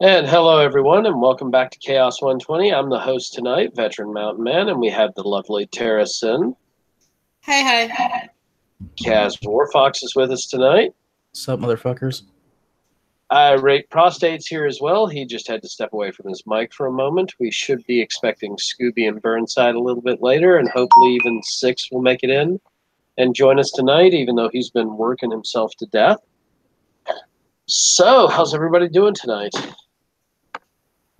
And hello, everyone, and welcome back to Chaos 120. I'm the host tonight, Veteran Mountain Man, and we have the lovely Terra, Synn. Hi. Kaz Warfox is with us tonight. What's up, motherfuckers? Ray Prostate's here as well. He just had to step away from his mic for a moment. We should be expecting Scoobie and Burnside a little bit later, and hopefully even Six will make it in and join us tonight, even though he's been working himself to death. So, how's everybody doing tonight?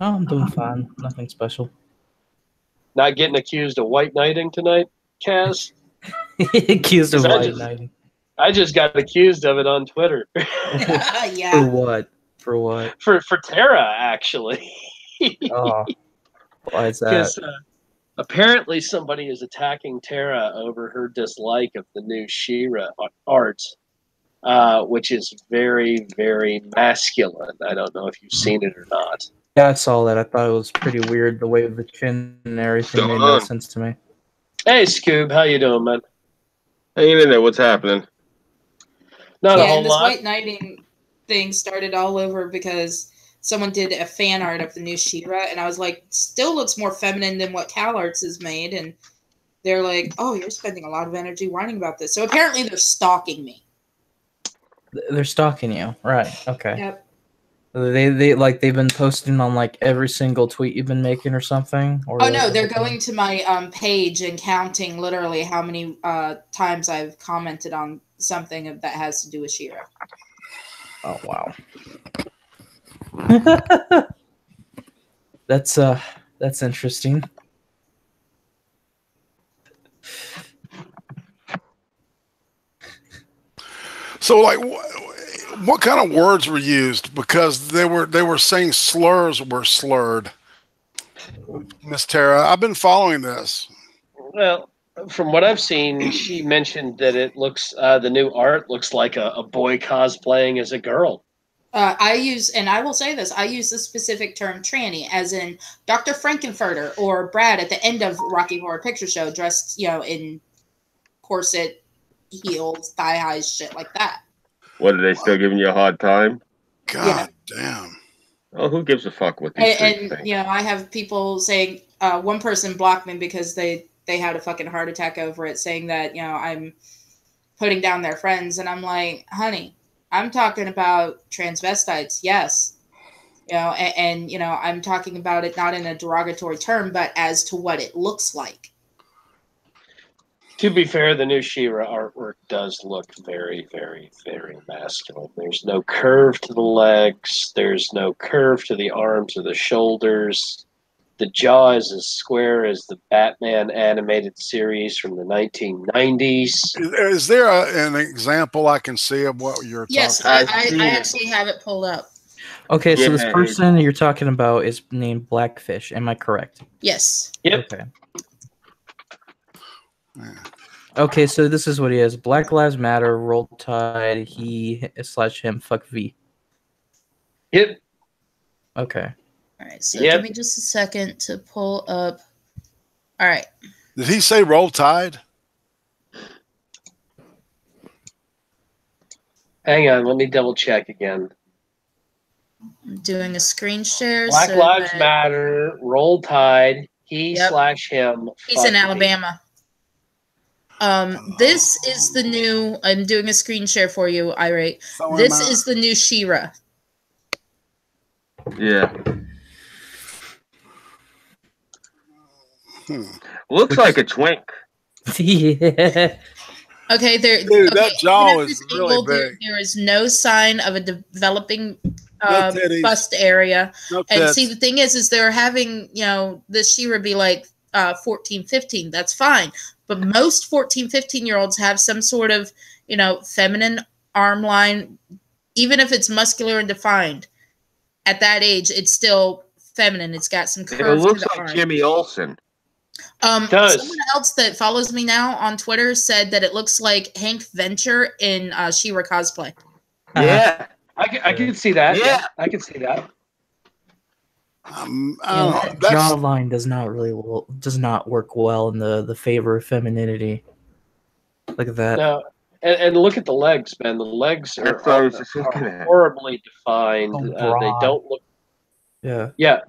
Oh, I'm doing fine. Nothing special. Not getting accused of white knighting tonight, Kaz? Accused of white knighting. I just got accused of it on Twitter. Yeah. For what? For what? For Terra, actually. Oh, why is that? Because apparently somebody is attacking Terra over her dislike of the new She-Ra art, which is very, very masculine. I don't know if you've seen it or not. Yeah, I saw that. I thought it was pretty weird. The way of the chin and everything made no sense to me. Hey, Scoob, how you doing, man? Hanging in there. What's happening? Not a whole and this lot. white knighting thing started all over because someone did a fan art of the new She-Ra, and I was like, still looks more feminine than what CalArts has made, and they're like, oh, you're spending a lot of energy whining about this. So apparently they're stalking me. They're stalking you, right? Okay. Yep. They've been posting on like every single tweet you've been making or something. Or Oh no, they're going to my page and counting literally how many times I've commented on something that has to do with She-Ra. Oh wow. That's interesting. So, like, what kind of words were used? Because they were saying slurs were slurred. Miss Terra, I've been following this. Well, from what I've seen, she mentioned that it looks the new art looks like a boy cosplaying as a girl. I use, and I will say this, I use the specific term tranny, as in Dr. Frankenfurter or Brad at the end of Rocky Horror Picture Show, dressed, in corset, heels, thigh highs, shit like that. What, are they still giving you a hard time? God damn. Oh, who gives a fuck what these things think? I have people saying, one person blocked me because they had a fucking heart attack over it, saying that, I'm putting down their friends, and I'm like, honey, I'm talking about transvestites, yes. And I'm talking about it not in a derogatory term, but as to what it looks like. To be fair, the new She-Ra artwork does look very, very, very masculine. There's no curve to the legs. There's no curve to the arms or the shoulders. The jaw is as square as the Batman animated series from the 1990s. Is there an example I can see of what you're talking about? Yes, I actually have it pulled up. Okay, so this person you're talking about is named Blackfish. Am I correct? Yes. Yep. Okay. Yeah. Okay, so this is what he has. Black Lives Matter, Roll Tide, he/him, fuck V. Yep. Okay. All right, so give me just a second to pull up. All right. Did he say Roll Tide? Hang on, let me double check again. I'm doing a screen share. Black Lives Matter, Roll Tide, he/him. He's in Alabama. This is the new. I'm doing a screen share for you, Irate. This is the new She-Ra. Yeah. Looks like a twink. Yeah. Okay, Dude, that jaw is really big. There is no sign of a developing bust area. And see, the thing is they're having, this She-Ra be like 14, 15. That's fine. But most 14, 15-year-olds have some sort of, feminine arm line, even if it's muscular and defined. At that age, it's still feminine. It's got some curve to the arm. It looks like Jimmy Olsen. Someone else that follows me now on Twitter said that it looks like Hank Venture in She-Ra cosplay. Yeah. I can see that. Yeah, I can see that. Jawline does not work well in the favor of femininity. Look at that. No, and look at the legs, man. The legs are horribly defined. They don't look Yeah.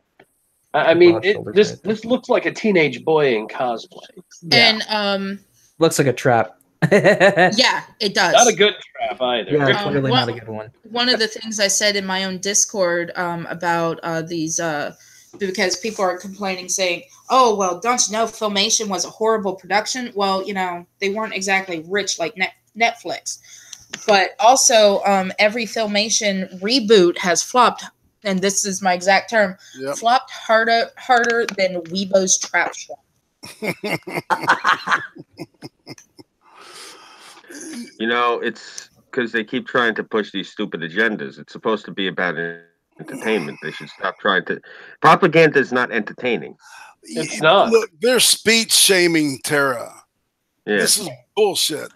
I mean, this looks like a teenage boy in cosplay. Yeah. And looks like a trap. Yeah, it does. Not a good trap either. Yeah, clearly not a good one. One of the things I said in my own Discord about these, because people are complaining, saying, "Oh, well, don't you know Filmation was a horrible production?" Well, you know, they weren't exactly rich like Netflix, but also every Filmation reboot has flopped, and this is my exact term: flopped harder than Weibo's Trap Shop. You know, it's because they keep trying to push these stupid agendas. It's supposed to be about entertainment. They should stop trying to. Propaganda is not entertaining. It's not. Look, they're speech shaming Terra. Yeah. This is bullshit.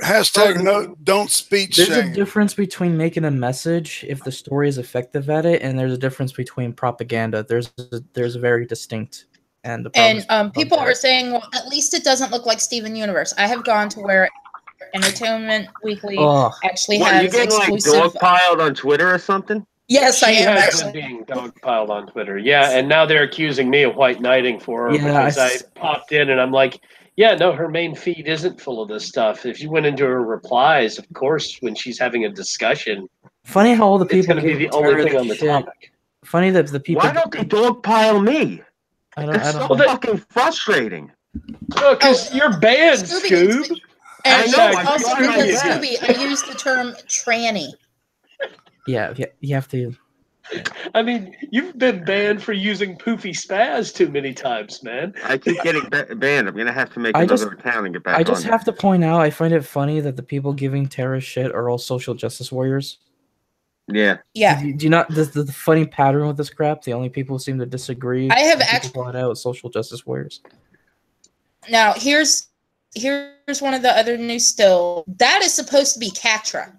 Hashtag no, don't speech shame. There's a difference between making a message if the story is effective at it, and there's a difference between propaganda. There's a very distinct. And people are saying, well, at least it doesn't look like Steven Universe. I have gone to where Entertainment Weekly actually has you getting exclusive. Like dogpiled on Twitter or something? Yes, I am actually being dogpiled on Twitter. Yeah, and now they're accusing me of white knighting for her because I popped in and I'm like, yeah, no, her main feed isn't full of this stuff. If you went into her replies, of course, when she's having a discussion, funny how all the people it's going to be the only thing on the topic. Funny that the people. Why don't they dogpile me? It's so fucking frustrating. Because you're banned, Scoob. And Scooby, I use the term tranny. Yeah, you have to. I mean, you've been banned for using poofy spaz too many times, man. I keep getting banned. I'm going to have to make another account and get back on. I just have to point out, I find it funny that the people giving Terra shit are all social justice warriors. Yeah. Yeah. Do you not the funny pattern with this crap? The only people who seem to disagree. I have actually brought out social justice warriors. Now here's one of the other new still. That is supposed to be Catra.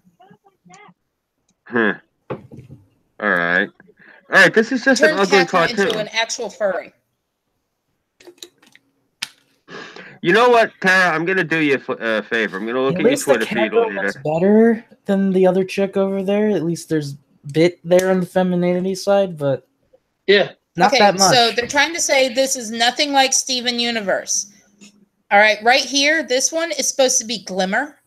All right. This is just an ugly cartoon. Into an actual furry. You know what, Terra? I'm gonna do you a favor. I'm gonna look at your Twitter feed later. Better than the other chick over there. At least there's bit there on the femininity side, but yeah, not that much. So they're trying to say this is nothing like Steven Universe. All right, right here, this one is supposed to be Glimmer,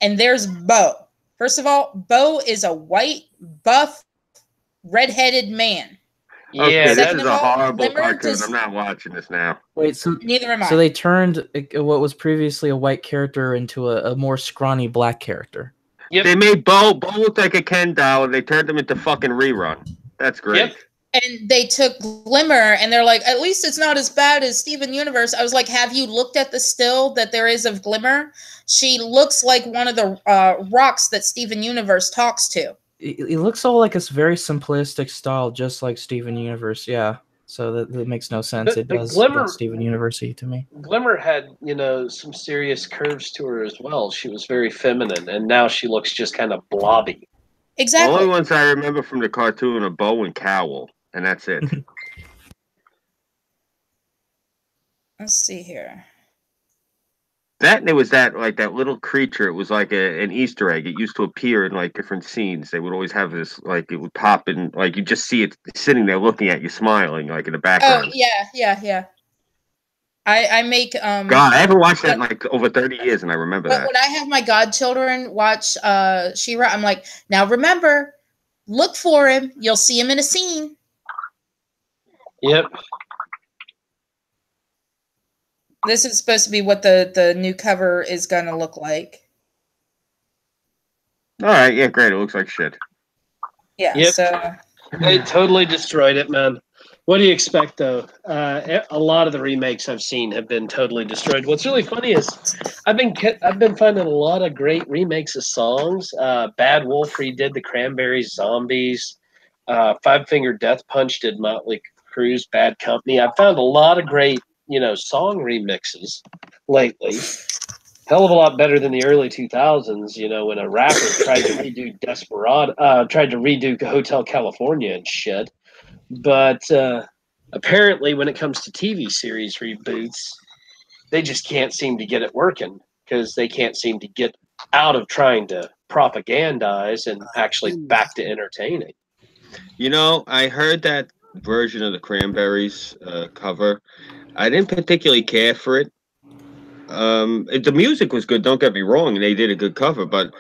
and there's Bo. First of all, Bo is a white, buff, redheaded man. Yeah, this is a horrible cartoon. I'm not watching this now. Wait, so neither am I. So they turned what was previously a white character into a more scrawny black character. Yep. They made Bo look like a Ken doll, and they turned him into fucking Rerun. That's great. Yep. And they took Glimmer, and they're like, at least it's not as bad as Steven Universe. I was like, have you looked at the still that there is of Glimmer? She looks like one of the rocks that Steven Universe talks to. It looks all like a very simplistic style, just like Steven Universe. Yeah, so that makes no sense. It does Glimmer, Steven Universe to me. Glimmer had, some serious curves to her as well. She was very feminine, and now she looks just kind of blobby. Exactly. The only ones I remember from the cartoon are Bo and Cowl, and that's it. Let's see here. That and there was that little creature. It was like an Easter egg. It used to appear in different scenes. They would always have this it would pop in, you just see it sitting there looking at you, smiling in the background. Oh yeah. I make God, I haven't watched that in over 30 years, and I remember that. When I have my godchildren watch She-Ra, I'm like, now remember, look for him. You'll see him in a scene. Yep. This is supposed to be what the new cover is going to look like. All right, yeah, great. It looks like shit. Yeah, yep. So they totally destroyed it, man. What do you expect, though? A lot of the remakes I've seen have been totally destroyed. What's really funny is I've been finding a lot of great remakes of songs. Bad Wolf redid the Cranberries Zombies. Five Finger Death Punch did Motley Crue's Bad Company. I've found a lot of great song remixes lately. Hell of a lot better than the early 2000s, when a rapper tried to redo tried to redo Hotel California and shit. But apparently when it comes to TV series reboots, they just can't seem to get it working because they can't seem to get out of trying to propagandize and actually back to entertaining. You know, I heard that version of the Cranberries cover. I didn't particularly care for it. The music was good. Don't get me wrong, and they did a good cover, but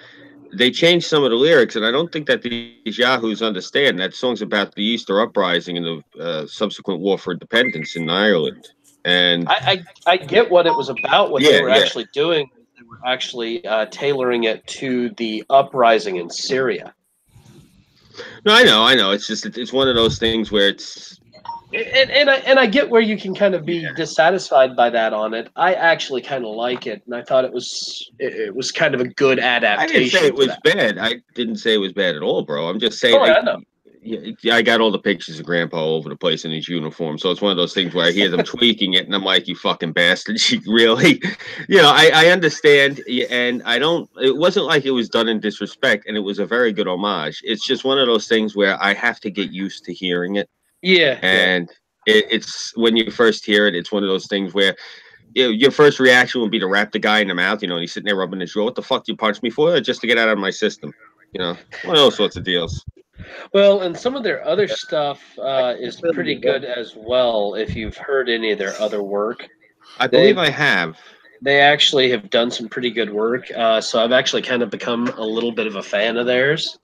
they changed some of the lyrics, and I don't think that these yahoos understand that song's about the Easter Uprising and the subsequent war for independence in Ireland. And I get what it was about. What they yeah, were yeah. actually doing, they were actually tailoring it to the uprising in Syria. No, I know. It's just it's one of those things where it's and I get where you can kind of be dissatisfied by that on it. I actually kind of like it, and I thought it was kind of a good adaptation. I didn't say it was bad. I didn't say it was bad at all, bro. I'm just saying. I know. I got all the pictures of Grandpa all over the place in his uniform, so it's one of those things where I hear them tweaking it, and I'm like, "You fucking bastard!" Really, I understand, and I don't. It wasn't like it was done in disrespect, and it was a very good homage. It's just one of those things where I have to get used to hearing it. Yeah, and it's when you first hear it, it's one of those things where your first reaction would be to wrap the guy in the mouth. And he's sitting there rubbing his jaw. What the fuck do you punch me for? Just to get out of my system. One of those sorts of deals. Well, and some of their other stuff is pretty good as well. If you've heard any of their other work, I believe I have. They actually have done some pretty good work. So I've actually kind of become a little bit of a fan of theirs.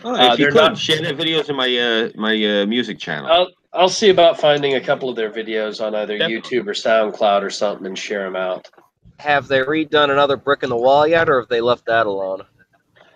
If you could share their videos in my music channel. I'll see about finding a couple of their videos on either YouTube or SoundCloud or something and share them out. Have they redone another brick in the wall yet, or have they left that alone?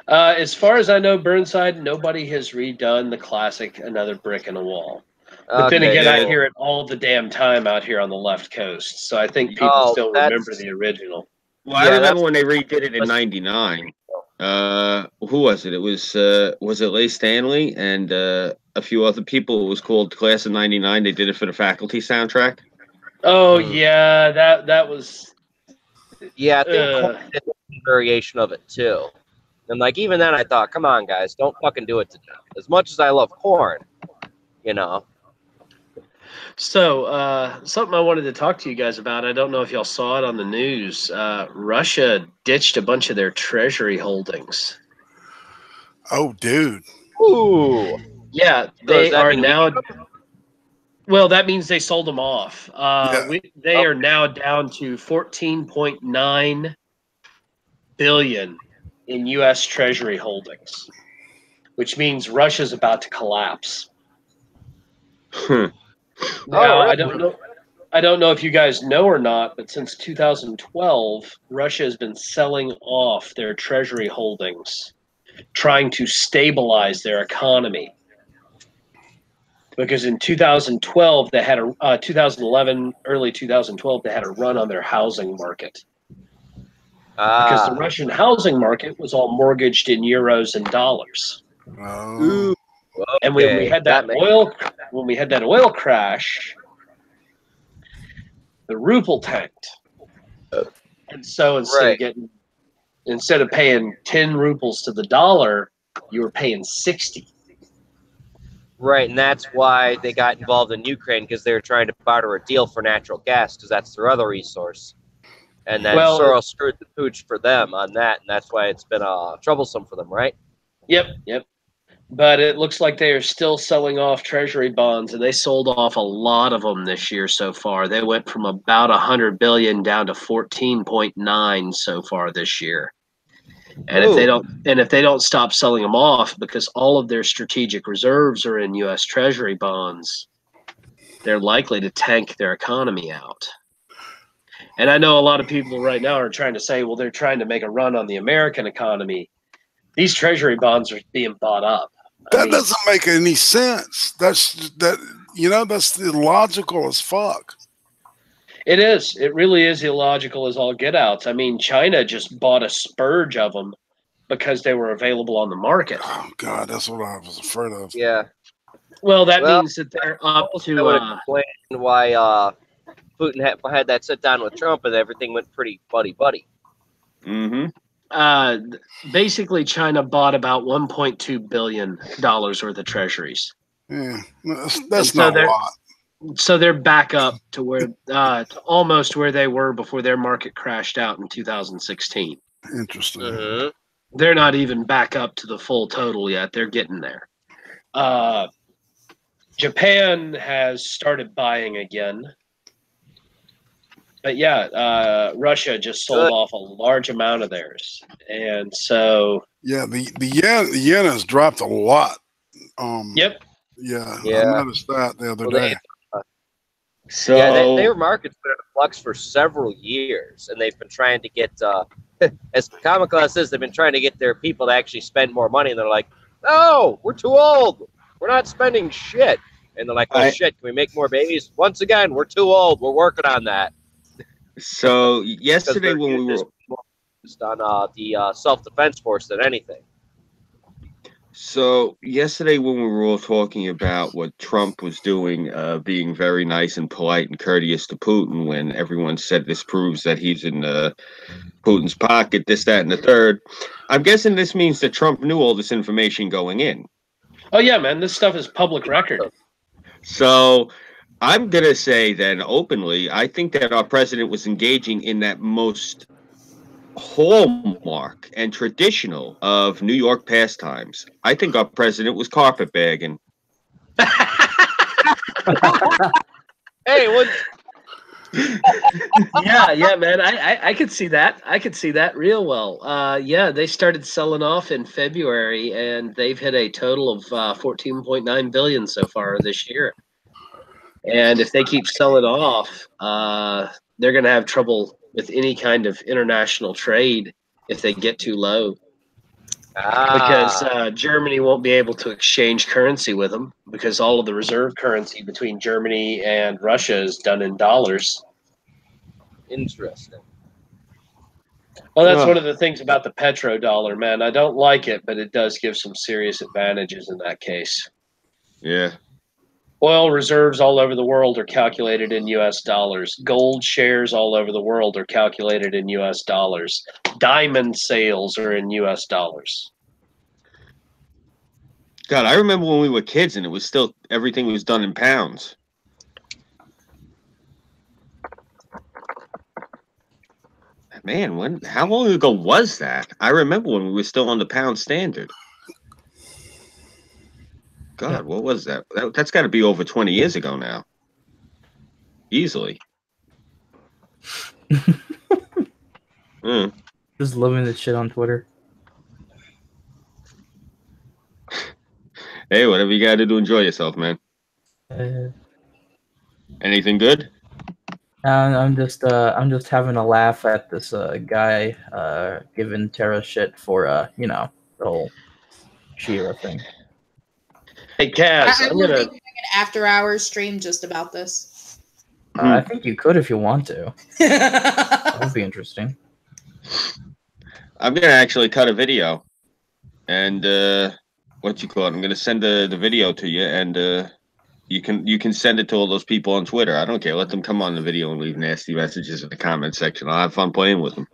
As far as I know, Burnside, nobody has redone the classic Another Brick in a Wall. But then again, I hear it all the damn time out here on the left coast. So I think people still remember the original. Well, I remember when they redid it in '99. Who was it? It was it Leigh Stanley and a few other people. It was called Class of '99. They did it for the faculty soundtrack. Oh yeah, that was. Yeah, I think did a variation of it too. And even then, I thought, come on, guys, don't fucking do it to them. As much as I love Korn, So, something I wanted to talk to you guys about. I don't know if y'all saw it on the news. Russia ditched a bunch of their treasury holdings. Oh, dude. Ooh. Yeah, they are now. Well, that means they sold them off. They are now down to 14.9 billion in U.S. Treasury holdings, which means Russia's about to collapse. Now, I don't know if you guys know or not, but since 2012, Russia has been selling off their treasury holdings, trying to stabilize their economy. Because in 2012, they had 2011, early 2012, they had a run on their housing market. Because the Russian housing market was all mortgaged in euros and dollars. Oh. And when we had that oil crash, the ruble tanked. And so instead of paying 10 rubles to the dollar, you were paying 60. Right, and that's why they got involved in Ukraine, because they were trying to barter a deal for natural gas, because that's their other resource. And then Soros screwed the pooch for them on that, and that's why it's been troublesome for them, right? Yep. But it looks like they are still selling off treasury bonds, and they sold off a lot of them this year so far. They went from about 100 billion down to 14.9 so far this year. And if they don't stop selling them off, because all of their strategic reserves are in U.S. Treasury bonds, they're likely to tank their economy out. And I know a lot of people right now are trying to say, well, they're trying to make a run on the American economy. These treasury bonds are being bought up. That doesn't make any sense. That's illogical as fuck. It is. It really is illogical as all get outs. I mean, China just bought a spurge of them because they were available on the market. Oh God, that's what I was afraid of. Yeah. Well, that means that they're up to. Explain why Putin had that sit down with Trump and everything went pretty buddy. Mm-hmm. Basically, China bought about $1.2 billion worth of treasuries. Yeah, that's not a lot. So they're back up to where to almost where they were before their market crashed out in 2016. Interesting. Mm-hmm. They're not even back up to the full total yet. They're getting there. Japan has started buying again. But yeah, Russia just sold off a large amount of theirs. And so... Yeah, the yen has dropped a lot. Yep. Yeah, I noticed that the other day. So their market's been in flux for several years, and they've been trying to get, as comical as this, they've been trying to get their people to actually spend more money, and they're like, no, we're too old. We're not spending shit. And they're like, oh, shit, can we make more babies? Once again, we're too old. We're working on that. So yesterday when we were... Just on the self-defense force than anything. So yesterday when we were all talking about what Trump was doing, being very nice and polite and courteous to Putin, when everyone said this proves that he's in Putin's pocket, this, that, and the third, I'm guessing this means that Trump knew all this information going in. Oh yeah, man, this stuff is public record. So I'm going to say then openly, I think that our president was engaging in that most hallmark and traditional of New York pastimes. I think our president was carpetbagging. Hey, what? yeah, man. I could see that. I could see that real well. Yeah, they started selling off in February, and they've hit a total of 14.9 billion so far this year. And if they keep selling off, they're going to have trouble with any kind of international trade if they get too low. Because Germany won't be able to exchange currency with them, because all of the reserve currency between Germany and Russia is done in dollars. Interesting. Well, that's one of the things about the petrodollar, man. I don't like it, but it does give some serious advantages in that case. Yeah. Oil reserves all over the world are calculated in U.S. dollars. Gold shares all over the world are calculated in U.S. dollars. Diamond sales are in U.S. dollars. God, I remember when we were kids and it was still, everything was done in pounds. Man, how long ago was that? I remember when we were still on the pound standard. God, what was that? That's got to be over 20 years ago now. Easily. Just loving the shit on Twitter. Hey, whatever you got to do to enjoy yourself, man. Anything good? I'm just having a laugh at this guy giving Terra shit for you know, the whole She-Ra thing. Hey, Kaz, I'm gonna be doing an after-hours stream just about this. I think you could if you want to. That would be interesting. I'm gonna actually cut a video, and what you call it? I'm gonna send the video to you, and you can send it to all those people on Twitter. I don't care. Let them come on the video and leave nasty messages in the comment section. I'll have fun playing with them.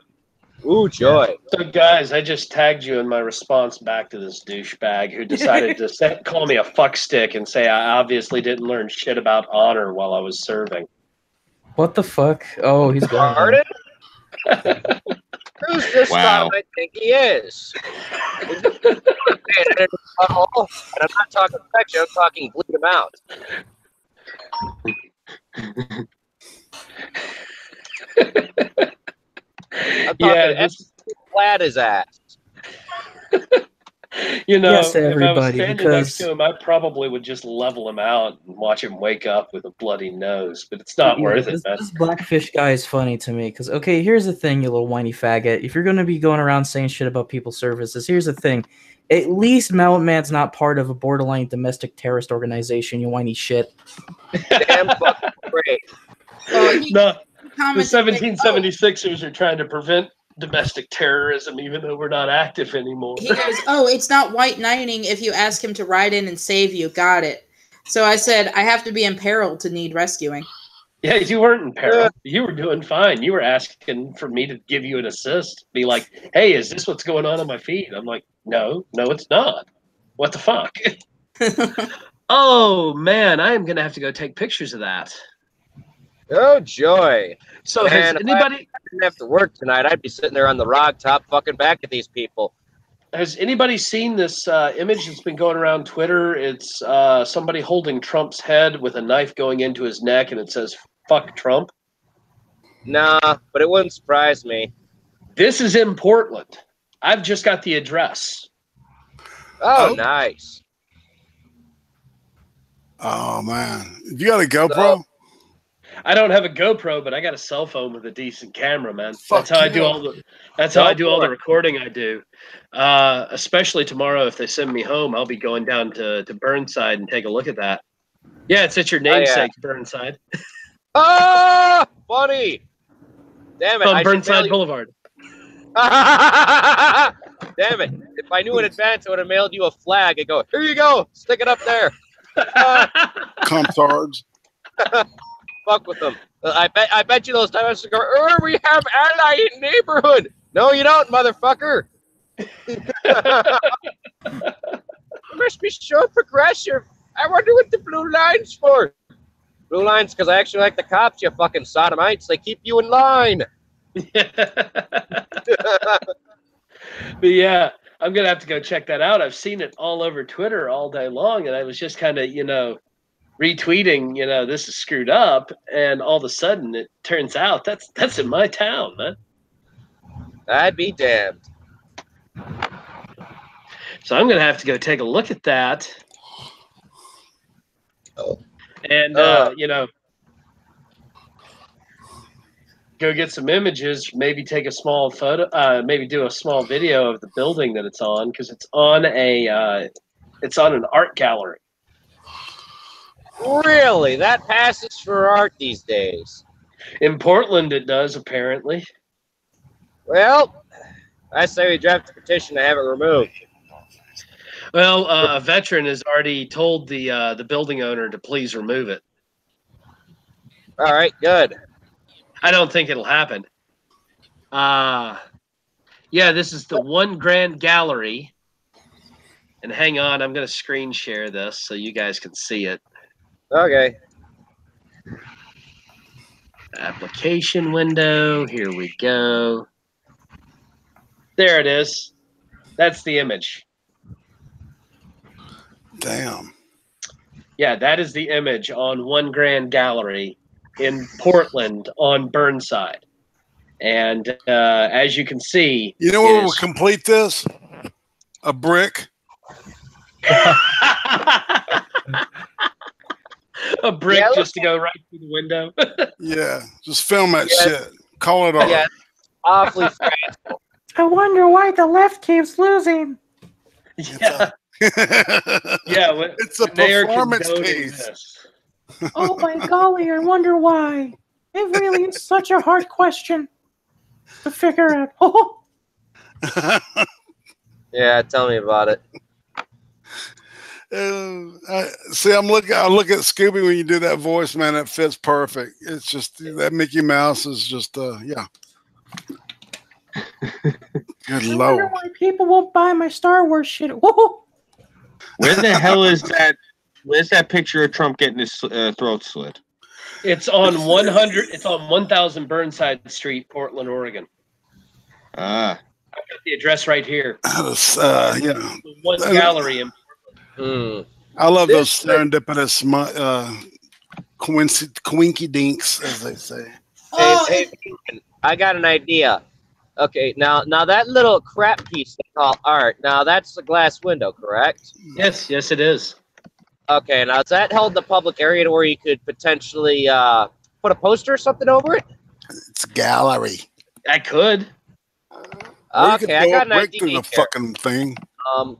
Ooh, joy. So, guys, I just tagged you in my response back to this douchebag who decided to call me a fuckstick and say I obviously didn't learn shit about honor while I was serving. What the fuck? Oh, he's going. Pardon? Who's this guy I think he is? And I'm not talking affection, I'm talking bleed him out. I'm talking flat his ass. You know, yes, if I was standing because next to him, I probably would just level him out and watch him wake up with a bloody nose. But it's not worth it, man. This Blackfish guy is funny to me because, okay, here's the thing, you little whiny faggot. If you're going to be going around saying shit about people's services, here's the thing. At least Mountain Man's not part of a borderline domestic terrorist organization, you whiny shit. Damn fucking great. The 1776ers are trying to prevent domestic terrorism, even though we're not active anymore. He goes, oh, it's not white knighting if you ask him to ride in and save you. Got it. So I said, I have to be in peril to need rescuing. Yeah, you weren't in peril. You were doing fine. You were asking for me to give you an assist. Be like, hey, is this what's going on my feed? I'm like, no, it's not. What the fuck? Oh, man, I am going to have to go take pictures of that. Oh, joy. So has anybody... I didn't have to work tonight, I'd be sitting there on the rog top fucking back at these people. Has anybody seen this image that's been going around Twitter? It's somebody holding Trump's head with a knife going into his neck, and it says "fuck Trump." Nah, but it wouldn't surprise me. This is in Portland. I've just got the address. Oh, nice. Oh man, you got a GoPro? I don't have a GoPro, but I got a cell phone with a decent camera, man. Fuck that's how I do all the. That's how I do all the recording I do. Especially tomorrow, if they send me home, I'll be going down to Burnside and take a look at that. Yeah, it's at your namesake, Burnside. Ah, funny. Damn it! On Burnside Boulevard. Damn it! If I knew in advance, I would have mailed you a flag and go, "Here you go, stick it up there." Comtards. Fuck with them. I bet you those times go, we have ally in neighborhood. No, you don't, motherfucker. Must be so progressive. I wonder what the blue line's for. Blue line's because I actually like the cops, you fucking sodomites. They keep you in line. But yeah, I'm gonna have to go check that out. I've seen it all over Twitter all day long, and I was just kind of, retweeting, this is screwed up, and all of a sudden it turns out that's in my town, man. I'd be damned. So I'm gonna have to go take a look at that. And go get some images, maybe take a small photo, maybe do a small video of the building that it's on, because it's on an art gallery. Really? That passes for art these days. In Portland, it does, apparently. Well, I say we draft a petition to have it removed. Well, a veteran has already told the building owner to please remove it. All right, good. I don't think it'll happen. Yeah, this is the One Grand Gallery. And hang on, I'm going to screen share this so you guys can see it. Okay. Application window. Here we go. There it is. That's the image. Damn. Yeah, that is the image on One Grand Gallery in Portland on Burnside. And as you can see... You know what will complete this? A brick. A brick just to go right through the window. Yeah, just film that shit. Call it off. Yeah, awfully fast. I wonder why the left keeps losing. Yeah. It's a performance piece. Oh my golly, I wonder why. It really is such a hard question to figure out. Oh. Yeah, tell me about it. See, I look at Scooby when you do that voice, man. It fits perfect. It's just that Mickey Mouse is just, yeah. Good I Lord. wonder why people won't buy my Star Wars shit. Whoa. Where the hell is that? Where's that picture of Trump getting his throat slit? It's on 100. It's on 1000 Burnside Street, Portland, Oregon. Ah. I've got the address right here. Yeah. One gallery in I love those serendipitous quinky dinks, as they say. Hey, I got an idea. Okay, now that little crap piece they call art, now that's the glass window, correct? Yes, it is. Okay, now is that held in the public area to where you could potentially put a poster or something over it? It's a gallery. I could. Okay, I got an right idea through the fucking thing.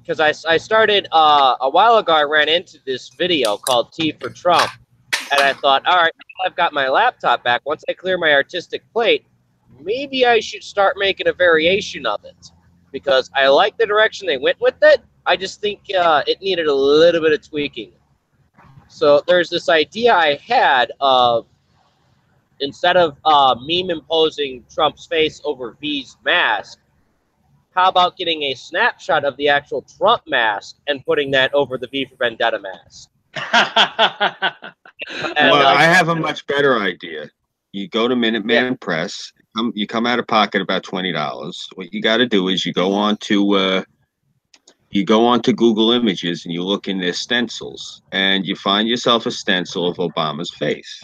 Because I started a while ago, I ran into this video called T for Trump, and I thought, all right, I've got my laptop back. Once I clear my artistic plate, maybe I should start making a variation of it, because I like the direction they went with it. I just think it needed a little bit of tweaking. So there's this idea I had of, instead of meme imposing Trump's face over V's mask, how about getting a snapshot of the actual Trump mask and putting that over the V for Vendetta mask? Well, I have a much better idea. You go to Minuteman Press. You come out of pocket about $20. What you got to do is you go on to You go onto Google Images and you look in their stencils, and you find yourself a stencil of Obama's face.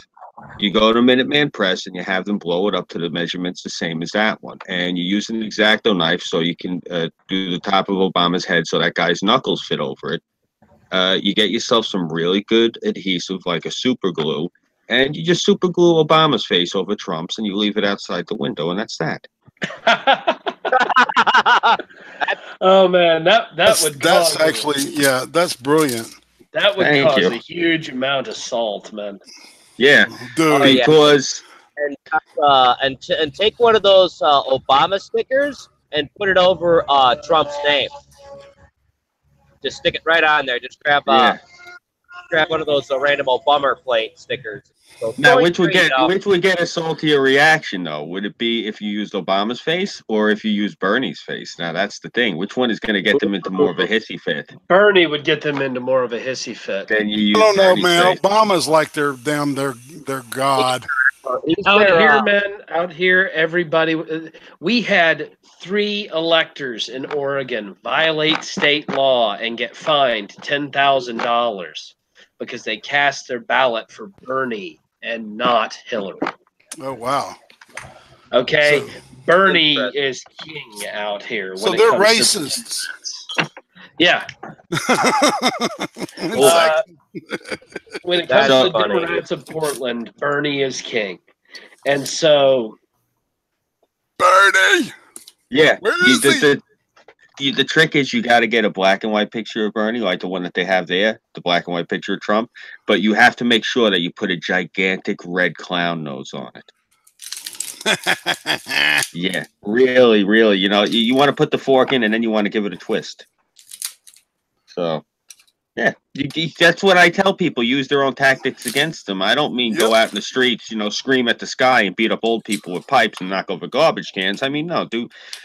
You go to Minuteman Press and you have them blow it up to the measurements the same as that one. And you use an X-Acto knife so you can do the top of Obama's head so that guy's knuckles fit over it. You get yourself some really good adhesive like a super glue, and you just super glue Obama's face over Trump's and you leave it outside the window, and that's that. Oh man, that's actually that's brilliant. That would cause a huge amount of salt, man. Yeah, dude. Because and take one of those Obama stickers and put it over Trump's name. Just stick it right on there. Just grab one of those random Obama plate stickers. So now, which would get a saltier reaction though? Would it be if you used Obama's face or if you used Bernie's face? Now that's the thing. Which one is going to get them into more of a hissy fit? Bernie would get them into more of a hissy fit. Then you use I don't know, Bernie's man. face. Obama's like their god. Out here, everybody. We had 3 electors in Oregon violate state law and get fined $10,000 because they cast their ballot for Bernie and not Hillary. Oh wow. Okay, so, Bernie is king out here. So they're racists. Yeah. When it comes to the Democrats of Portland, Bernie is king. And so Bernie. Yeah. The trick is you got to get a black and white picture of Bernie, like the one that they have there, the black and white picture of Trump. But you have to make sure that you put a gigantic red clown nose on it. Yeah, really, really. You know, you want to put the fork in and then you want to give it a twist. So, yeah, that's what I tell people. Use their own tactics against them. I don't mean go out in the streets, you know, scream at the sky and beat up old people with pipes and knock over garbage cans. I mean, no,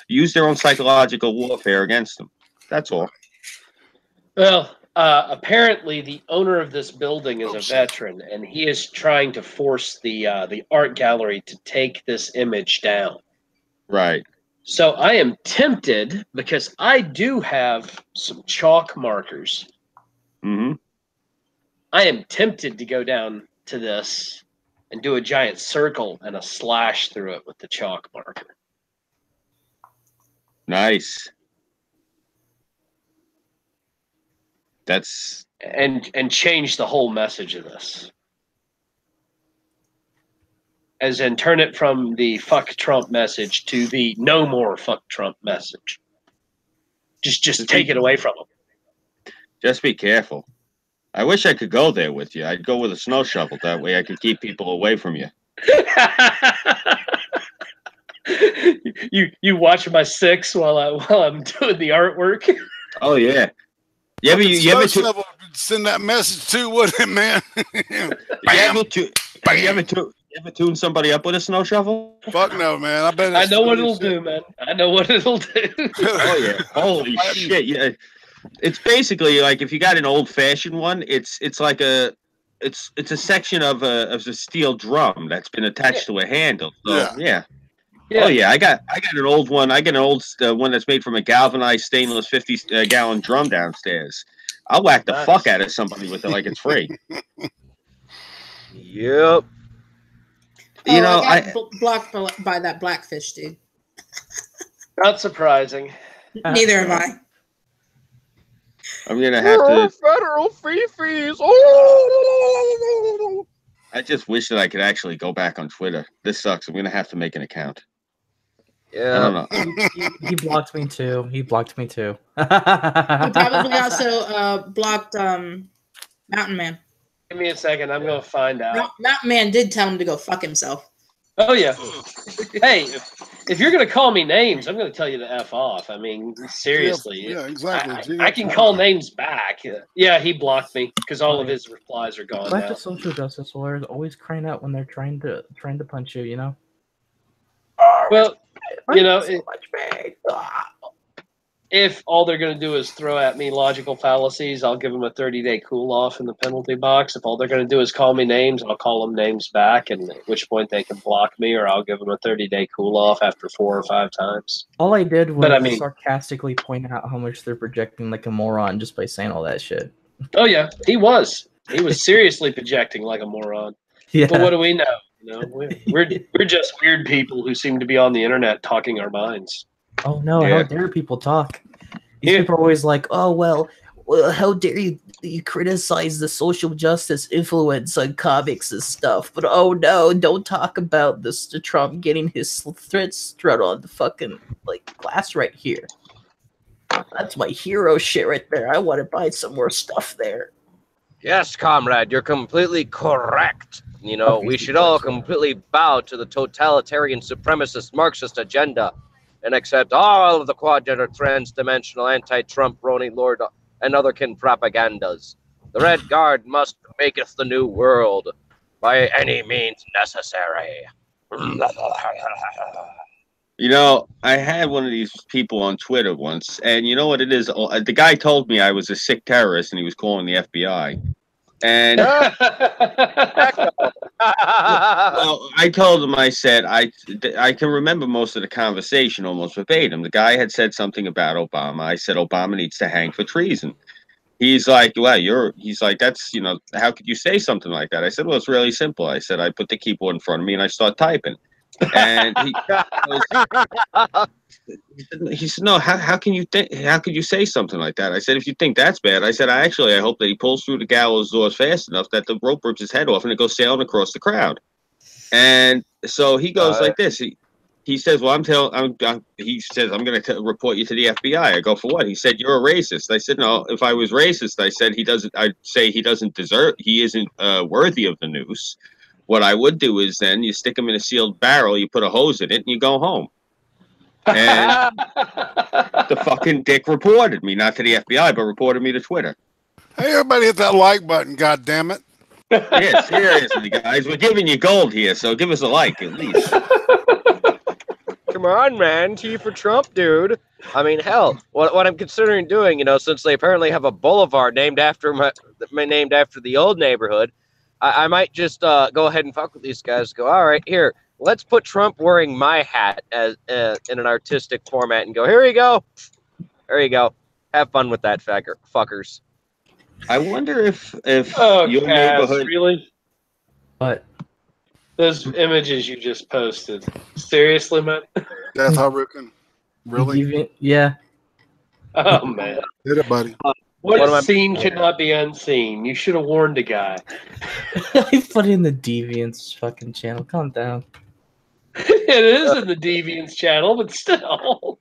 use their own psychological warfare against them. That's all. Well, apparently the owner of this building is a veteran, and he is trying to force the art gallery to take this image down. Right. So I am tempted, because I do have some chalk markers. Mm-hmm. I am tempted to go down to this and do a giant circle and a slash through it with the chalk marker. Nice. That's and change the whole message of this. As in, turn it from the fuck Trump message to the no more fuck Trump message. Just take it away from them. Just be careful. I wish I could go there with you. I'd go with a snow shovel. That way I could keep people away from you. You watch my 6 while I'm doing the artwork. Oh yeah. You ever send that message too, wouldn't it, man? You ever tune somebody up with a snow shovel? Fuck no, man. I bet. I know what it'll do, man. I know what it'll do. Oh yeah. Holy shit. Yeah. It's basically like if you got an old fashioned one, it's like a section of a steel drum that's been attached to a handle. So yeah. Oh yeah, I got an old one. I got an old one that's made from a galvanized stainless 50-gallon drum downstairs. I'll whack the fuck out of somebody with it like it's free. Yep. You know, I got blocked by that blackfish dude. Not surprising. Neither am I. I'm gonna have to federal fees. Oh! I just wish that I could actually go back on Twitter. This sucks. I'm gonna have to make an account. Yeah. I don't know. He blocked me too. He probably also blocked Mountain Man. Give me a second. I'm gonna find out. Mountain Man did tell him to go fuck himself. Oh yeah. Hey, if you're gonna call me names, I'm gonna tell you to F off. I mean, seriously. Yeah, exactly. I can call names back. Yeah, he blocked me because all of his replies are gone now. The social justice lawyers always crying out when they're trying to punch you. You know. Well, you know. if all they're going to do is throw at me logical fallacies, I'll give them a 30-day cool-off in the penalty box. If all they're going to do is call me names, I'll call them names back, and at which point they can block me, or I'll give them a 30-day cool-off after 4 or 5 times. All I did was sarcastically point out how much they're projecting like a moron just by saying all that shit. Oh, yeah. He was seriously projecting like a moron. Yeah. But what do we know? You know, we're just weird people who seem to be on the internet talking our minds. Oh no! Yeah. How dare people talk? These people are always like, "Oh well, how dare you criticize the social justice influence on comics and stuff?" But oh no, don't talk about this to Trump getting his threats thrown on the fucking glass right here. That's my hero shit right there. I want to buy some more stuff there. Yes, comrade, you're completely correct. You know, we should all completely bow to the totalitarian supremacist Marxist agenda and accept all of the quad-gender, trans-dimensional, anti-Trump, Roni Lord, and other kin propagandas. The Red Guard must maketh the new world by any means necessary. You know, I had one of these people on Twitter once, and you know what it is? The guy told me I was a sick terrorist, and he was calling the FBI. And well, I told him, I said, I can remember most of the conversation almost verbatim. The guy had said something about Obama. I said, Obama needs to hang for treason. He's like, well, he's like, that's, you know, how could you say something like that? I said, well, it's really simple. I said, I put the keyboard in front of me and I start typing. And he said, no, how can you think? How could you say something like that? I said, if you think that's bad, I said, I hope that he pulls through the gallows doors fast enough that the rope rips his head off and it goes sailing across the crowd. And so he goes like this. He says, well, he says, I'm going to report you to the FBI. I go, for what? He said, you're a racist. I said, no, if I was racist, I said, I'd say he isn't worthy of the noose. What I would do is then you stick him in a sealed barrel, you put a hose in it, and you go home. And the fucking dick reported me, not to the FBI, but reported me to Twitter. Hey, everybody hit that like button, goddammit. Yeah, seriously, guys. We're giving you gold here, so give us a like at least. Come on, man. T for Trump, dude. I mean, hell, what I'm considering doing, you know, since they apparently have a boulevard named after the old neighborhood, I might just go ahead and fuck with these guys. Go, all right, here, let's put Trump wearing my hat as in an artistic format and go, here you go. There you go. Have fun with that, fuckers. I wonder if your neighborhood... Really? What? Those images you just posted. Seriously, man? That's how Ricken. Really? Yeah. Oh, man. Hit it, buddy. What scene cannot be unseen? You should have warned a guy. I put it in the Deviants fucking channel. Calm down. It is in the Deviants channel, but still.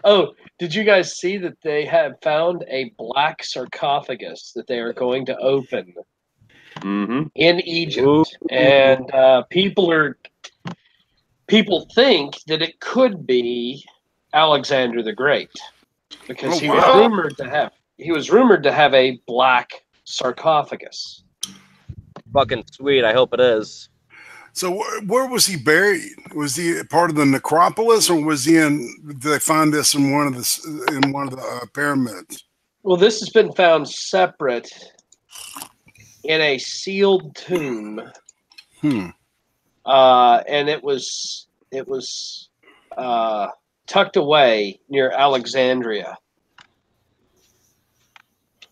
Oh, did you guys see that they have found a black sarcophagus that they are going to open in Egypt? Ooh. And people think that it could be Alexander the Great because he was rumored to have a black sarcophagus. Fucking sweet. I hope it is. So where was he buried? Was he part of the necropolis, or was he in? Did they find this in one of the pyramids? Well, this has been found separate in a sealed tomb. And it was tucked away near Alexandria.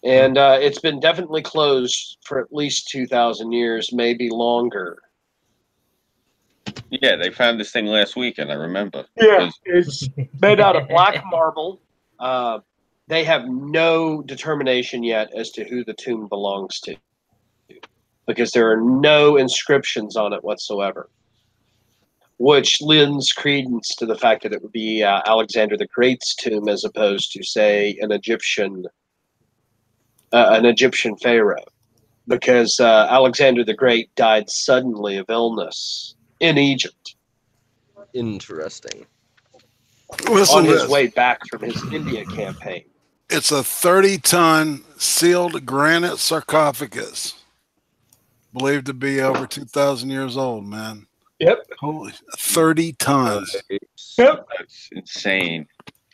And it's been definitely closed for at least 2,000 years, maybe longer. Yeah, they found this thing last weekend, I remember. Yeah, it's made out of black marble. They have no determination yet as to who the tomb belongs to, because there are no inscriptions on it whatsoever, which lends credence to the fact that it would be Alexander the Great's tomb as opposed to, say, an Egyptian pharaoh, because Alexander the Great died suddenly of illness in Egypt. Interesting. On his way back from his India campaign. It's a 30-ton sealed granite sarcophagus, believed to be over 2,000 years old, man. Yep. Holy, 30 tons. Yep. That's insane.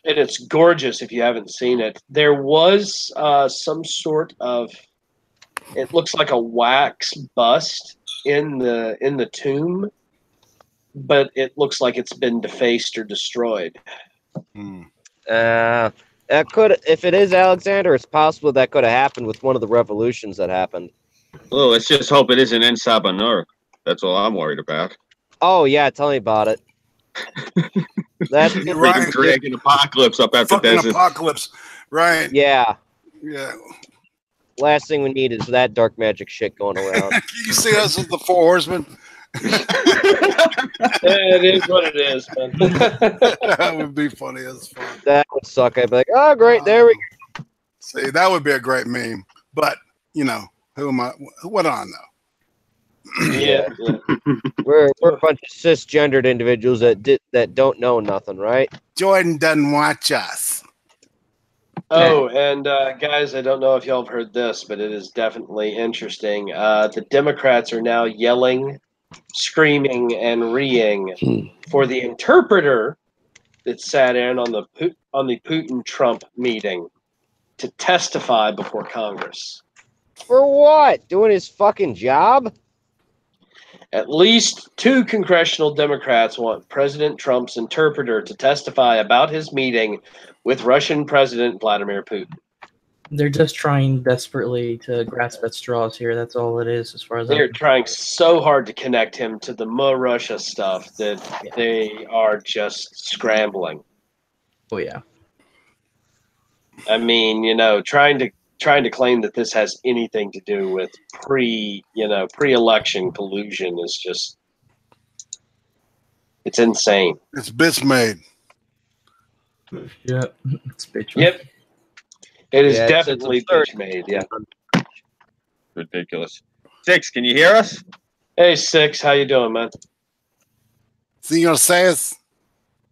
And it's gorgeous if you haven't seen it. There was some sort of, it looks like a wax bust in the tomb, but it looks like it's been defaced or destroyed. That could, if it is Alexander, it's possible that could have happened with one of the revolutions that happened. Well, let's just hope it isn't in Sabanur. That's all I'm worried about. Oh yeah, tell me about it. That's right. Dragon apocalypse up after desert. Apocalypse, right? Yeah. Yeah. Last thing we need is that dark magic shit going around. You see us as the Four Horsemen? It is what it is, man. That would be funny as fuck. That would suck. I'd be like, oh great, there we go. See, that would be a great meme. But you know, who am I? What do I know? Yeah. We're a bunch of cisgendered individuals that don't know nothing, right? Jordan doesn't watch us. Oh, and guys, I don't know if y'all have heard this, but it is definitely interesting. The Democrats are now yelling, screaming, and reeing for the interpreter that sat in on the Putin-Trump meeting to testify before Congress. For what? Doing his fucking job? At least 2 congressional Democrats want President Trump's interpreter to testify about his meeting with Russian President Vladimir Putin. They're just trying desperately to grasp at straws here. That's all it is, as far as they're trying so hard to connect him to the Russia stuff that they are just scrambling. Oh yeah. I mean, you know, trying to claim that this has anything to do with pre-election collusion is just, it's insane. It's bitch made. Yeah, it's bitch. Yep. It is Yeah, definitely it's absurd. bitch made, yeah. Ridiculous. Six, can you hear us? Hey, Six, how you doing, man? Señor says,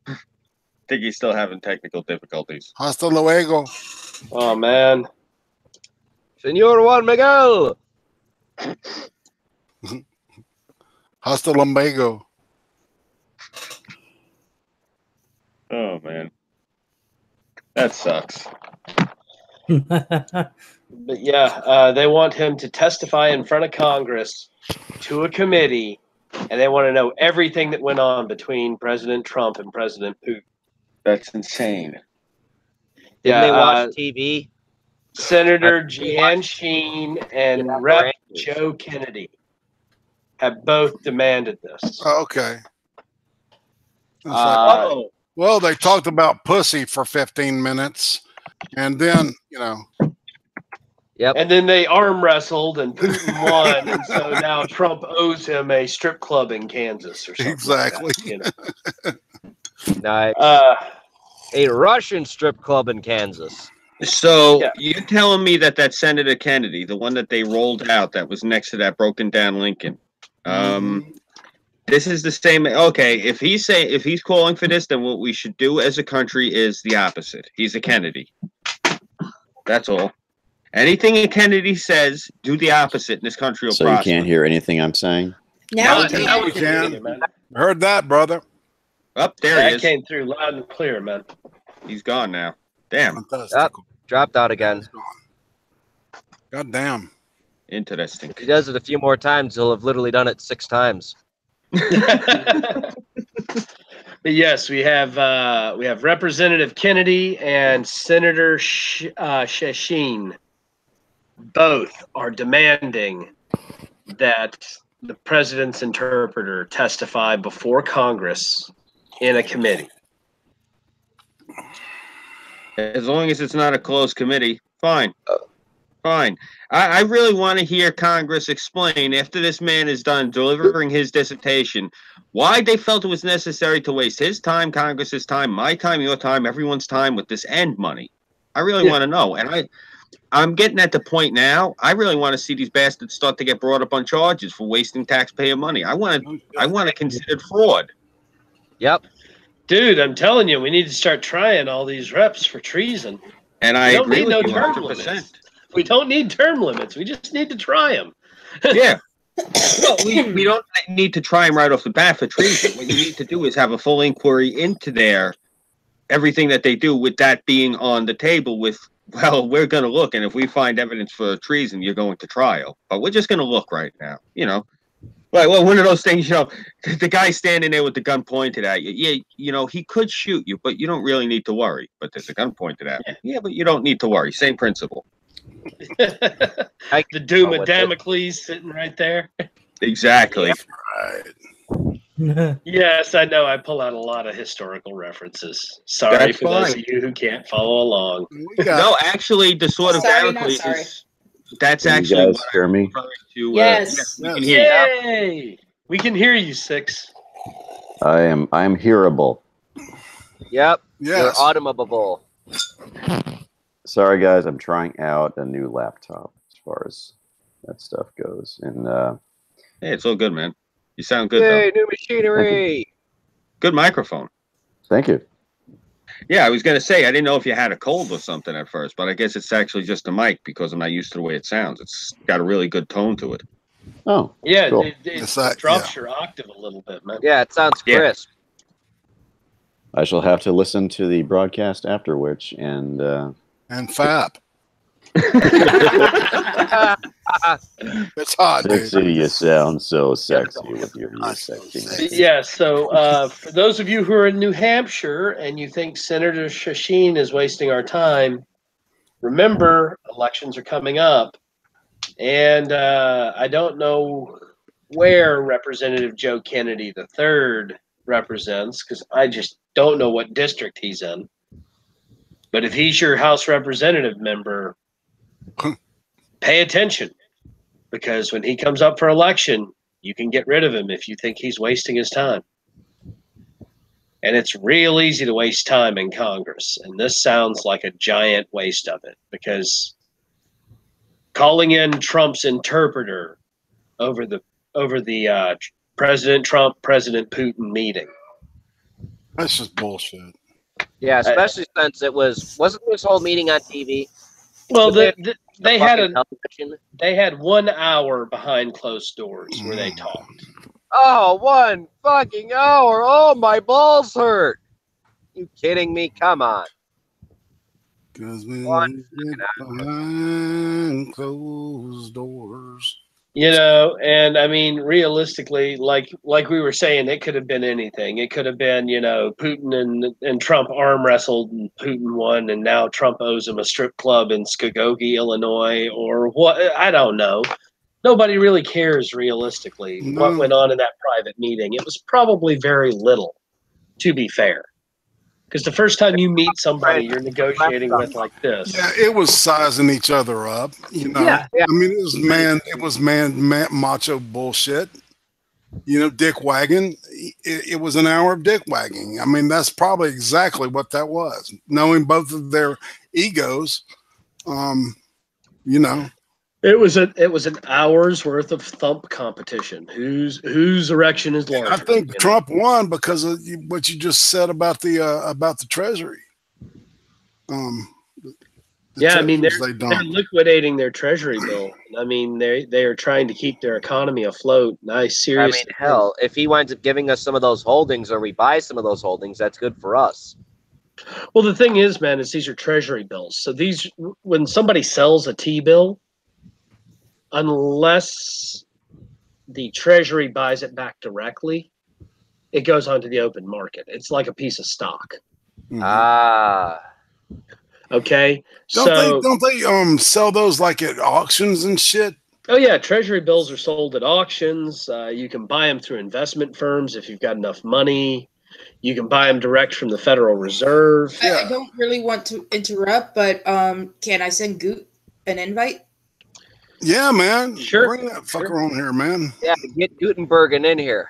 I think he's still having technical difficulties. hasta luego. Oh, man. Senor Juan Miguel! Hasta lumbago. Oh, man. That sucks. But yeah, they want him to testify in front of Congress to a committee, and they want to know everything that went on between President Trump and President Putin. That's insane. Didn't they watch TV? Senator Jan Sheen and Rep. Joe Kennedy have both demanded this. Oh, okay. Well, they talked about pussy for 15 minutes, and then, you know. Yep. And then they arm wrestled, and Putin won, and so now Trump owes him a strip club in Kansas or something. Exactly. Like that, you know? Nice. A Russian strip club in Kansas. So you're telling me that Senator Kennedy, the one that they rolled out that was next to that broken down Lincoln, this is the same. Okay, if he's calling for this, then what we should do as a country is the opposite. He's a Kennedy. That's all. Anything a Kennedy says, do the opposite, and this country will prosper. So you can't hear anything I'm saying? Now we can. Heard that, brother. Up there he is. That came through loud and clear, man. He's gone now. Damn. Dropped out again. God damn. Interesting. If he does it a few more times, he'll have literally done it 6 times. But yes, we have Representative Kennedy and Senator Sheen. Both are demanding that the president's interpreter testify before Congress in a committee. As long as it's not a closed committee, fine. Fine. I really want to hear Congress explain, after this man is done delivering his dissertation, why they felt it was necessary to waste his time, Congress's time, my time, your time, everyone's time with this end money. I really want to know. And I'm getting at the point now, I really want to see these bastards start to get brought up on charges for wasting taxpayer money. I want to consider fraud. Yep. Dude, I'm telling you, we need to start trying all these reps for treason. And I agree with you term 100%. Limits. We don't need term limits. We just need to try them. Yeah. Well, we don't need to try them right off the bat for treason. What you need to do is have a full inquiry into their everything that they do with that being on the table with, well, we're going to look, and if we find evidence for treason, you're going to trial. But we're just going to look right now, you know. Like, well, one of those things, you know, the guy standing there with the gun pointed at you. Yeah, you know, he could shoot you, but you don't really need to worry. But there's a gun pointed at me. Yeah, but you don't need to worry. Same principle. The doom of Damocles sitting right there. Exactly. Right. Yes, I know. I pull out a lot of historical references. Sorry That's for those fine. of you who can't follow along. No, actually, the sword of Damocles is. That's actually. You guys hear me? To, yes. We can hear you. Yay! We can hear you, Six. I'm hearable. Yep. Yes. You're automable. Sorry, guys. I'm trying out a new laptop as far as that stuff goes, and Hey, it's all good, man. You sound good, Hey, though. new machinery. Good microphone. thank you. Yeah, I was going to say, I didn't know if you had a cold or something at first, but I guess it's actually just the mic because I'm not used to the way it sounds. It's got a really good tone to it. Oh, Yeah, cool. it drops your octave a little bit, man. Yeah, it sounds Yeah. crisp. I shall have to listen to the broadcast after which, and FAP. It's hot, dude. sexy, you sound so sexy with your sexy. Yeah, so for those of you who are in New Hampshire and you think Senator Shasheen is wasting our time, remember, elections are coming up. And I don't know where Representative Joe Kennedy III represents, because I just don't know what district he's in. But if he's your House Representative member, pay attention. Because when he comes up for election, you can get rid of him if you think he's wasting his time. And it's real easy to waste time in Congress. And this sounds like a giant waste of it. Because calling in Trump's interpreter over the President Trump, President Putin meeting. That's just bullshit. Yeah, especially since wasn't this whole meeting on TV? Well, they had television? They had 1 hour behind closed doors where they talked. Oh, 1 fucking hour! Oh, my balls hurt. You kidding me? Come on. Because we One behind closed doors. You know, and I mean, realistically, like we were saying, it could have been anything. It could have been, you know, Putin and Trump arm wrestled and Putin won, and now Trump owes him a strip club in Skokokie, Illinois, or what? I don't know. Nobody really cares realistically what went on in that private meeting. It was probably very little, to be fair. Because the first time you meet somebody you're negotiating with like this. Yeah, it was sizing each other up. You know, Yeah. I mean, it was macho bullshit. You know, dick wagging. It was an hour of dick wagging. I mean, that's probably exactly what that was. Knowing both of their egos, you know. It was an hour's worth of thump competition. Whose erection is larger? I think Trump won because of what you just said about the Treasury. Yeah, I mean they're liquidating their Treasury bill. I mean they are trying to keep their economy afloat. I seriously. I mean, hell, if he winds up giving us some of those holdings or we buy some of those holdings, that's good for us. Well, the thing is, man, is these are Treasury bills. So when somebody sells a T-bill, unless the Treasury buys it back directly, it goes onto the open market. It's like a piece of stock. Mm-hmm. Ah. Okay. Don't they sell those like at auctions and shit? Oh yeah, Treasury bills are sold at auctions. You can buy them through investment firms if you've got enough money. You can buy them direct from the Federal Reserve. I don't really want to interrupt, but can I send Goot an invite? Yeah, man. Sure. Bring that fucker on here, man. Yeah, get Gutenberg in here.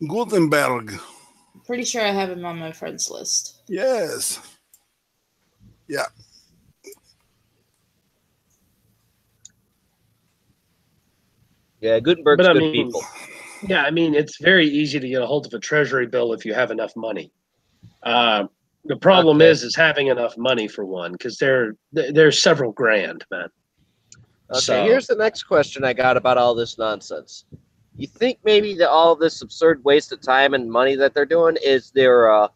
Gutenberg. Pretty sure I have him on my friends list. Yes. Yeah. Yeah, Gutenberg's good people. Yeah, I mean, it's very easy to get a hold of a Treasury bill if you have enough money. The problem is having enough money for one, because they're several grand, man. Okay, So, here's the next question I got about all this nonsense. You think maybe that all this absurd waste of time and money that they're doing is they're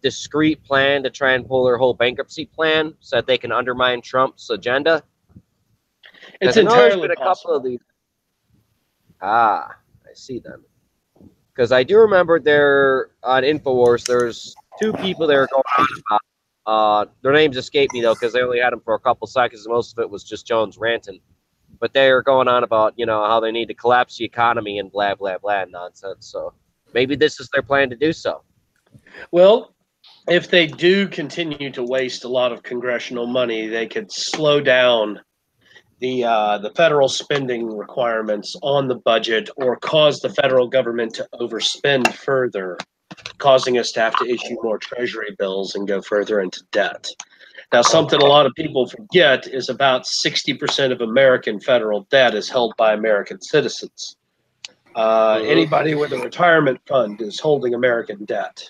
discreet plan to try and pull their whole bankruptcy plan so that they can undermine Trump's agenda? It's entirely a couple of these. Ah, I see them. Because I do remember there on InfoWars, there's two people that are going on about. Their names escape me, though, because they only had them for a couple seconds. Most of it was just Jones ranting. But they are going on about, how they need to collapse the economy and blah, blah, blah nonsense. So maybe this is their plan to do so. Well, if they do continue to waste a lot of congressional money, they could slow down the federal spending requirements on the budget or cause the federal government to overspend further, causing us to have to issue more treasury bills and go further into debt. Now, something a lot of people forget is about 60% of American federal debt is held by American citizens. Anybody with a retirement fund is holding American debt.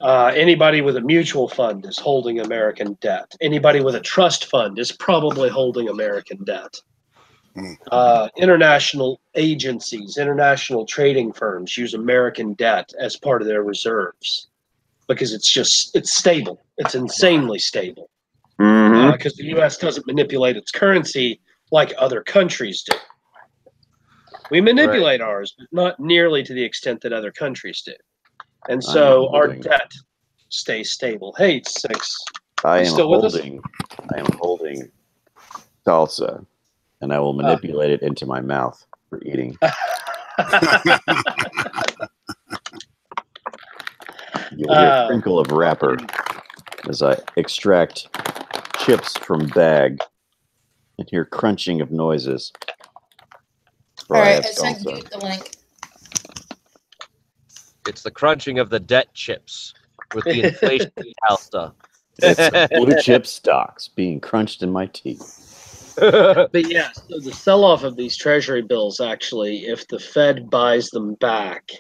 Anybody with a mutual fund is holding American debt. Anybody with a trust fund is probably holding American debt. International agencies, international trading firms use American debt as part of their reserves because it's stable. It's insanely stable because the U.S. doesn't manipulate its currency like other countries do. We manipulate ours, but not nearly to the extent that other countries do. And so our debt stays stable. Hey, Six. I am holding salsa, and I will manipulate it into my mouth for eating. You'll hear a crinkle of wrapper as I extract chips from bag and hear crunching of noises. All right, I sent you the link. It's the crunching of the debt chips with the inflation stuff. It's blue chip stocks being crunched in my teeth. But yeah, so the sell-off of these treasury bills, actually, if the Fed buys them back,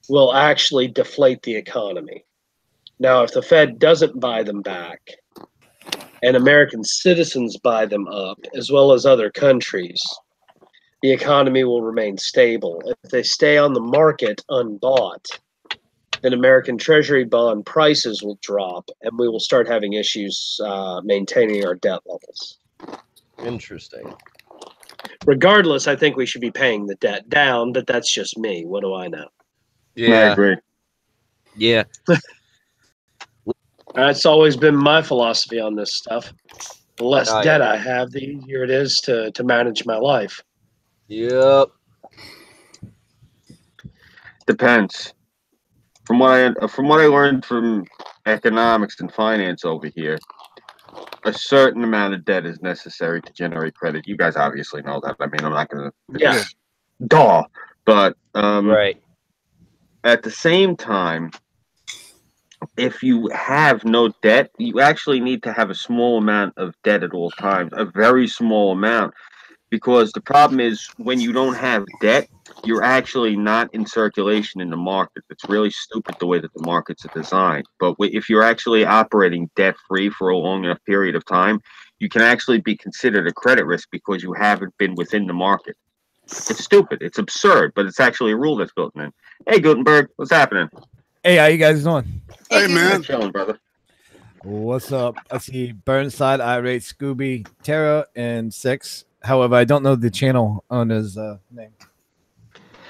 will actually deflate the economy. Now, if the Fed doesn't buy them back and American citizens buy them up, as well as other countries, the economy will remain stable. If they stay on the market unbought, then American Treasury bond prices will drop, and we will start having issues maintaining our debt levels. Interesting. Regardless, I think we should be paying the debt down, but that's just me. What do I know? Yeah, I agree. Yeah. That's always been my philosophy on this stuff. The less debt I have, the easier it is to manage my life. Yep. Depends. From what I learned from economics and finance over here, a certain amount of debt is necessary to generate credit. You guys obviously know that. I mean, I'm not going to. Duh. But right. At the same time, if you have no debt, you actually need to have a small amount of debt at all times, a very small amount. Because the problem is when you don't have debt, you're actually not in circulation in the market. It's really stupid the way that the markets are designed. But if you're actually operating debt-free for a long enough period of time, you can actually be considered a credit risk because you haven't been within the market. It's stupid. It's absurd, but it's actually a rule that's built in. Hey, Gutenberg, what's happening? Hey, how you guys doing? Hey, man. Chilling, brother. What's up? I see Burnside, Irate, Scooby, Terra, and Six. However, I don't know the channel on his name.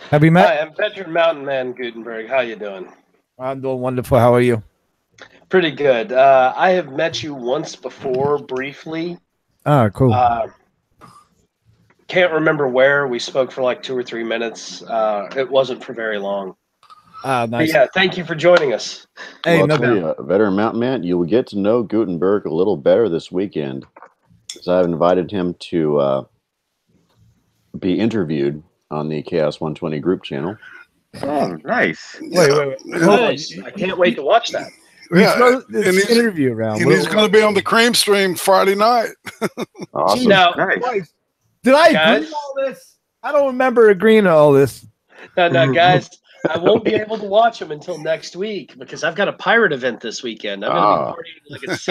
Have you met? Hi, I'm Veteran Mountain Man Gutenberg. How you doing? I'm doing wonderful. How are you? Pretty good. I have met you once before, briefly. Ah, cool. Can't remember where. We spoke for like 2 or 3 minutes. It wasn't for very long. Ah, nice. But yeah, thank you for joining us. Hey, well, no doubt. Veteran Mountain Man, you will get to know Gutenberg a little better this weekend. Because I've invited him to be interviewed on the Chaos 120 group channel. Oh, nice. Wait. Nice. I can't wait to watch that. Yeah, throw this interview around. And he's going to be on the Cream Stream Friday night. Awesome. Now, Nice. Did I guys? agree to all this? I don't remember agreeing to all this. No, guys, I won't be able to watch them until next week because I've got a pirate event this weekend. I'm going to be partying like it's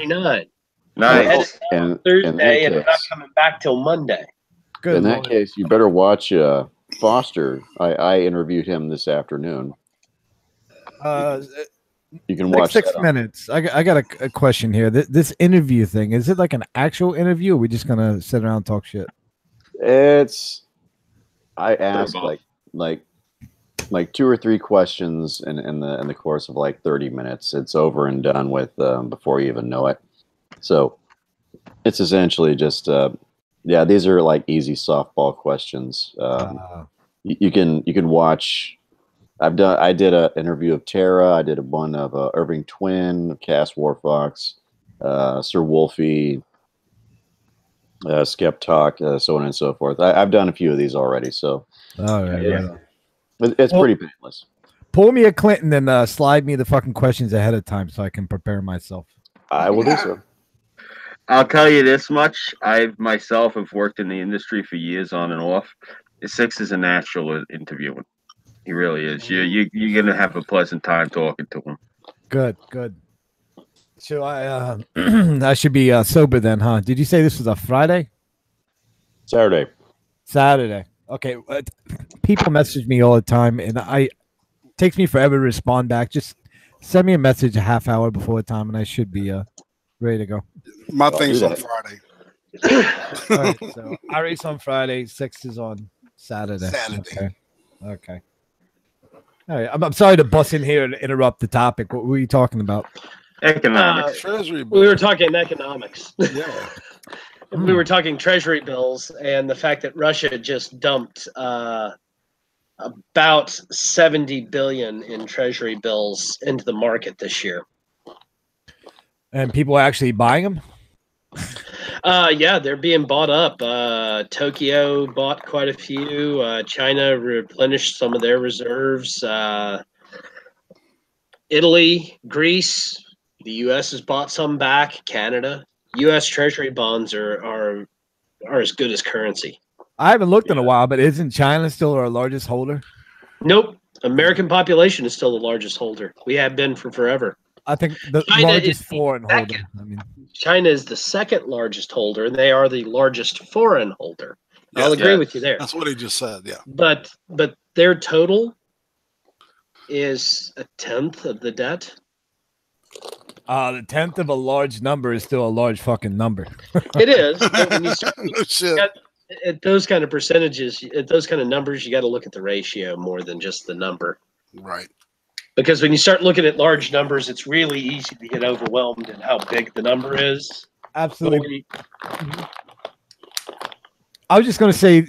$16.99. Nice. And Thursday, and I'm not coming back till Monday. Good in that case, you better watch Foster. I interviewed him this afternoon. You can watch 6 minutes. I got a question here. This interview thing, is it like an actual interview, or are we just gonna sit around and talk shit? I asked like 2 or 3 questions in the course of like 30 minutes. It's over and done with before you even know it. So it's essentially just yeah, these are like easy softball questions. You can watch. I did an interview of Terra. I did one of Irving Twin, Cass Warfox, Sir Wolfie, Skep Talk, so on and so forth. I've done a few of these already, so it's pretty painless. Pull me a Clinton and slide me the fucking questions ahead of time so I can prepare myself. I will do so. I'll tell you this much. I myself have worked in the industry for years on and off. Six is a natural at interviewing. He really is. You're gonna have a pleasant time talking to him. Good. So I should be sober then, huh? Did you say this was a Friday? Saturday. Okay. People message me all the time, and it takes me forever to respond back. Just send me a message a half hour before the time, and I should be ready to go. My thing's on Friday. All right, so I race on Friday. 6 is on Saturday. Okay. All right. I'm sorry to bust in here and interrupt the topic. What were you talking about? Economics. Treasury bills. We were talking economics. Yeah. We were talking treasury bills and the fact that Russia just dumped about 70 billion in treasury bills into the market this year. And people are actually buying them? Yeah, they're being bought up. Tokyo bought quite a few. China replenished some of their reserves. Italy, Greece, the U.S. has bought some back. Canada, U.S. Treasury bonds are as good as currency. I haven't looked in a while, but isn't China still our largest holder? Nope. American population is still the largest holder. We have been for forever. I think the largest foreign holder. China is the second largest holder, and they are the largest foreign holder. I'll agree with you there. That's what he just said, yeah. But their total is a tenth of the debt. The tenth of a large number is still a large fucking number. It is. But when you start at those kind of percentages, at those kind of numbers, you got to look at the ratio more than just the number. Right. Because when you start looking at large numbers, it's really easy to get overwhelmed in how big the number is. Absolutely. I was just going to say,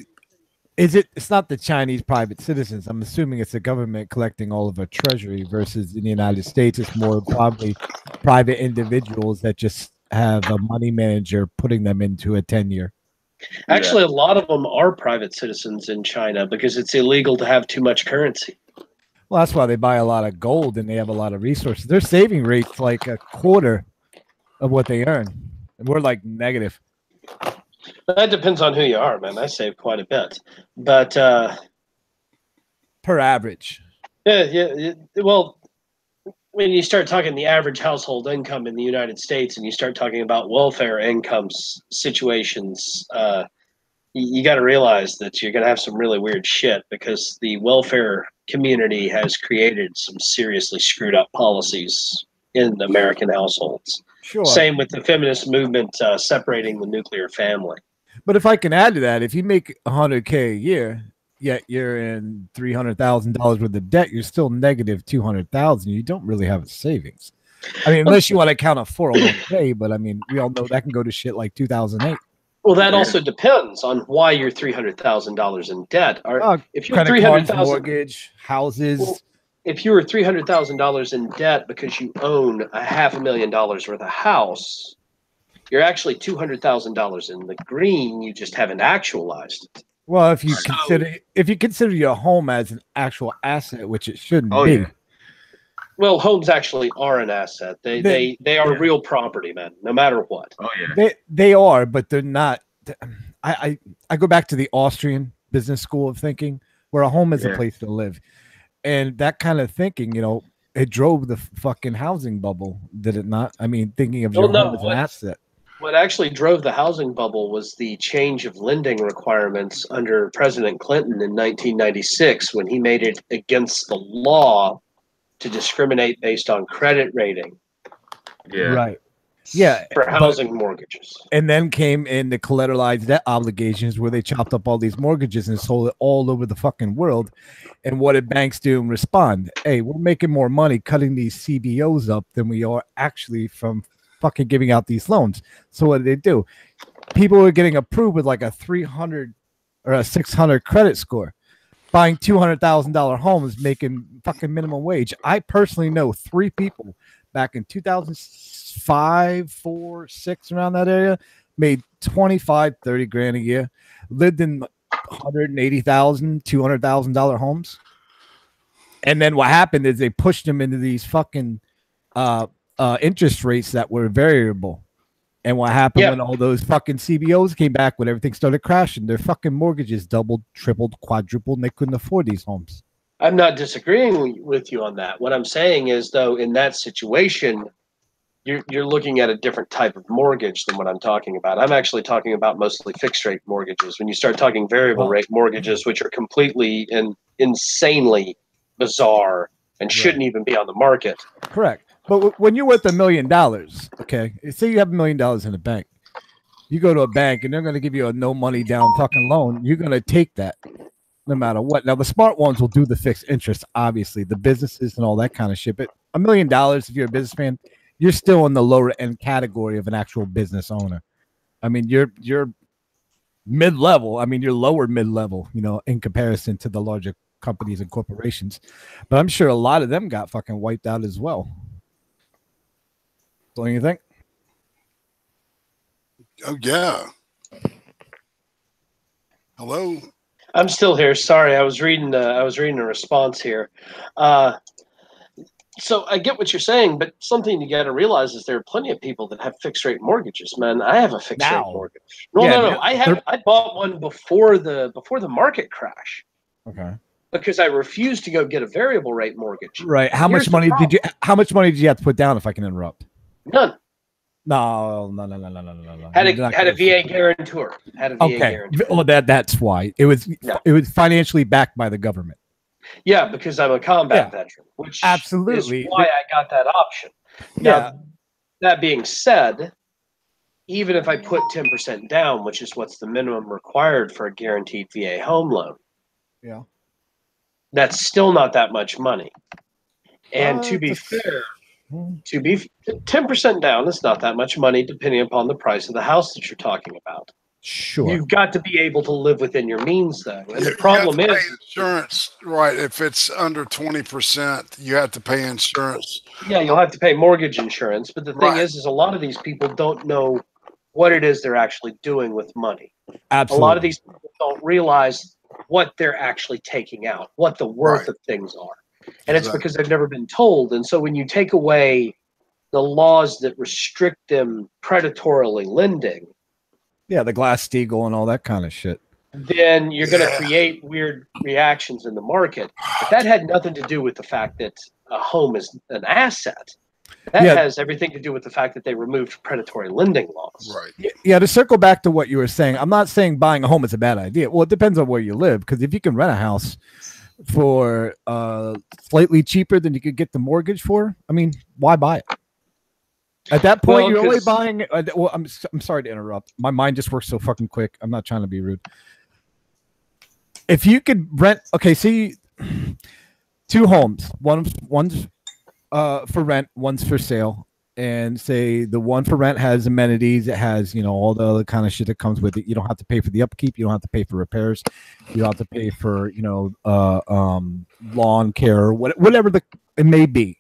it's not the Chinese private citizens. I'm assuming it's the government collecting all of our treasury versus in the United States, it's more probably private individuals that just have a money manager putting them into a 10-year. Actually, a lot of them are private citizens in China because it's illegal to have too much currency. Well, that's why they buy a lot of gold and they have a lot of resources. Their saving rate's like a quarter of what they earn. And we're like negative. That depends on who you are, man. I save quite a bit. But per average. Yeah. Well, when you start talking the average household income in the United States and you start talking about welfare income situations, you got to realize that you're going to have some really weird shit because the welfare community has created some seriously screwed up policies in American households. Sure. Same with the feminist movement separating the nuclear family. But if I can add to that, if you make $100K a year, yet you're in $300,000 worth of debt, you're still negative $200,000. You don't really have a savings. I mean, unless you want to count a 401K, but I mean, we all know that can go to shit like 2008. Well, that also depends on why you're $300,000 in debt. If you're $300,000 mortgage, houses. Well, if you were $300,000 in debt because you own $500,000 worth of house, you're actually $200,000 in the green. You just haven't actualized it. Well, if you consider your home as an actual asset, which it shouldn't be. Yeah. Well, homes actually are an asset. They are real property, man, no matter what. Oh yeah. They are, but they're not. I go back to the Austrian business school of thinking where a home is a place to live. And that kind of thinking, it drove the fucking housing bubble, did it not? I mean, thinking of your home as an asset. What actually drove the housing bubble was the change of lending requirements under President Clinton in 1996 when he made it against the law to discriminate based on credit rating. Yeah. Right. Yeah. For housing mortgages. And then came in the collateralized debt obligations where they chopped up all these mortgages and sold it all over the fucking world. And what did banks do and respond? Hey, we're making more money cutting these CBOs up than we are actually from fucking giving out these loans. So what did they do? People were getting approved with like a 300 or a 600 credit score, buying $200,000 homes, making fucking minimum wage. I personally know 3 people back in 2005, 4, 6, around that area, made 25, 30 grand a year, lived in $180,000, $200,000 homes. And then what happened is they pushed them into these fucking interest rates that were variable. And what happened when all those fucking CBOs came back, when everything started crashing, their fucking mortgages doubled, tripled, quadrupled, and they couldn't afford these homes. I'm not disagreeing with you on that. What I'm saying is, though, in that situation, you're looking at a different type of mortgage than what I'm talking about. I'm actually talking about mostly fixed rate mortgages. When you start talking variable rate mortgages, which are completely and insanely bizarre and shouldn't even be on the market. Correct. But when you're worth $1 million, okay, say you have $1 million in the bank, you go to a bank and they're going to give you a no money down fucking loan. You're going to take that no matter what. Now, the smart ones will do the fixed interest, obviously, the businesses and all that kind of shit. But $1 million, if you're a businessman, you're still in the lower end category of an actual business owner. I mean, you're mid-level. I mean, you're lower mid-level, you know, in comparison to the larger companies and corporations. But I'm sure a lot of them got fucking wiped out as well. Don't you think? Oh yeah. Hello. I'm still here. Sorry, I was reading a response here. So I get what you're saying, but something you got to realize is there are plenty of people that have fixed rate mortgages. Man, I have a fixed rate mortgage. No. I bought one before the market crash. Okay. Because I refused to go get a variable rate mortgage. Right. How much money did you have to put down, if I can interrupt? None. No. Had a VA guarantor. Well, that's why it was financially backed by the government. Yeah, because I'm a combat veteran, which absolutely is why I got that option. Now, that being said, even if I put 10% down, which is what's the minimum required for a guaranteed VA home loan, that's still not that much money. And to be fair, 10% down is not that much money, depending upon the price of the house that you're talking about. Sure. You've got to be able to live within your means, though. And the problem is insurance, right? If it's under 20%, you have to pay insurance. Yeah, you'll have to pay mortgage insurance. But the thing is a lot of these people don't know what it is they're actually doing with money. Absolutely. A lot of these people don't realize what they're actually taking out, what the worth of things are. And it's because they've never been told. And so when you take away the laws that restrict them predatorily lending, the Glass-Steagall and all that kind of shit, then you're going to create weird reactions in the market. But that had nothing to do with the fact that a home is an asset. That has everything to do with the fact that they removed predatory lending laws. Right. Yeah, to circle back to what you were saying, I'm not saying buying a home is a bad idea. Well, it depends on where you live, because if you can rent a house for slightly cheaper than you could get the mortgage for, I mean, why buy it? At that point, you're only buying. Well, I'm sorry to interrupt. My mind just works so fucking quick. I'm not trying to be rude. If you could rent, see, 2 homes. One's for rent, one's for sale, and say the one for rent has amenities. It has all the other kind of shit that comes with it. You don't have to pay for the upkeep. You don't have to pay for repairs. You don't have to pay for lawn care, whatever it may be.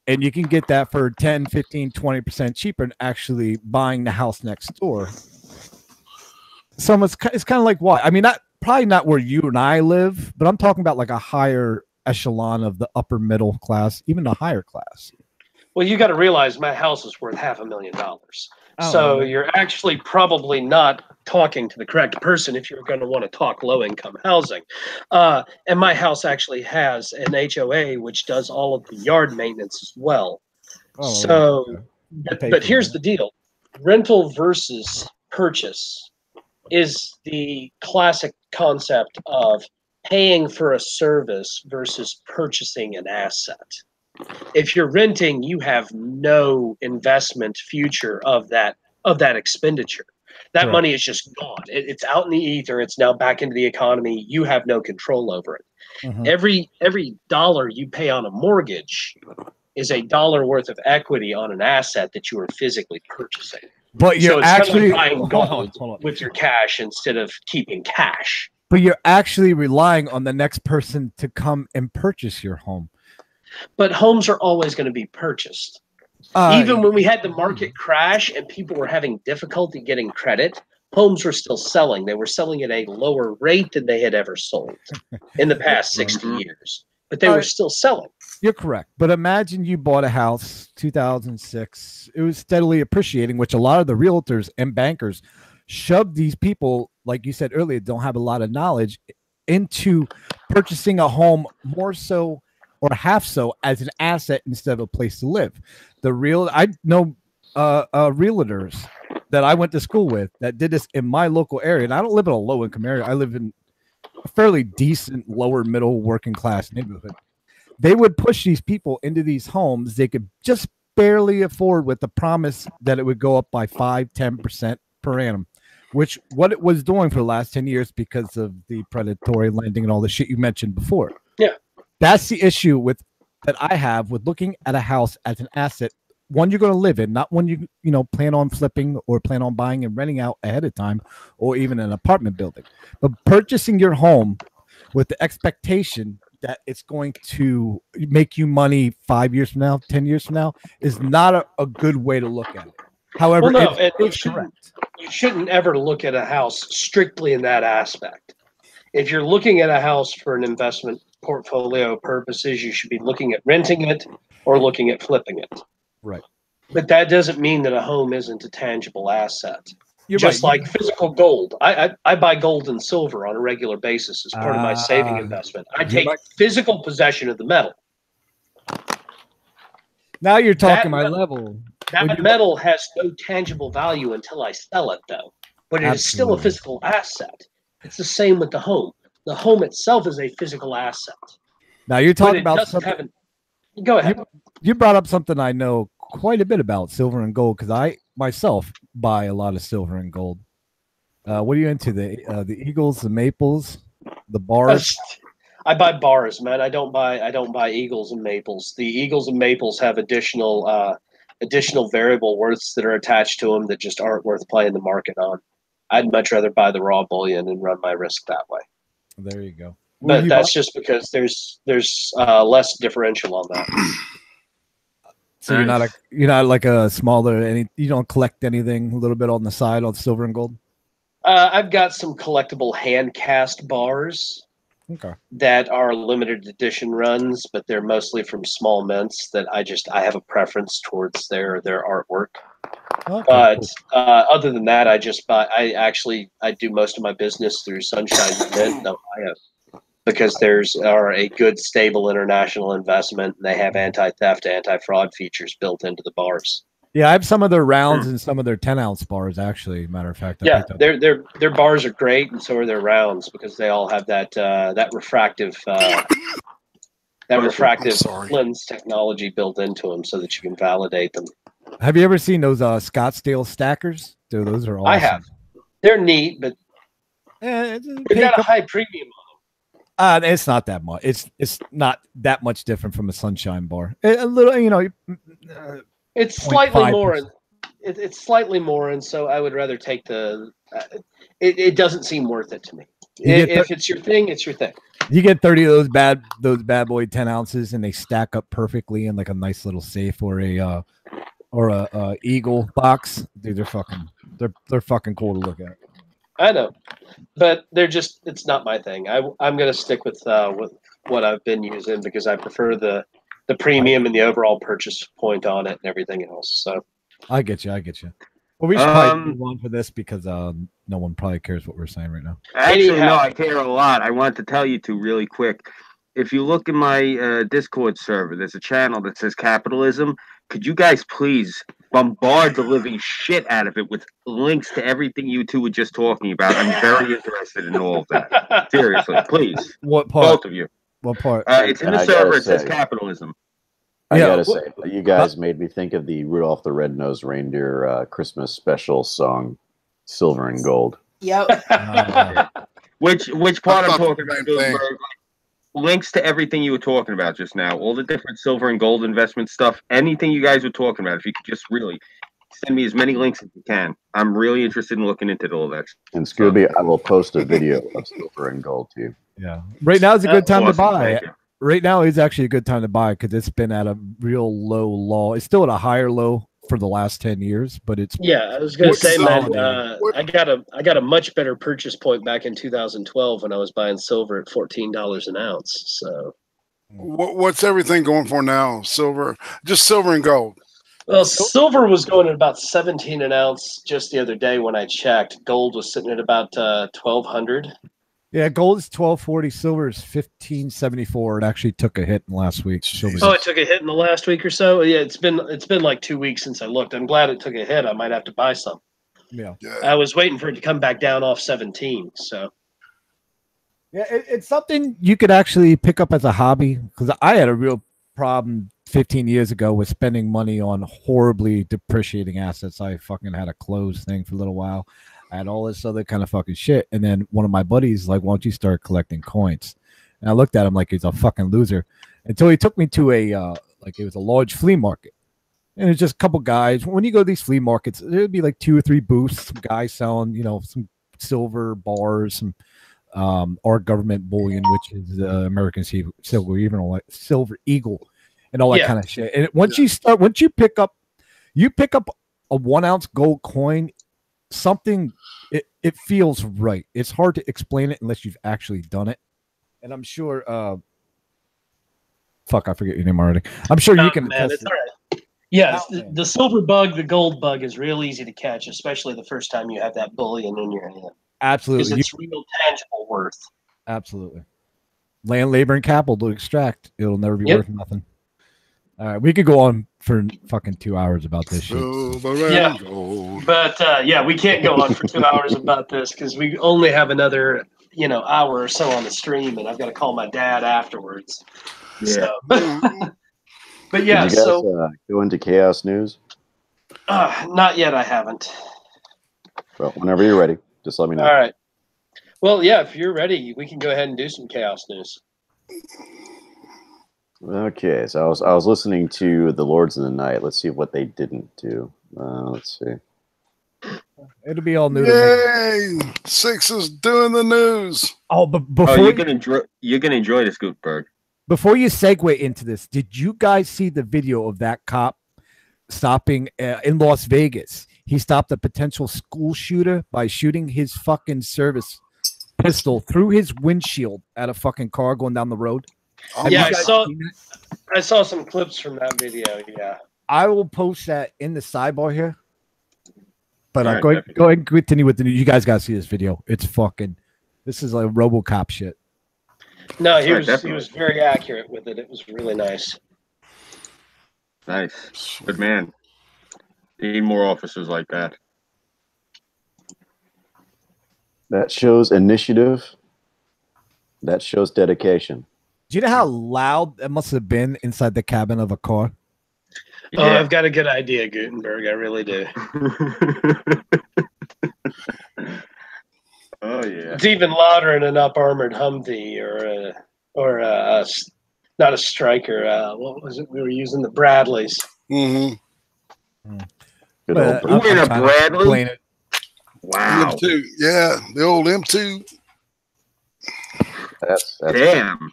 And you can get that for 10, 15, 20% cheaper than actually buying the house next door. So it's kind of like why? I mean, probably not where you and I live, but I'm talking about like a higher echelon of the upper middle class, even the higher class. Well, you got to realize my house is worth $500,000. So you're actually probably not talking to the correct person if you're going to want to talk low-income housing. And my house actually has an HOA, which does all of the yard maintenance as well. But here's the deal. Rental versus purchase is the classic concept of paying for a service versus purchasing an asset. If you're renting, you have no investment future of that expenditure. That money is just gone. It's out in the ether. It's now back into the economy. You have no control over it. Every dollar you pay on a mortgage is a dollar worth of equity on an asset that you are physically purchasing. But you're actually kind of like buying gold with your cash instead of keeping cash. But you're actually relying on the next person to come and purchase your home. But homes are always going to be purchased. Even when we had the market crash and people were having difficulty getting credit, homes were still selling. They were selling at a lower rate than they had ever sold in the past 60 years. But they were still selling. You're correct. But imagine you bought a house 2006. It was steadily appreciating, which a lot of the realtors and bankers shoved these people, like you said earlier, don't have a lot of knowledge, into purchasing a home more so or half so as an asset instead of a place to live. I know realtors that I went to school with that did this in my local area. And I don't live in a low income area. I live in a fairly decent lower middle working class neighborhood. They would push these people into these homes they could just barely afford with the promise that it would go up by 5-10% per annum, which what it was doing for the last 10 years because of the predatory lending and all the shit you mentioned before. Yeah. That's the issue that I have with looking at a house as an asset, one you're going to live in, not one you plan on flipping or plan on buying and renting out ahead of time, or even an apartment building. But purchasing your home with the expectation that it's going to make you money 5 years from now, 10 years from now, is not a good way to look at it. However, you shouldn't ever look at a house strictly in that aspect. If you're looking at a house for an investment portfolio purposes, you should be looking at renting it or looking at flipping it. Right. But that doesn't mean that a home isn't a tangible asset. You're just right. like physical gold. I buy gold and silver on a regular basis as part of my saving investment. I take physical possession of the metal. Now you're talking my level. That metal has no tangible value until I sell it, though. But it is still a physical asset. It's the same with the home. The home itself is a physical asset. Now you're talking about something. Go ahead. You brought up something I know quite a bit about, silver and gold, because I myself buy a lot of silver and gold. What are you into? The Eagles, the Maples, the bars? I buy bars, man. I don't buy Eagles and Maples. The Eagles and Maples have additional variable worths that are attached to them that just aren't worth playing the market on. I'd much rather buy the raw bullion and run my risk that way. There you go. But that's just because there's less differential on that. So you're not like a smaller you don't collect anything a little bit on the side on silver and gold? I've got some collectible hand cast bars that are limited edition runs, but they're mostly from small mints that I have a preference towards their artwork. Okay, but other than that, I just buy. I do most of my business through Sunshine Mint, because there's a good stable international investment, and they have anti-theft, anti-fraud features built into the bars. Yeah, I have some of their rounds and some of their 10-ounce bars. Actually, matter of fact, their bars are great, and so are their rounds because they all have that refractive lens technology built into them, so that you can validate them. Have you ever seen those Scottsdale stackers? Dude, those are awesome. I have. They're neat, but they got a high premium on them. It's not that much. It's not that much different from a Sunshine bar. A little, it's slightly more. It's slightly more, and so I would rather take the. It doesn't seem worth it to me. If it's your thing, it's your thing. You get 30 of those bad boy 10 ounces, and they stack up perfectly in like a nice little safe or a Eagle box. Dude, they're fucking cool to look at. I know, but it's not my thing. I'm gonna stick with what I've been using because I prefer the premium and the overall purchase point on it and everything else. So I get you. Well, we should probably move on for this because no one probably cares what we're saying right now. Actually, no, I care a lot. I want to tell you two really quick. If you look in my Discord server, there's a channel that says Capitalism. Could you guys please bombard the living shit out of it with links to everything you two were just talking about. I'm very interested in all of that. Seriously, please. What part? Both of you. What part? It's in the server. It says capitalism. I gotta say, you guys made me think of the Rudolph the Red-Nosed Reindeer Christmas special song, Silver and Gold. Yep. Which part I'm talking about, Gutenberg? Links to everything you were talking about just now, all the different silver and gold investment stuff, anything you guys were talking about. If you could just really send me as many links as you can, I'm really interested in looking into all that. And Scooby, I will post a video of silver and gold to you. Yeah, right now is a good time to buy. Right now is actually a good time to buy because it's been at a real low. It's still at a higher low for the last 10 years, but it's I was going to say, man, I got a much better purchase point back in 2012 when I was buying silver at $14 an ounce. So, what's everything going for now? Silver, just silver and gold. Well, silver was going at about 17 an ounce just the other day when I checked. Gold was sitting at about 1,200. Yeah, gold is 1240, silver is 1574. It actually took a hit in last week. Oh, it took a hit in the last week or so. Yeah, it's been like 2 weeks since I looked. I'm glad it took a hit. I might have to buy some. Yeah. I was waiting for it to come back down off 17. So. Yeah, it's something you could actually pick up as a hobby because I had a real problem 15 years ago with spending money on horribly depreciating assets. I fucking had a clothes thing for a little while. I had all this other kind of fucking shit. And then one of my buddies like, why don't you start collecting coins? And I looked at him like he's a fucking loser until he took me to a, like it was a large flea market. And it's just a couple guys. When you go to these flea markets, there'd be like 2 or 3 booths, some guys selling, you know, some silver bars, some our government bullion, which is the American silver, even like silver eagle and all that kind of shit. And once you pick up a 1 ounce gold coin, something it feels right. It's hard to explain it unless you've actually done it. And I'm sure fuck, I forget your name already. I'm sure you can man, it's all right. Yeah, the silver bug, the gold bug is real easy to catch, especially the first time you have that bullion in your hand. Absolutely. Because it's real tangible worth. Absolutely. Land, labor, and capital to extract. It'll never be worth nothing. All right, we could go on for fucking 2 hours about this shit. Yeah, but we can't go on for 2 hours about this because we only have another, hour or so on the stream, and I've got to call my dad afterwards. Yeah. So. But yeah, did you guys, go into chaos news? Not yet. I haven't. Well, whenever you're ready, just let me know. All right. Well, yeah, if you're ready, we can go ahead and do some chaos news. Okay, so I was listening to the Lords of the Night. Let's see what they didn't do. Let's see. It'll be all new. Yay! Six is doing the news. Oh, but before you're gonna enjoy this, Gutenberg. Before you segue into this, did you guys see the video of that cop stopping in Las Vegas? He stopped a potential school shooter by shooting his fucking service pistol through his windshield at a fucking car going down the road. Yeah, I saw some clips from that video. Yeah, I will post that in the sidebar here. But go ahead and continue with the news. You guys gotta see this video. It's fucking. This is like RoboCop shit. No, he was very accurate with it. It was really nice. Nice, good man. Need more officers like that. That shows initiative. That shows dedication. Do you know how loud it must have been inside the cabin of a car? Oh, I've got a good idea, Gutenberg. I really do. Oh yeah. It's even louder in an up-armored Humvee or not a Striker. What was it? We were using the Bradleys. Mm-hmm. Good old we're in a Bradley. Wow. M2. Yeah, the old M2. That's damn.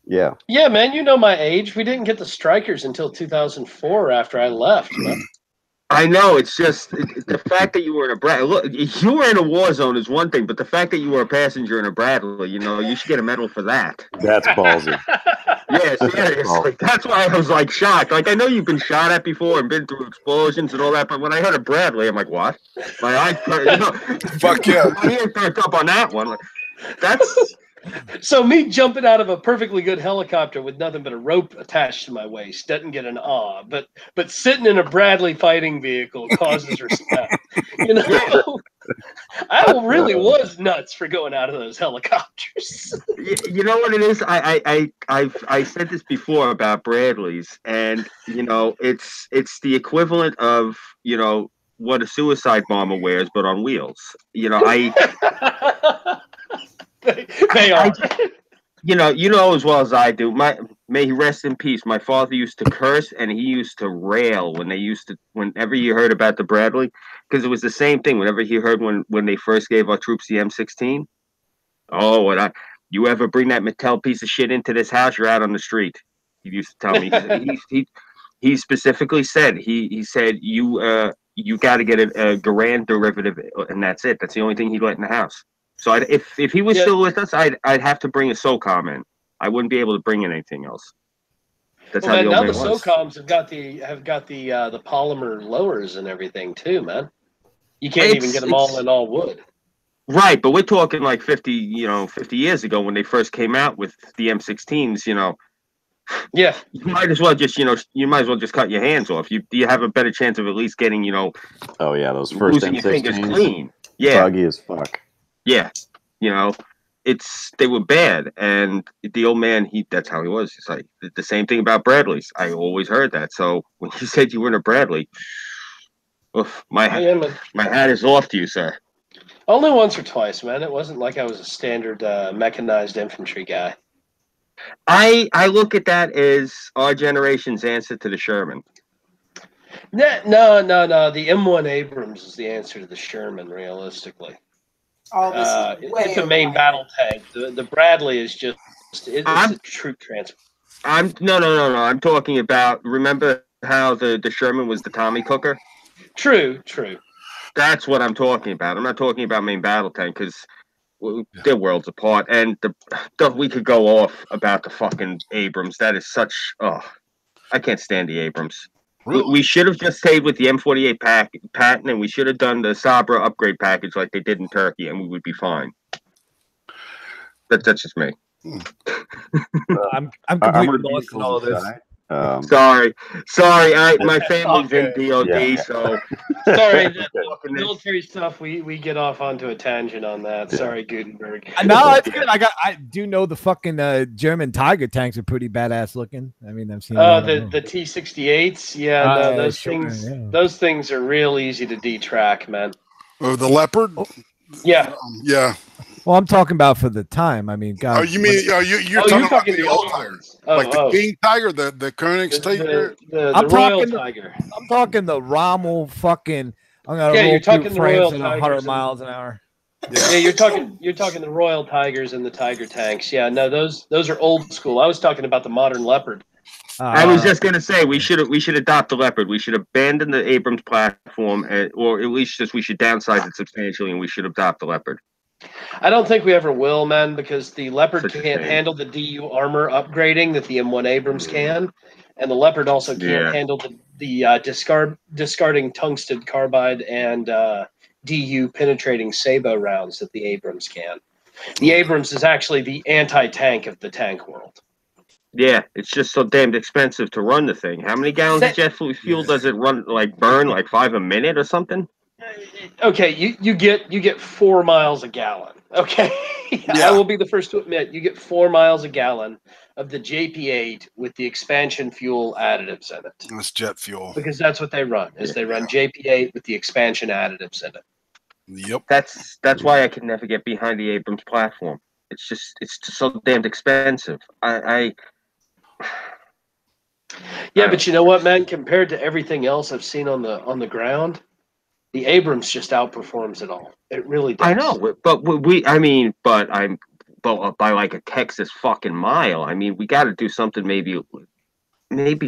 Yeah. Yeah, man, you know my age. We didn't get the Strikers until 2004 after I left. I know. It's just the fact that you were in a Bradley. Look, you were in a war zone is one thing, but the fact that you were a passenger in a Bradley, you should get a medal for that. That's ballsy. Yeah, seriously. That's why I was like shocked. Like I know you've been shot at before and been through explosions and all that, but when I heard a Bradley, I'm like, what? My eyes, fuck yeah. My ears perked up on that one. Like, that's So me jumping out of a perfectly good helicopter with nothing but a rope attached to my waist doesn't get an awe, but sitting in a Bradley fighting vehicle causes respect. You know, I really was nuts for going out of those helicopters. You know what it is? I said this before about Bradleys, and you know, it's the equivalent of, you know, what a suicide bomber wears, but on wheels. You know, they are. You know as well as I do. May he rest in peace. My father used to curse and he used to rail whenever he heard about the Bradley, because it was the same thing. Whenever he heard when they first gave our troops the M16. Oh, and you ever bring that Mattel piece of shit into this house, you're out on the street. He used to tell me. He specifically said he said you got to get a Garand derivative, and that's it. That's the only thing he'd let in the house. So if he was still with us, I'd have to bring a SOCOM in. I wouldn't be able to bring in anything else. That's how the old man was. Now the SOCOMs have got the polymer lowers and everything too, man. You can't even get them all in all wood. Right, but we're talking like 50 years ago when they first came out with the M16s. You know, yeah, you might as well just cut your hands off. You have a better chance of at least getting, you know. Oh yeah, those first losing your fingers clean. Yeah, buggy as fuck. Yeah, you know, they were bad, and the old man, that's how he was. He's like the same thing about Bradleys. I always heard that. So when you said you were in a Bradley, oof, my hat is off to you, sir. Only once or twice, man. It wasn't like I was a standard mechanized infantry guy. I look at that as our generation's answer to the Sherman. No. The M1 Abrams is the answer to the Sherman, realistically. It's a main battle tank. The Bradley is just it's a troop transport. No. I'm talking about, remember how the Sherman was the Tommy cooker? True. That's what I'm talking about. I'm not talking about main battle tank, because they're worlds apart. And we could go off about the fucking Abrams. That is such I can't stand the Abrams. Really? We should have just stayed with the M48 patent, and we should have done the Sabra upgrade package like they did in Turkey, and we would be fine. That's just me. I'm completely lost in all of this. Sorry. My family's in DOD, so sorry. Military stuff. We get off onto a tangent on that. Yeah. Sorry, Gutenberg. No, it's good. I do know the fucking German Tiger tanks are pretty badass looking. I mean, I've seen. The T-68s. Yeah, no, those things. Yeah. Those things are real easy to detrack, man. Oh, the Leopard. Oh. Yeah. Yeah. Well, I'm talking about for the time. I mean, God. Oh, you mean you're talking about the old Tigers, like the King Tiger, the Koenigs Tiger, the Royal Tiger. I'm talking the Rommel fucking. You're talking the Royal Tigers 100 miles an hour. Yeah, you're talking the Royal Tigers and the Tiger tanks. Yeah, no, those are old school. I was talking about the modern Leopard. I was just gonna say we should adopt the Leopard. We should abandon the Abrams platform, or at least we should downsize it substantially, and we should adopt the Leopard. I don't think we ever will, man, because the Leopard can't handle the DU armor upgrading that the M1 Abrams can, and the Leopard also can't handle the discarding tungsten carbide and DU penetrating Sabo rounds that the Abrams can. The Abrams is actually the anti-tank of the tank world. Yeah, it's just so damned expensive to run the thing. How many gallons of jet fuel does it burn? Like 5 a minute or something? Okay, you get 4 miles a gallon. Okay, I will be the first to admit you get 4 miles a gallon of the JP8 with the expansion fuel additives in it. That's jet fuel because that's what they run. They run JP8 with the expansion additives in it. Yep. That's why I can never get behind the Abrams platform. It's just so damned expensive. But you know what, man? Compared to everything else I've seen on the ground, the Abrams just outperforms it all. It really does. I know, but by like a Texas fucking mile. I mean, we got to do something maybe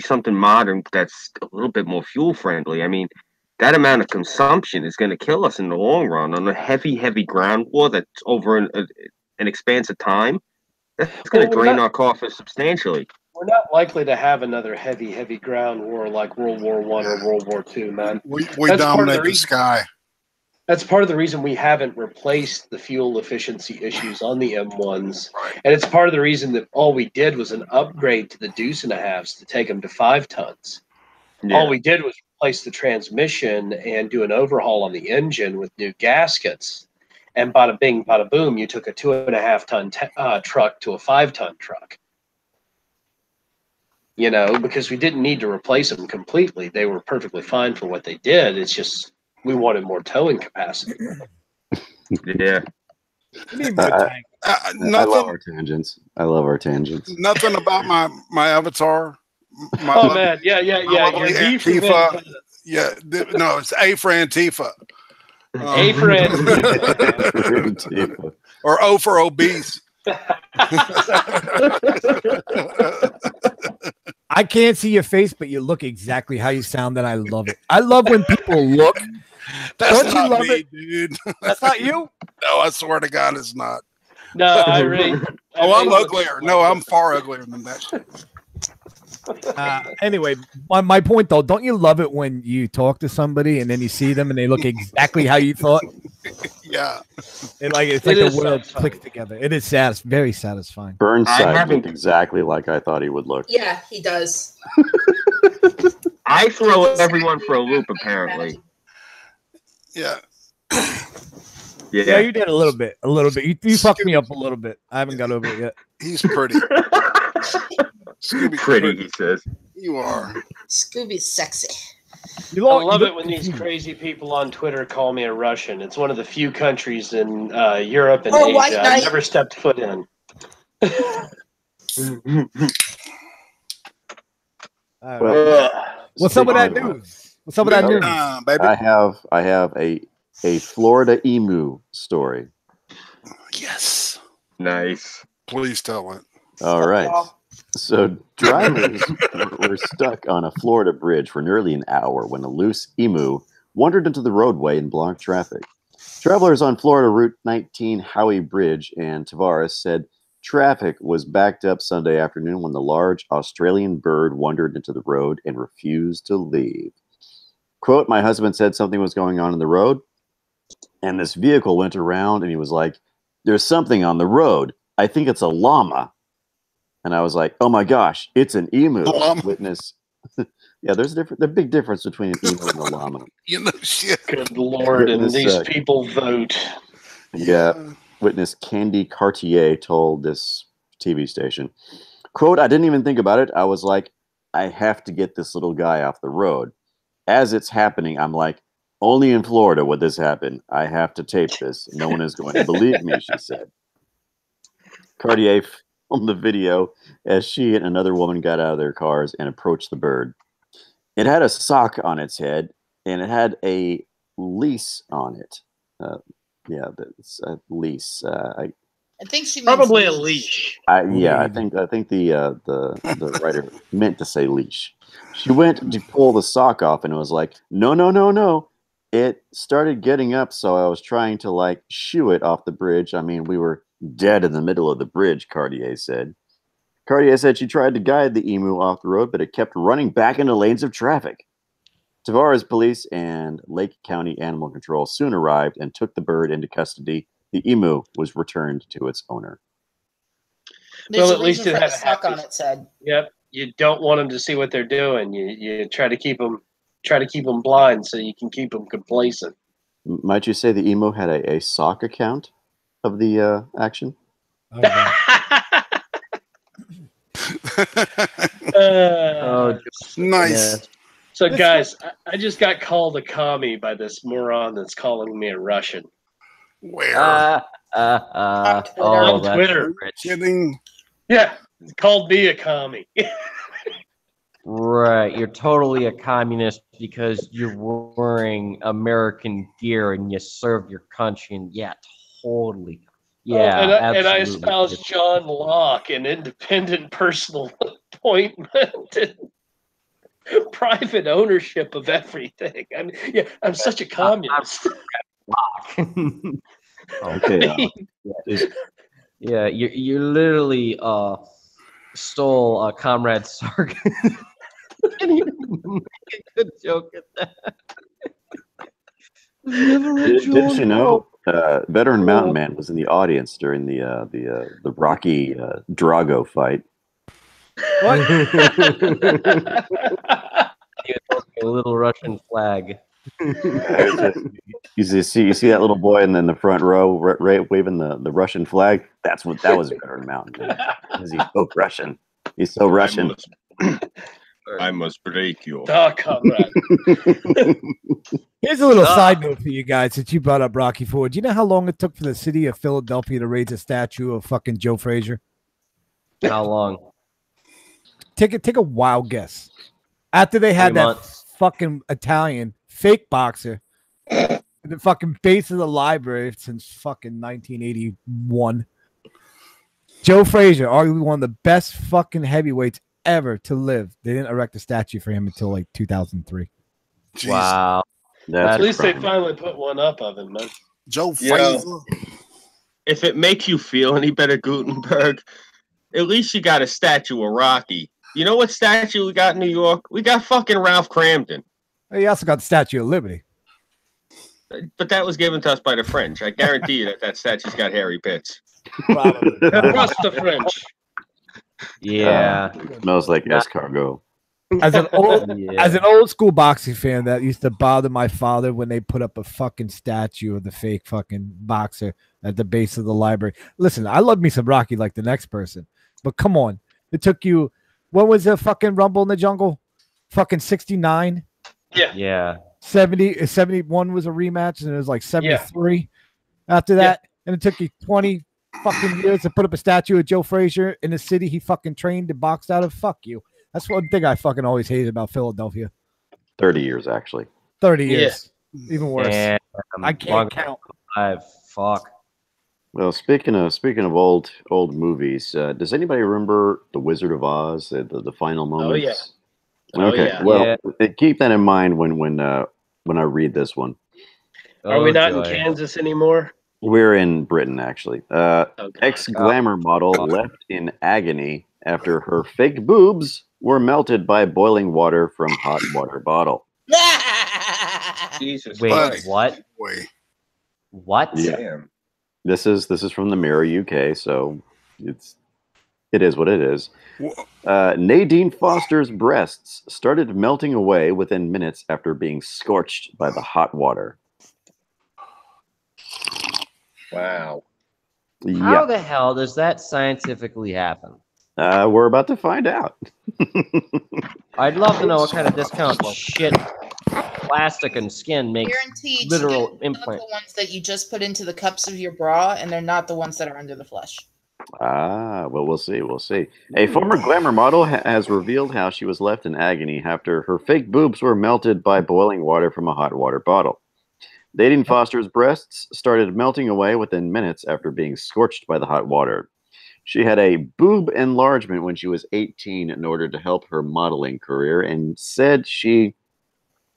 something modern that's a little bit more fuel friendly. I mean, that amount of consumption is going to kill us in the long run on a heavy ground war that's over an expanse of time. That's going to drain our coffers substantially. We're not likely to have another heavy ground war like World War I or World War II, man. We dominate the sky. That's part of the reason we haven't replaced the fuel efficiency issues on the M1s. And it's part of the reason that all we did was an upgrade to the deuce and a halves to take them to 5 tons. Yeah. All we did was replace the transmission and do an overhaul on the engine with new gaskets. And bada bing, bada boom, you took a 2.5 ton truck to a 5 ton truck. You know, because we didn't need to replace them completely. They were perfectly fine for what they did. It's just we wanted more towing capacity. Yeah. I love our tangents. I love our tangents. Nothing about my avatar. Oh man, yeah. Antifa. Yeah, no, it's A for Antifa. A for Antifa. Or O for obese. I can't see your face, but you look exactly how you sound, and I love it. I love when people look. That's Don't not you love me, it, dude? That's not you. No, I swear to God, it's not. No, I really. I'm uglier. No, I'm far uglier than that shit. Anyway, my point though, don't you love it when you talk to somebody and then you see them and they look exactly how you thought? Yeah. It's like the world clicks together. It is very satisfying. Burnside looked exactly like I thought he would look. Yeah, he does. I throw everyone for a loop, apparently. Yeah. Yeah, you did a little bit. You fucked me up a little bit. I haven't got over it yet. He's pretty. Scooby pretty, he says. You are. Scooby's sexy. I love it when these crazy people on Twitter call me a Russian. It's one of the few countries in Europe and Asia I've never stepped foot in. What's up with that news? What's up with that news, baby? I have a Florida emu story. Yes. Nice. Please tell it. All right. So drivers were stuck on a Florida bridge for nearly an hour when a loose emu wandered into the roadway and blocked traffic. Travelers on Florida Route 19 Howie Bridge and Tavares said traffic was backed up Sunday afternoon when the large Australian bird wandered into the road and refused to leave. Quote, my husband said something was going on in the road, and this vehicle went around, and he was like, there's something on the road. I think it's a llama. And I was like, oh my gosh, it's an emu. Witness. Yeah, there's a big difference between an emu and a llama. You know, shit. Good Lord, and these people vote. Yeah. Witness Candy Cartier told this TV station, quote, I didn't even think about it. I was like, I have to get this little guy off the road. As it's happening, I'm like, only in Florida would this happen. I have to tape this. No one is going to believe me, she said. Cartier filmed the video as she and another woman got out of their cars and approached the bird. It had a sock on its head, and it had a leash on it. Yeah, that's a leash. I think she means probably a leash. I think the writer meant to say leash. She went to pull the sock off, and it was like, no. It started getting up, so I was trying to like shoo it off the bridge. I mean, we were dead in the middle of the bridge, Cartier said. Cartier said she tried to guide the emu off the road, but it kept running back into lanes of traffic. Tavares police and Lake County Animal Control soon arrived and took the bird into custody. The emu was returned to its owner. Well, at least it had a sock on its head. Yep. You don't want them to see what they're doing. You try to keep them blind so you can keep them complacent. Might you say the emu had a sock account of the action? Nice. Yeah. So, guys, I just got called a commie by this moron that's calling me a Russian. Where? On Twitter. Kidding. Yeah, called me a commie. Right, you're totally a communist because you're wearing American gear and you serve your country, and totally. Yeah, and I espouse John Locke, an independent personal appointment, and private ownership of everything. I mean, I'm such a communist. Okay. Yeah, you literally stole Comrade Sark. Can't even make a good joke at that. Did you know veteran mountain man was in the audience during the Rocky Drago fight? What? He was holding a little Russian flag. You see that little boy in the front row waving the Russian flag? That was veteran mountain man. He's so Russian. He's so Russian. I must break you. Oh, comrade. Here's a little side note for you guys since you brought up Rocky Ford. Do you know how long it took for the city of Philadelphia to raise a statue of fucking Joe Frazier? How long? Take a wild guess. After they had that fucking Italian fake boxer at the fucking base of the library since fucking 1981. Joe Frazier, arguably one of the best fucking heavyweights ever to live. They didn't erect a statue for him until like 2003. Jeez. Wow. At least they finally put one up of him, man. Joe Frazier. If it makes you feel any better, Gutenberg, at least you got a statue of Rocky. You know what statue we got in New York? We got fucking Ralph Cramden. He also got the Statue of Liberty. But that was given to us by the French. I guarantee you that statue's got hairy pits. Trust the French. Yeah. Smells like escargot. As an old school boxing fan, that used to bother my father when they put up a fucking statue of the fake fucking boxer at the base of the library. Listen, I love me some Rocky like the next person, but come on, it took you. What was the fucking Rumble in the Jungle? Fucking 69. Yeah. 71 was a rematch, and it was like 73 after that, and it took you 20 fucking years to put up a statue of Joe Frazier in the city he fucking trained and boxed out of. Fuck you. That's one thing I fucking always hated about Philadelphia. 30 years, actually. 30 years. Even worse. Damn. I can't count. Fuck. Well, speaking of old movies, does anybody remember The Wizard of Oz, the final moments? Okay. Well, keep that in mind when I read this one. Are we not in Kansas anymore? We're in Britain, actually. Ex-glamour model left in agony after her fake boobs were melted by boiling water from hot water bottle. Jesus. Wait, what? What? Yeah. This is from the Mirror UK, so it is what it is. Nadine Foster's breasts started melting away within minutes after being scorched by the hot water. Wow. How the hell does that scientifically happen? We're about to find out. I'd love to know what kind of discount shit plastic and skin makes Guaranteed literal implant. The ones that you just put into the cups of your bra, and they're not the ones that are under the flesh. Well, we'll see. We'll see. A former glamour model has revealed how she was left in agony after her fake boobs were melted by boiling water from a hot water bottle. Nadine Foster's breasts started melting away within minutes after being scorched by the hot water. She had a boob enlargement when she was 18 in order to help her modeling career, and said she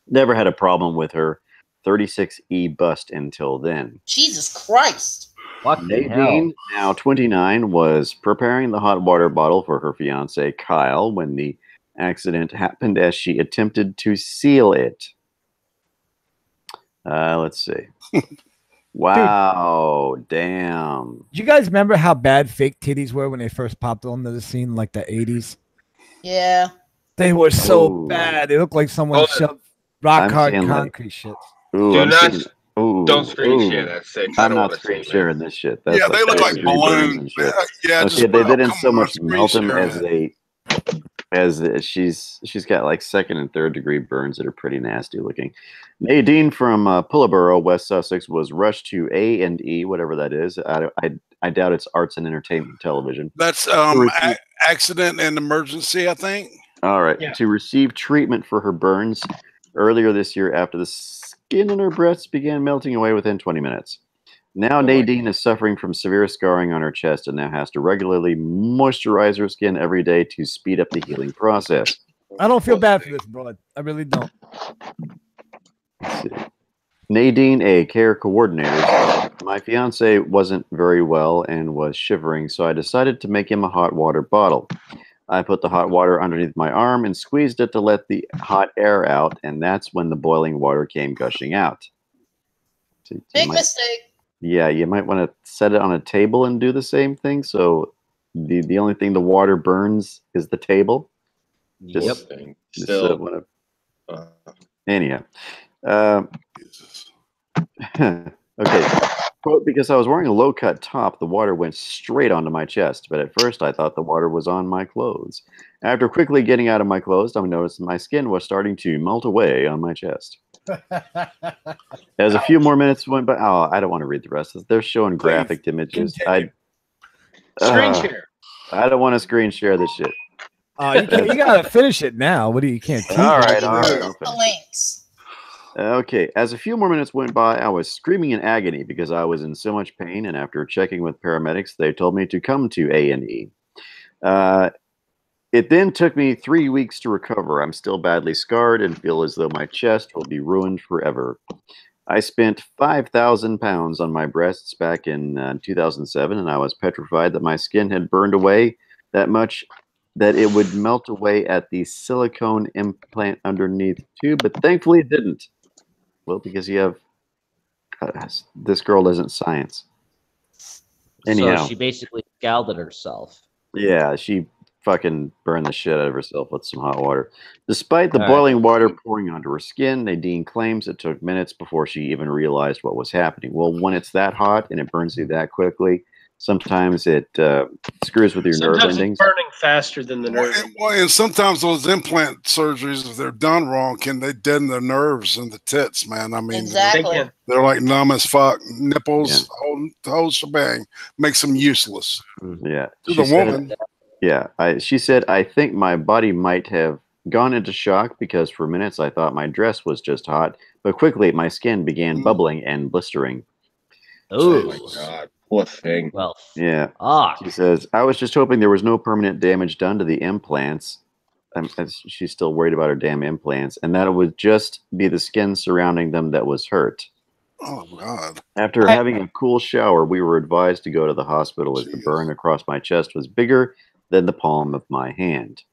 never had a problem with her 36E bust until then. Jesus Christ. Nadine, now 29, was preparing the hot water bottle for her fiance Kyle when the accident happened as she attempted to seal it. Let's see. Wow, damn. Do you guys remember how bad fake titties were when they first popped onto the scene, like the 80s? Yeah. They were so bad. They looked like someone shoved rock hard concrete shit. Don't screen share that shit. I'm not screen sharing this shit. That's they look like balloons. Yeah, okay, they didn't so much melt them as she's got like second and third degree burns that are pretty nasty looking. Nadine from Pullaborough, West Sussex, was rushed to A&E, whatever that is. I doubt it's Arts and Entertainment Television. That's accident and emergency, I think. All right, to receive treatment for her burns earlier this year after the skin on her breasts began melting away within 20 minutes. Now Nadine is suffering from severe scarring on her chest and now has to regularly moisturize her skin every day to speed up the healing process. I don't feel bad for this, bro. I really don't. Nadine, a care coordinator, said, "My fiance wasn't very well and was shivering, so I decided to make him a hot water bottle. I put the hot water underneath my arm and squeezed it to let the hot air out, and that's when the boiling water came gushing out." So Big mistake. Yeah, you might want to set it on a table and do the same thing. So the only thing the water burns is the table. Yep. Still. Anyhow. Okay. Quote, because I was wearing a low-cut top, the water went straight onto my chest, but at first I thought the water was on my clothes. After quickly getting out of my clothes, I noticed my skin was starting to melt away on my chest. As a few more minutes went by, oh, I don't want to read the rest of it. They're showing graphic images. Screen share. I don't want to screen share this shit. You gotta finish it now. What do you can't? All right. The links. Okay, as a few more minutes went by, I was screaming in agony because I was in so much pain, and after checking with paramedics, they told me to come to A&E. It then took me 3 weeks to recover. I'm still badly scarred and feel as though my chest will be ruined forever. I spent 5,000 pounds on my breasts back in 2007, and I was petrified that my skin had burned away that much that it would melt away at the silicone implant underneath the tube, but thankfully it didn't. Well, because you have this girl isn't science. Anyhow, so she basically scalded herself. Yeah, she fucking burned the shit out of herself with some hot water. Despite the boiling water pouring onto her skin, Nadine claims it took minutes before she even realized what was happening. Well, when it's that hot and it burns you that quickly, sometimes it screws with your nerve endings. It's burning faster than the nerve. And sometimes those implant surgeries, if they're done wrong, can they deaden the nerves in the tits, man? I mean, exactly. They're like numb as fuck. Nipples, the whole shebang makes them useless. Yeah. To the woman. She said, I think my body might have gone into shock because for minutes I thought my dress was just hot, but quickly my skin began bubbling and blistering. Oh my God. Poor thing. Well, yeah. She says, I was just hoping there was no permanent damage done to the implants. She's still worried about her damn implants, and that it would just be the skin surrounding them that was hurt. Oh, God. After having a cool shower, we were advised to go to the hospital as the burn across my chest was bigger than the palm of my hand.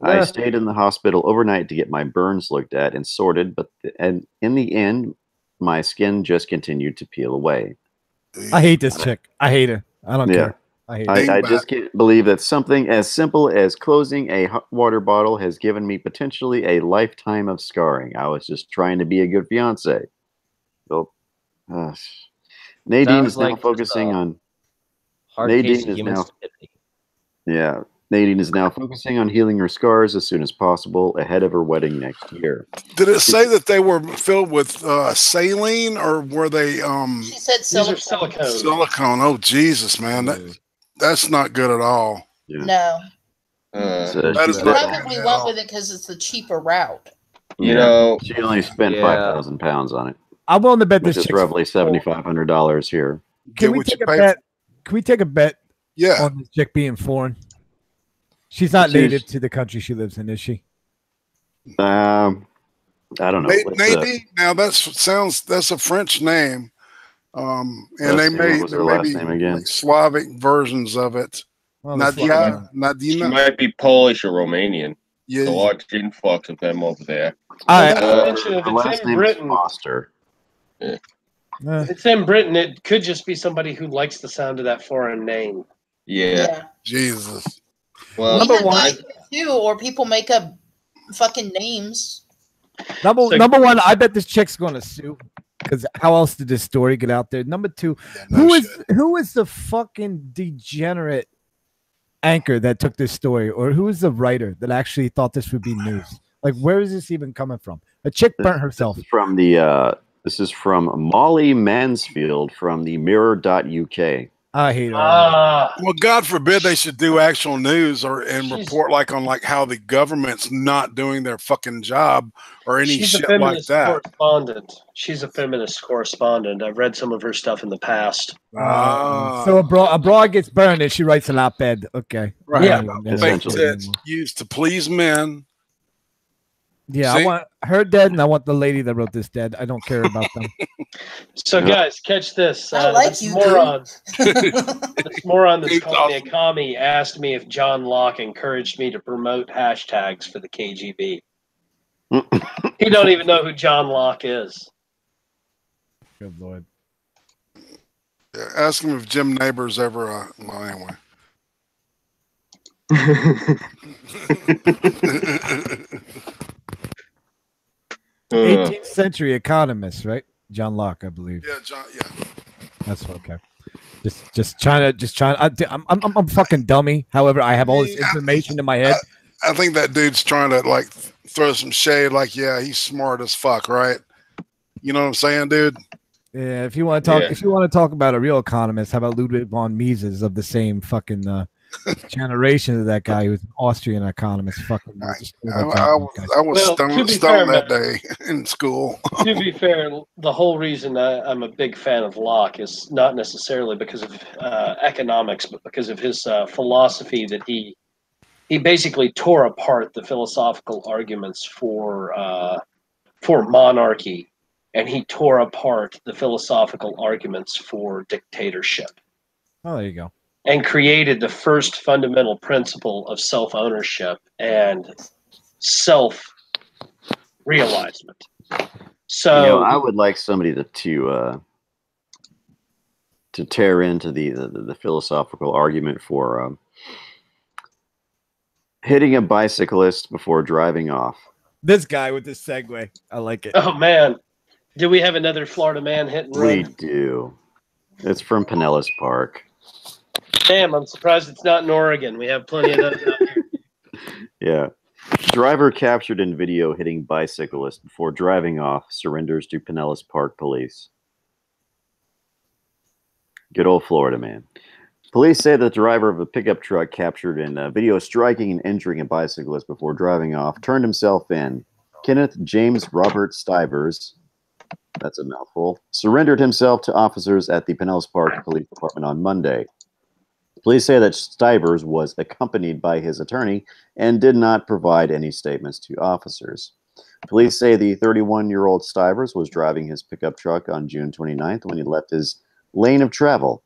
I stayed in the hospital overnight to get my burns looked at and sorted, and in the end, my skin just continued to peel away. I hate this chick. I hate her. I don't care. I hate her. I just can't believe that something as simple as closing a hot water bottle has given me potentially a lifetime of scarring. I was just trying to be a good fiance. So, Nadine is now focusing on. Nadine is now. Yeah, Nadine is now focusing on healing her scars as soon as possible ahead of her wedding next year. Did it say that they were filled with saline, or were they? She said silicone. Silicone. Oh Jesus, man, that's not good at all. Yeah. No. That is probably went with it because it's the cheaper route. You know, she only spent 5,000 pounds on it. I'm willing to bet which this is roughly $7,500 here. Can we take a bet? Can we take a bet? Yeah. On this chick being foreign. She's not native to the country she lives in, is she? I don't know. Nadine. Now that's a French name. And they made like Slavic versions of it. Well, Nadina. She might be Polish or Romanian. Yeah. The large influx of them over there. Her last name is Foster. Yeah. If it's in Britain, it could just be somebody who likes the sound of that foreign name. Yeah. Jesus. Well, number one, too, or people make up fucking names. Number one, I bet this chick's going to sue. Because how else did this story get out there? Number two, who is the fucking degenerate anchor that took this story, or who is the writer that actually thought this would be news? Like, where is this even coming from? A chick burnt herself. This is from Molly Mansfield from the Mirror.uk. I hate it. Well, God forbid they should do actual news and report like how the government's not doing their fucking job or any shit like that. She's a feminist correspondent. I've read some of her stuff in the past. So a broad gets burned and she writes an op-ed. Okay. Right. Yeah. Fake tits used to please men. Yeah, I want her dead, and I want the lady that wrote this dead. I don't care about them. So, guys, catch this. I like this moron. This moron that's called me a commie asked me if John Locke encouraged me to promote hashtags for the KGB. He don't even know who John Locke is. Good Lord. Yeah, ask him if Jim Neighbors ever. Well, anyway. 18th century economist, right? John Locke, I believe. Yeah, John. Yeah. That's okay. Just trying to. I'm a fucking dummy. However, I have all this information in my head. I think that dude's trying to like throw some shade. Like, yeah, he's smart as fuck, right? You know what I'm saying, dude? Yeah. If you want to talk, if you want to talk about a real economist, how about Ludwig von Mises of the same fucking generation of that guy who's an Austrian economist? Fucking. I was stoned that day in school. To be fair, the whole reason I'm a big fan of Locke is not necessarily because of economics, but because of his philosophy that he basically tore apart the philosophical arguments for monarchy, and he tore apart the philosophical arguments for dictatorship. Oh, there you go. And created the first fundamental principle of self-ownership and self-realizement. So, I would like somebody to tear into the philosophical argument for hitting a bicyclist before driving off. This guy with this segue, I like it. Oh man, do we have another Florida man hit and run? We do. It's from Pinellas Park. Damn, I'm surprised it's not in Oregon. We have plenty of those out here. Yeah. Driver captured in video hitting bicyclist before driving off surrenders to Pinellas Park police. Good old Florida man. Police say the driver of a pickup truck captured in video striking and injuring a bicyclist before driving off turned himself in. Kenneth James Robert Stivers, that's a mouthful, surrendered himself to officers at the Pinellas Park Police Department on Monday. Police say that Stivers was accompanied by his attorney and did not provide any statements to officers. Police say the 31-year-old Stivers was driving his pickup truck on June 29th when he left his lane of travel,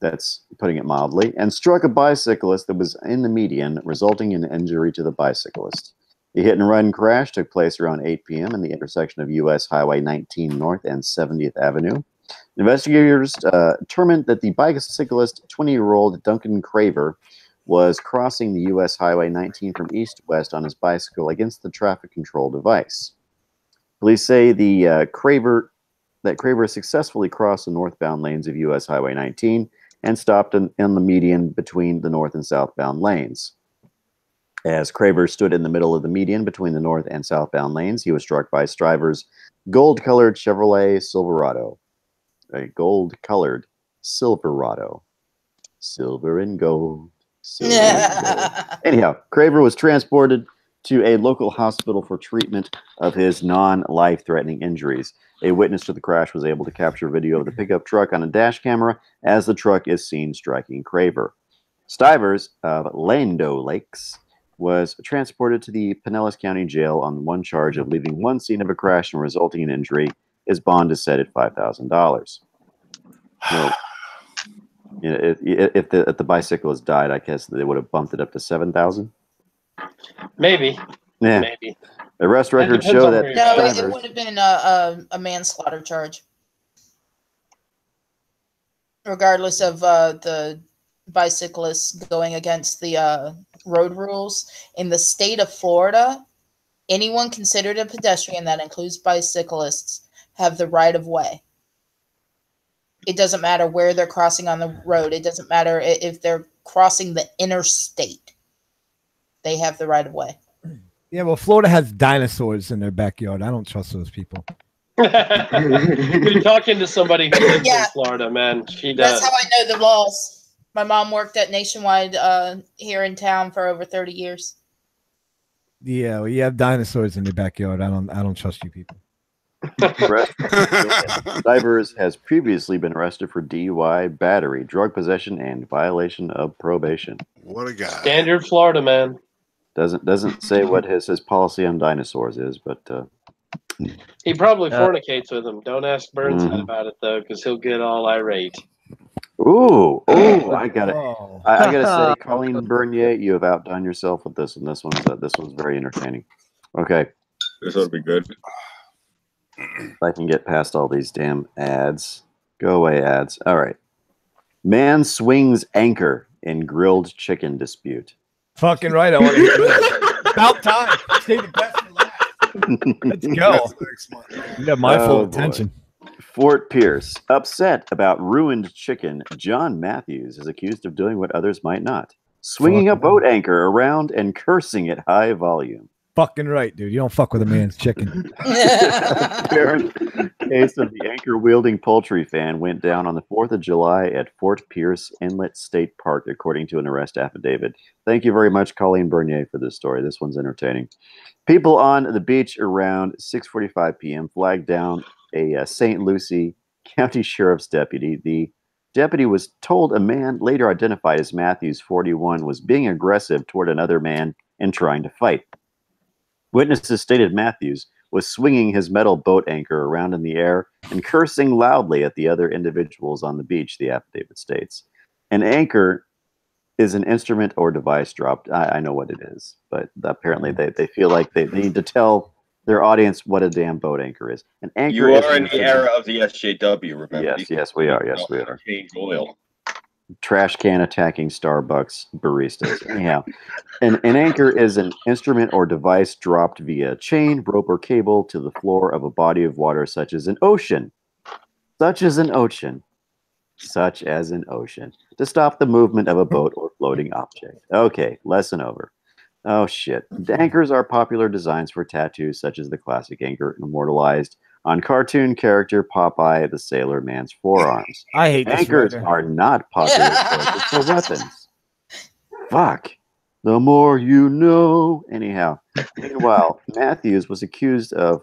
that's putting it mildly, and struck a bicyclist that was in the median, resulting in injury to the bicyclist. The hit-and-run crash took place around 8 p.m. in the intersection of U.S. Highway 19 North and 70th Avenue. Investigators determined that the bicyclist, 20-year-old Duncan Craver, was crossing the U.S. Highway 19 from east to west on his bicycle against the traffic control device. Police say Craver successfully crossed the northbound lanes of U.S. Highway 19 and stopped in the median between the north and southbound lanes. As Craver stood in the middle of the median between the north and southbound lanes, he was struck by Stivers' gold-colored Chevrolet Silverado. A gold-colored Silverado. Silver and gold. Silver and gold. Anyhow, Craver was transported to a local hospital for treatment of his non-life-threatening injuries. A witness to the crash was able to capture video of the pickup truck on a dash camera as the truck is seen striking Craver. Stivers of Lando Lakes was transported to the Pinellas County Jail on one charge of leaving one scene of a crash and resulting in injury. His bond is set at $5,000. No, if the bicyclist died, I guess they would have bumped it up to $7,000. Maybe. Yeah. Maybe. Arrest records show that. No, it would have been a manslaughter charge, regardless of the bicyclists going against the road rules. In the state of Florida, anyone considered a pedestrian, that includes bicyclists, have the right of way. It doesn't matter where they're crossing on the road. It doesn't matter if they're crossing the interstate. They have the right of way. Yeah, well, Florida has dinosaurs in their backyard. I don't trust those people. You're talking to somebody who lives in Florida, man. She does. That's how I know the laws. My mom worked at Nationwide here in town for over 30 years. Yeah, well, you have dinosaurs in your backyard. I don't trust you people. Stivers has previously been arrested for DUI, battery, drug possession, and violation of probation. What a guy! Standard Florida man. Doesn't say what his policy on dinosaurs is, but he probably fornicates with them. Don't ask Burnside about it though, because he'll get all irate. Ooh! I gotta say, Colleen Bernier, you have outdone yourself with this one. This one's very entertaining. Okay, this ought to be good. If I can get past all these damn ads. Go away, ads. All right. Man swings anchor in grilled chicken dispute. Fucking right. I want to hear this. About time. Save the best for last. Let's go. You got my full attention. Fort Pierce. Upset about ruined chicken, John Matthews is accused of doing what others might not. Swinging a boat anchor around and cursing at high volume. Fucking right, dude. You don't fuck with a man's chicken. Apparent case of the anchor-wielding poultry fan went down on the 4th of July at Fort Pierce Inlet State Park, according to an arrest affidavit. Thank you very much, Colleen Bernier, for this story. This one's entertaining. People on the beach around 6:45 p.m. flagged down a St. Lucie County Sheriff's deputy. The deputy was told a man, later identified as Matthews, 41, was being aggressive toward another man and trying to fight. Witnesses stated Matthews was swinging his metal boat anchor around in the air and cursing loudly at the other individuals on the beach, the affidavit states. An anchor is an instrument or device dropped. I know what it is, but apparently they feel like they need to tell their audience what a damn boat anchor is. An anchor. You are in the era of the SJW, remember? Yes, we are. Yes, we are. Change oil. Trash can attacking Starbucks baristas. Anyhow, an anchor is an instrument or device dropped via chain, rope, or cable to the floor of a body of water, such as an ocean. Such as an ocean, to stop the movement of a boat or floating object. Okay, lesson over. Oh, shit. The anchors are popular designs for tattoos, such as the classic anchor immortalized on cartoon character Popeye the Sailor Man's forearms. I hate anchors this are not popular choices for weapons. Fuck. The more you know. Anyhow, meanwhile, Matthews was accused of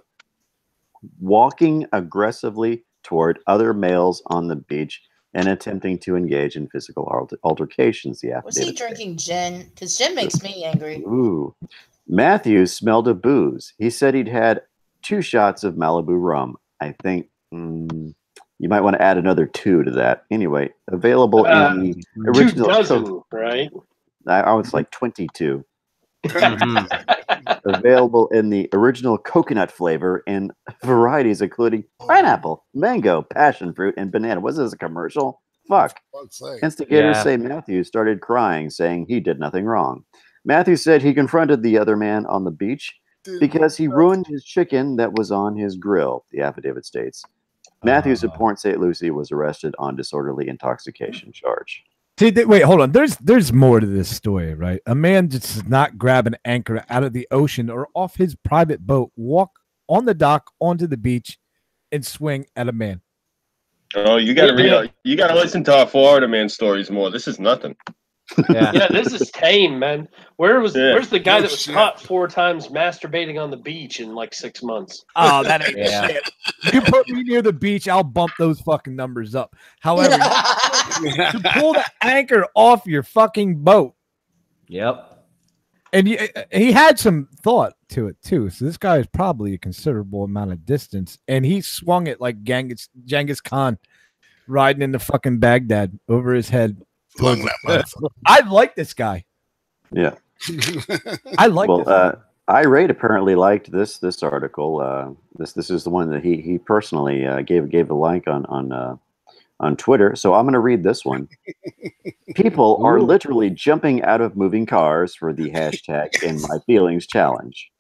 walking aggressively toward other males on the beach and attempting to engage in physical altercations. The was he drinking gin? Because gin makes me angry. Ooh. Matthews smelled of booze. He said he'd had 2 shots of Malibu rum. I think you might want to add another 2 to that. Anyway, available in the original. 2 dozen, right? I was like 22. Available in the original coconut flavor in varieties including pineapple, mango, passion fruit, and banana. Was this a commercial? Fuck. Instigators say Matthews started crying, saying he did nothing wrong. Matthews said he confronted the other man on the beach because he ruined his chicken that was on his grill, the affidavit states. Matthews of Port St. Lucie was arrested on disorderly intoxication charge. See, wait, hold on. There's more to this story, right? A man just does not grab an anchor out of the ocean or off his private boat, walk on the dock onto the beach, and swing at a man. Oh, you got to read. You got to listen to our Florida man stories more. This is nothing. Yeah, this is tame, man. Where's the guy that was caught 4 times masturbating on the beach in like 6 months? Oh, that ain't shit. You put me near the beach, I'll bump those fucking numbers up. However, to pull the anchor off your fucking boat. Yep. And he had some thought to it too. So this guy is probably a considerable amount of distance, and he swung it like Genghis Khan riding into fucking Baghdad over his head. I like this guy. Yeah. I like this. Irate apparently liked this article. This is the one that he personally gave a like on Twitter. So I'm going to read this one. People are literally jumping out of moving cars for the hashtag In My Feelings challenge.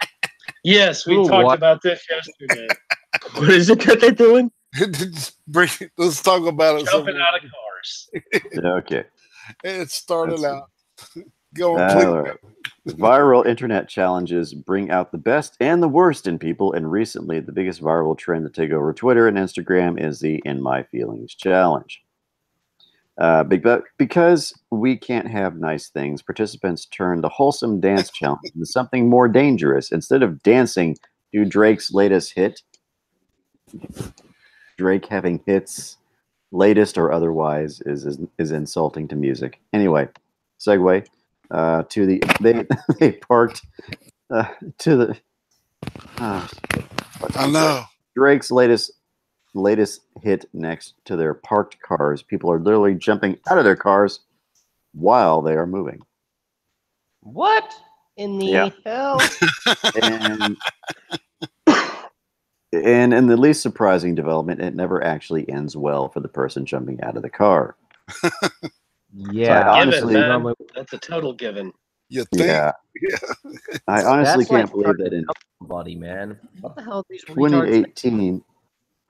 Yes, we talked about this yesterday. What is it that they're doing? Let's talk about it. Jumping out of cars. Okay. It started out. Go on, right. Viral internet challenges bring out the best and the worst in people, and recently the biggest viral trend to take over Twitter and Instagram is the In My Feelings challenge. Because we can't have nice things, participants turn the wholesome dance challenge into something more dangerous. Instead of dancing to Drake's latest hit, Drake having hits, latest or otherwise, is insulting to music. Anyway, segue to the they parked to the. I know Drake's latest hit next to their parked cars. People are literally jumping out of their cars while they are moving. What in the hell? And And in the least surprising development, it never actually ends well for the person jumping out of the car. Yeah, so honestly, given, man. That's a total given. You think? Yeah. I honestly can't believe that in somebody, man. What the hell are these 2018,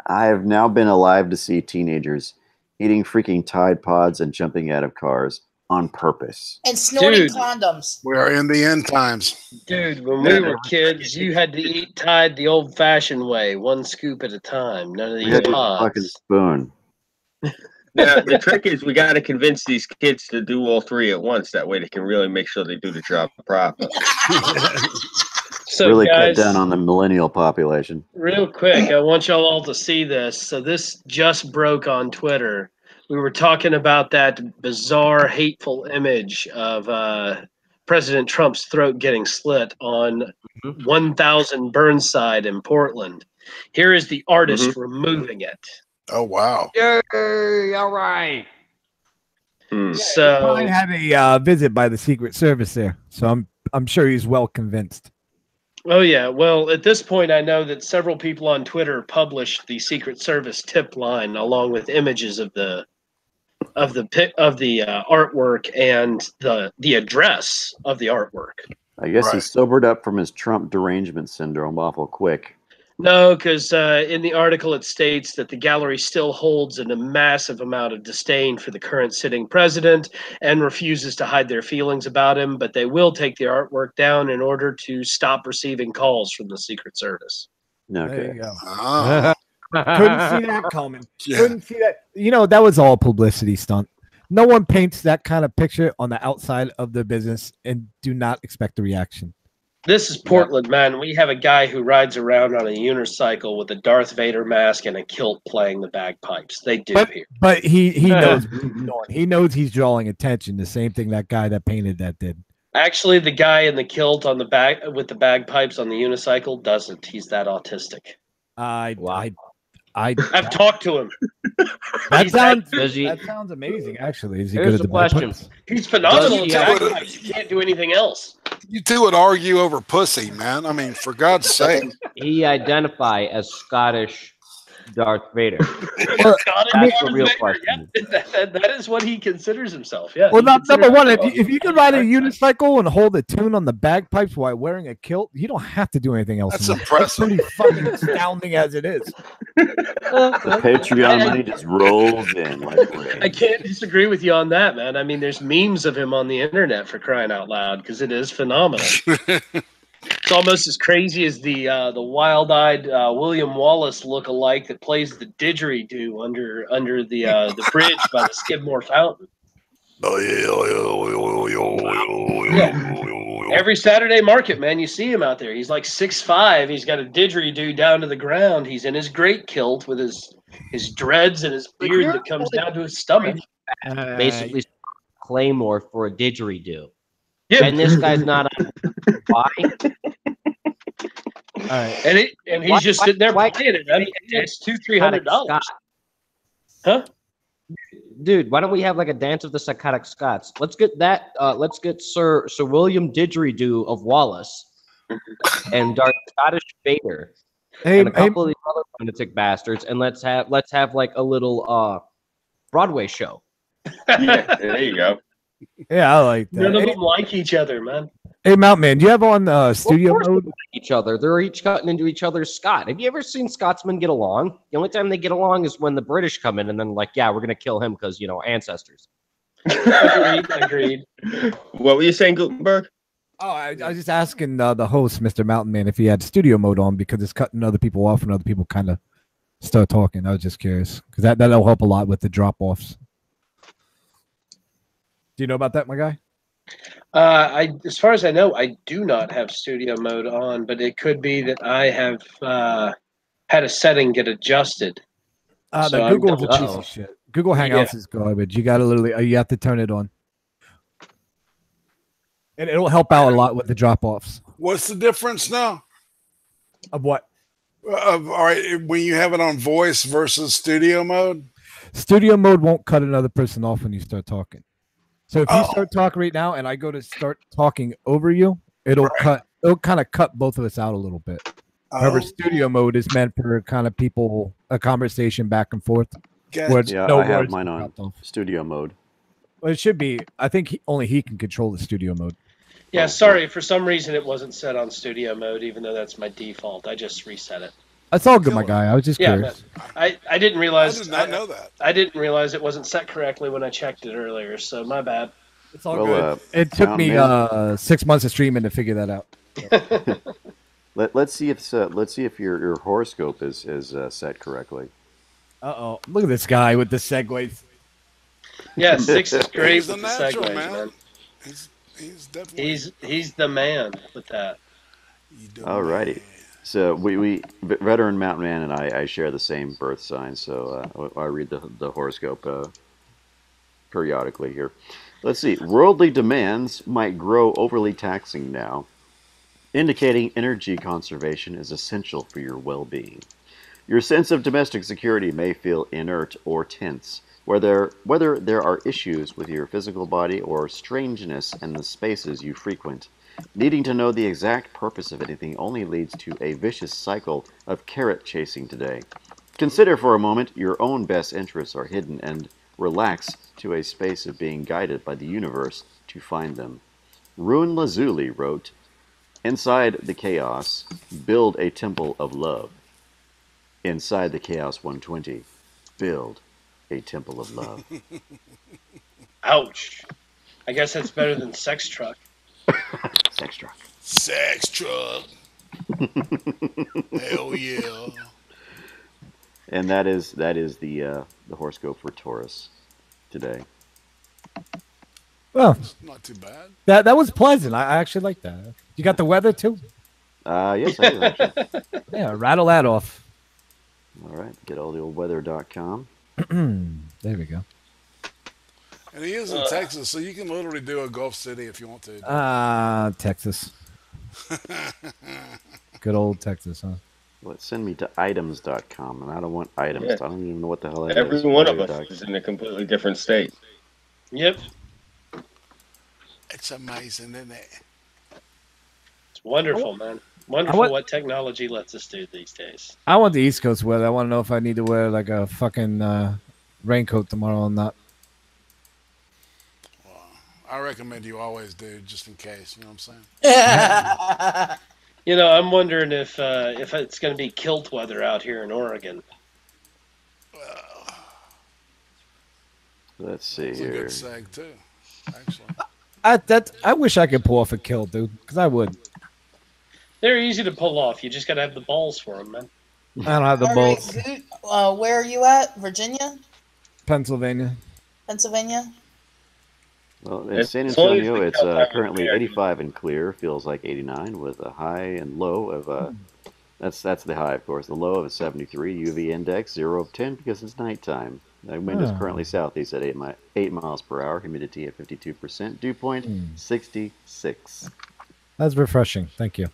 I have now been alive to see teenagers eating freaking Tide Pods and jumping out of cars on purpose. And snorting condoms. We are in the end times. Dude, when we were kids, you had to eat Tide the old-fashioned way, one scoop at a time. None of these pods. Fucking spoon. Yeah, the trick is we got to convince these kids to do all three at once. That way they can really make sure they do the job properly. So really guys, cut down on the millennial population. Real quick, I want y'all all to see this. So this just broke on Twitter. We were talking about that bizarre, hateful image of President Trump's throat getting slit on 1000 Burnside in Portland. Here is the artist removing it. Oh, wow. Yay, all right. So I had a visit by the Secret Service there, so I'm sure he's well convinced. Oh yeah, well at this point I know that several people on Twitter published the Secret Service tip line along with images of the artwork and the address of the artwork. I guess he sobered up from his Trump derangement syndrome awful quick. No, because in the article it states that the gallery still holds a massive amount of disdain for the current sitting president and refuses to hide their feelings about him, but they will take the artwork down in order to stop receiving calls from the Secret Service. Okay. There you go. Ah. Couldn't see that coming. Yeah. Couldn't see that. You know, that was all publicity stunt. No one paints that kind of picture on the outside of the business and do not expect a reaction. This is Portland, man. We have a guy who rides around on a unicycle with a Darth Vader mask and a kilt playing the bagpipes. They do here. But he knows what he's doing. He knows he's drawing attention. The same thing that guy that painted that did. Actually, the guy in the kilt on the bag with the bagpipes on the unicycle doesn't. He's that autistic. I've talked to him. That sounds amazing. Actually, is he good at the question? He's phenomenal. He can't do anything else. You two would argue over pussy, man. I mean, for God's sake. He identify as Scottish Darth Vader. That's the real question. Yeah, that is what he considers himself. Yeah. Well, number one, if you can ride a unicycle and hold a tune on the bagpipes while wearing a kilt, you don't have to do anything else. That's impressive. That's pretty fucking astounding as it is. The Patreon money just rolls in. I can't disagree with you on that, man. I mean, there's memes of him on the internet for crying out loud because it is phenomenal. It's almost as crazy as the wild-eyed William Wallace look-alike that plays the didgeridoo under the bridge by the Skidmore Fountain. Yeah. Every Saturday market, man, you see him out there. He's like 6'5". He's got a didgeridoo down to the ground. He's in his great kilt with his dreads and his beard that comes down to his stomach. Basically, Claymore for a didgeridoo. Yeah. And this guy's not on. Why? All right. And he's just sitting there playing it. I mean, it's $200-$300. Huh? Dude, why don't we have like a dance of the psychotic Scots? Let's get that. Let's get Sir William Didgeridoo of Wallace and Darth Scottish Vader and a couple of these other lunatic bastards, and let's have like a little Broadway show. Yeah, there you go. Yeah, I like that. None of them like each other, man. Hey, Mountain, do you have on studio mode? Like each other. They're each cutting into each other's Scot. Have you ever seen Scotsmen get along? The only time they get along is when the British come in and then like, yeah, we're going to kill him because, ancestors. Agreed. What were you saying, Gutenberg? Oh, I was just asking the host, Mr. Mountain Man, if he had studio mode on because it's cutting other people off and other people kind of start talking. I was just curious because that'll help a lot with the drop-offs. Do you know about that, my guy? As far as I know, I do not have studio mode on, but it could be that I have had a setting get adjusted. So Google's a piece of shit. Google Hangouts is garbage. You got to literally, you have to turn it on, and it'll help out a lot with the drop-offs. What's the difference now? Of what? All right, when you have it on voice versus studio mode? Studio mode won't cut another person off when you start talking. So if you start talking right now and I go to start talking over you, it'll kind of cut both of us out a little bit. However, studio mode is meant for kind of people, a conversation back and forth. Yeah, I have mine on studio mode. Well, it should be. I think only he can control the studio mode. Yeah, sorry. For some reason, it wasn't set on studio mode, even though that's my default. I just reset it. That's all good, my guy. I was just curious. I didn't realize. I did not know that. I didn't realize it wasn't set correctly when I checked it earlier, so my bad. It's all good. It took me 6 months of streaming to figure that out. Let's see if your horoscope is set correctly. Uh-oh. Look at this guy with the segues. Yeah, 6 is great He's with the natural, segues, man. man. He's definitely He's the man with that. Alrighty. So we veteran mountain man and I share the same birth sign, so I read the horoscope periodically here. Let's see. Worldly demands might grow overly taxing now, indicating energy conservation is essential for your well-being. Your sense of domestic security may feel inert or tense, whether there are issues with your physical body or strangeness in the spaces you frequent. Needing to know the exact purpose of anything only leads to a vicious cycle of carrot chasing today. Consider for a moment your own best interests are hidden and relax to a space of being guided by the universe to find them. Ruin Lazuli wrote, "Inside the chaos, build a temple of love. Inside the chaos 120, build a temple of love." Ouch. I guess that's better than sex truck. Sex truck. Sex truck. Hell yeah. And that is the horoscope for Taurus today. Well, not too bad. That was pleasant. I actually like that. You got the weather too? Yes, I do actually. Yeah, rattle that off. All right, get all the old weather.com. There we go. And he is in Texas, so you can literally do a Gulf City if you want to. Texas. Good old Texas, huh? Well, send me to items.com, and I don't want items. Yeah. I don't even know what the hell that Every is. Every one of us is in a completely different state. Yep. It's amazing, isn't it? It's wonderful, man. Wonderful what technology lets us do these days. I want the East Coast weather. I want to know if I need to wear like a fucking raincoat tomorrow or not. Well, I recommend you always do, just in case. You know what I'm saying? You know, I'm wondering if it's going to be kilt weather out here in Oregon. Let's see here. That's a good seg too, actually. I wish I could pull off a kilt, dude, because I would. They're easy to pull off. You just got to have the balls for them, man. I don't have the balls. Where are you at? Virginia? Pennsylvania. Pennsylvania? Well, in San Antonio, it's currently 85 and clear. Feels like 89 with a high and low of that's the high, of course. The low of 73. UV index 0 of 10 because it's nighttime. The wind is currently southeast at 8 miles per hour. Humidity at 52%. Dew point 66. That's refreshing. Thank you.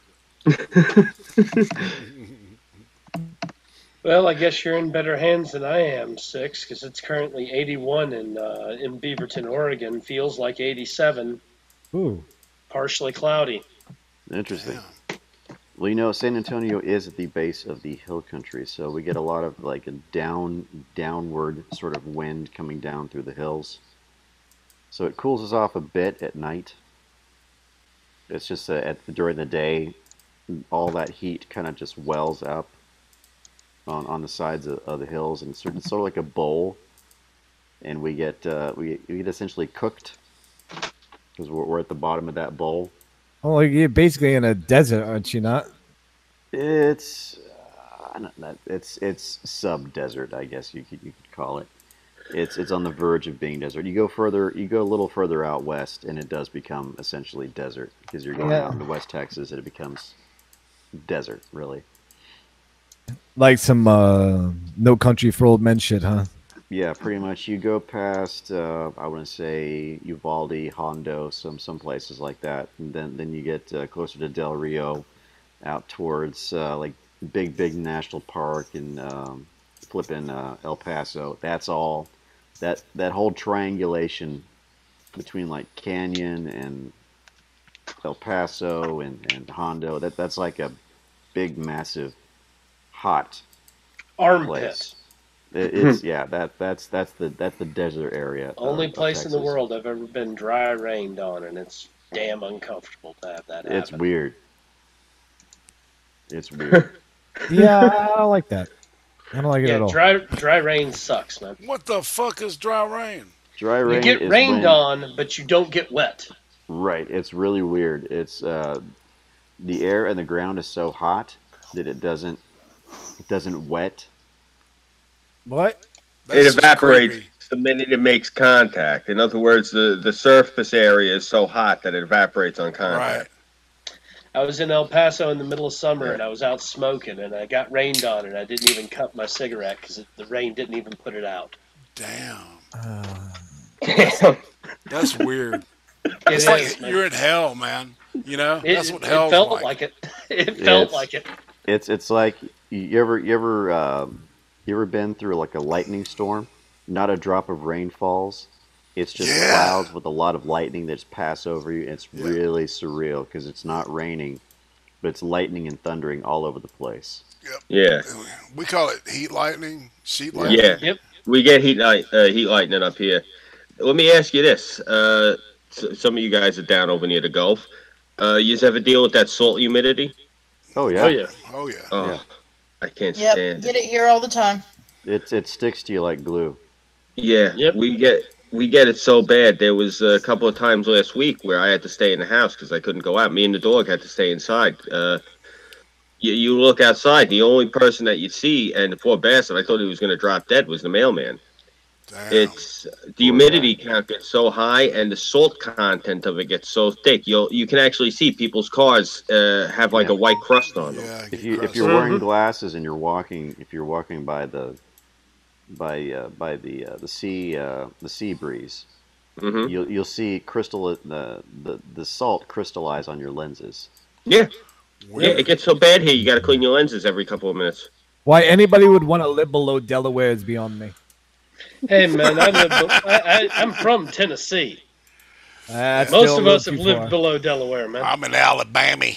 Well, I guess you're in better hands than I am, Six, because it's currently 81 in Beaverton, Oregon. Feels like 87. Ooh. Partially cloudy. Interesting. Well, you know, San Antonio is at the base of the hill country, so we get a lot of like a downward sort of wind coming down through the hills. So it cools us off a bit at night. It's just during the day, all that heat kind of just wells up on the sides of the hills, and it's sort of like a bowl, and we get essentially cooked because we're at the bottom of that bowl. Oh, you're basically in a desert, aren't you not? It's sub-desert, I guess you could call it. It's on the verge of being desert. You go a little further out west, and it does become essentially desert because you're going out into West Texas, and it becomes desert, really. Like some No Country for Old Men shit, huh? Yeah, pretty much. You go past, I want to say, Uvalde, Hondo, some places like that, and then you get closer to Del Rio, out towards like big national park and flipping El Paso. That's all. That whole triangulation between like Canyon and El Paso and Hondo. That's like a big, massive, hot armpit. It's yeah. That's the desert area. Only place in the Texas. world I've ever been dry rained on, and it's damn uncomfortable to have that happen. It's weird. It's weird. Yeah, I don't like that. I don't like it at all. Dry rain sucks, man. What the fuck is dry rain? Dry rain. You get rained on, but you don't get wet. Right. It's really weird. It's the air and the ground is so hot that it doesn't wet. What? It evaporates the minute it makes contact. In other words, the surface area is so hot that it evaporates on contact. Right. I was in El Paso in the middle of summer, and I was out smoking, and I got rained on, and I didn't even cut my cigarette because the rain didn't even put it out. Damn. Damn. That's weird. It's like you're in hell, man. You know, that's what hell's felt like. like it. It felt like it. It's like you ever been through like a lightning storm? Not a drop of rain falls. It's just clouds with a lot of lightning that just pass over you. It's really surreal because it's not raining, but it's lightning and thundering all over the place. Yep. Yeah. We call it heat lightning, sheet lightning. Yeah. Yep. We get heat lightning up here. Let me ask you this. Some of you guys are down over near the Gulf. You ever deal with that salt humidity? Oh yeah. Oh yeah. Oh yeah. Oh, Yeah. I can't Yep, stand get it here all the time. It sticks to you like glue. Yeah. Yep. We get it so bad. There was a couple of times last week where I had to stay in the house because I couldn't go out. Me and the dog had to stay inside. You look outside, the only person that you see, and the poor bastard, I thought he was going to drop dead, was the mailman. Damn. It's the humidity count gets so high, and the salt content of it gets so thick. You can actually see people's cars have like a white crust on them. Yeah, If you're wearing glasses and you're walking by the sea breeze, you'll see the salt crystallize on your lenses. Yeah. Yeah, it gets so bad here, you got to clean your lenses every couple of minutes. Why anybody would want to live below Delaware is beyond me. Hey man, I'm from Tennessee. Most of us have lived below Delaware, man. I'm in Alabama.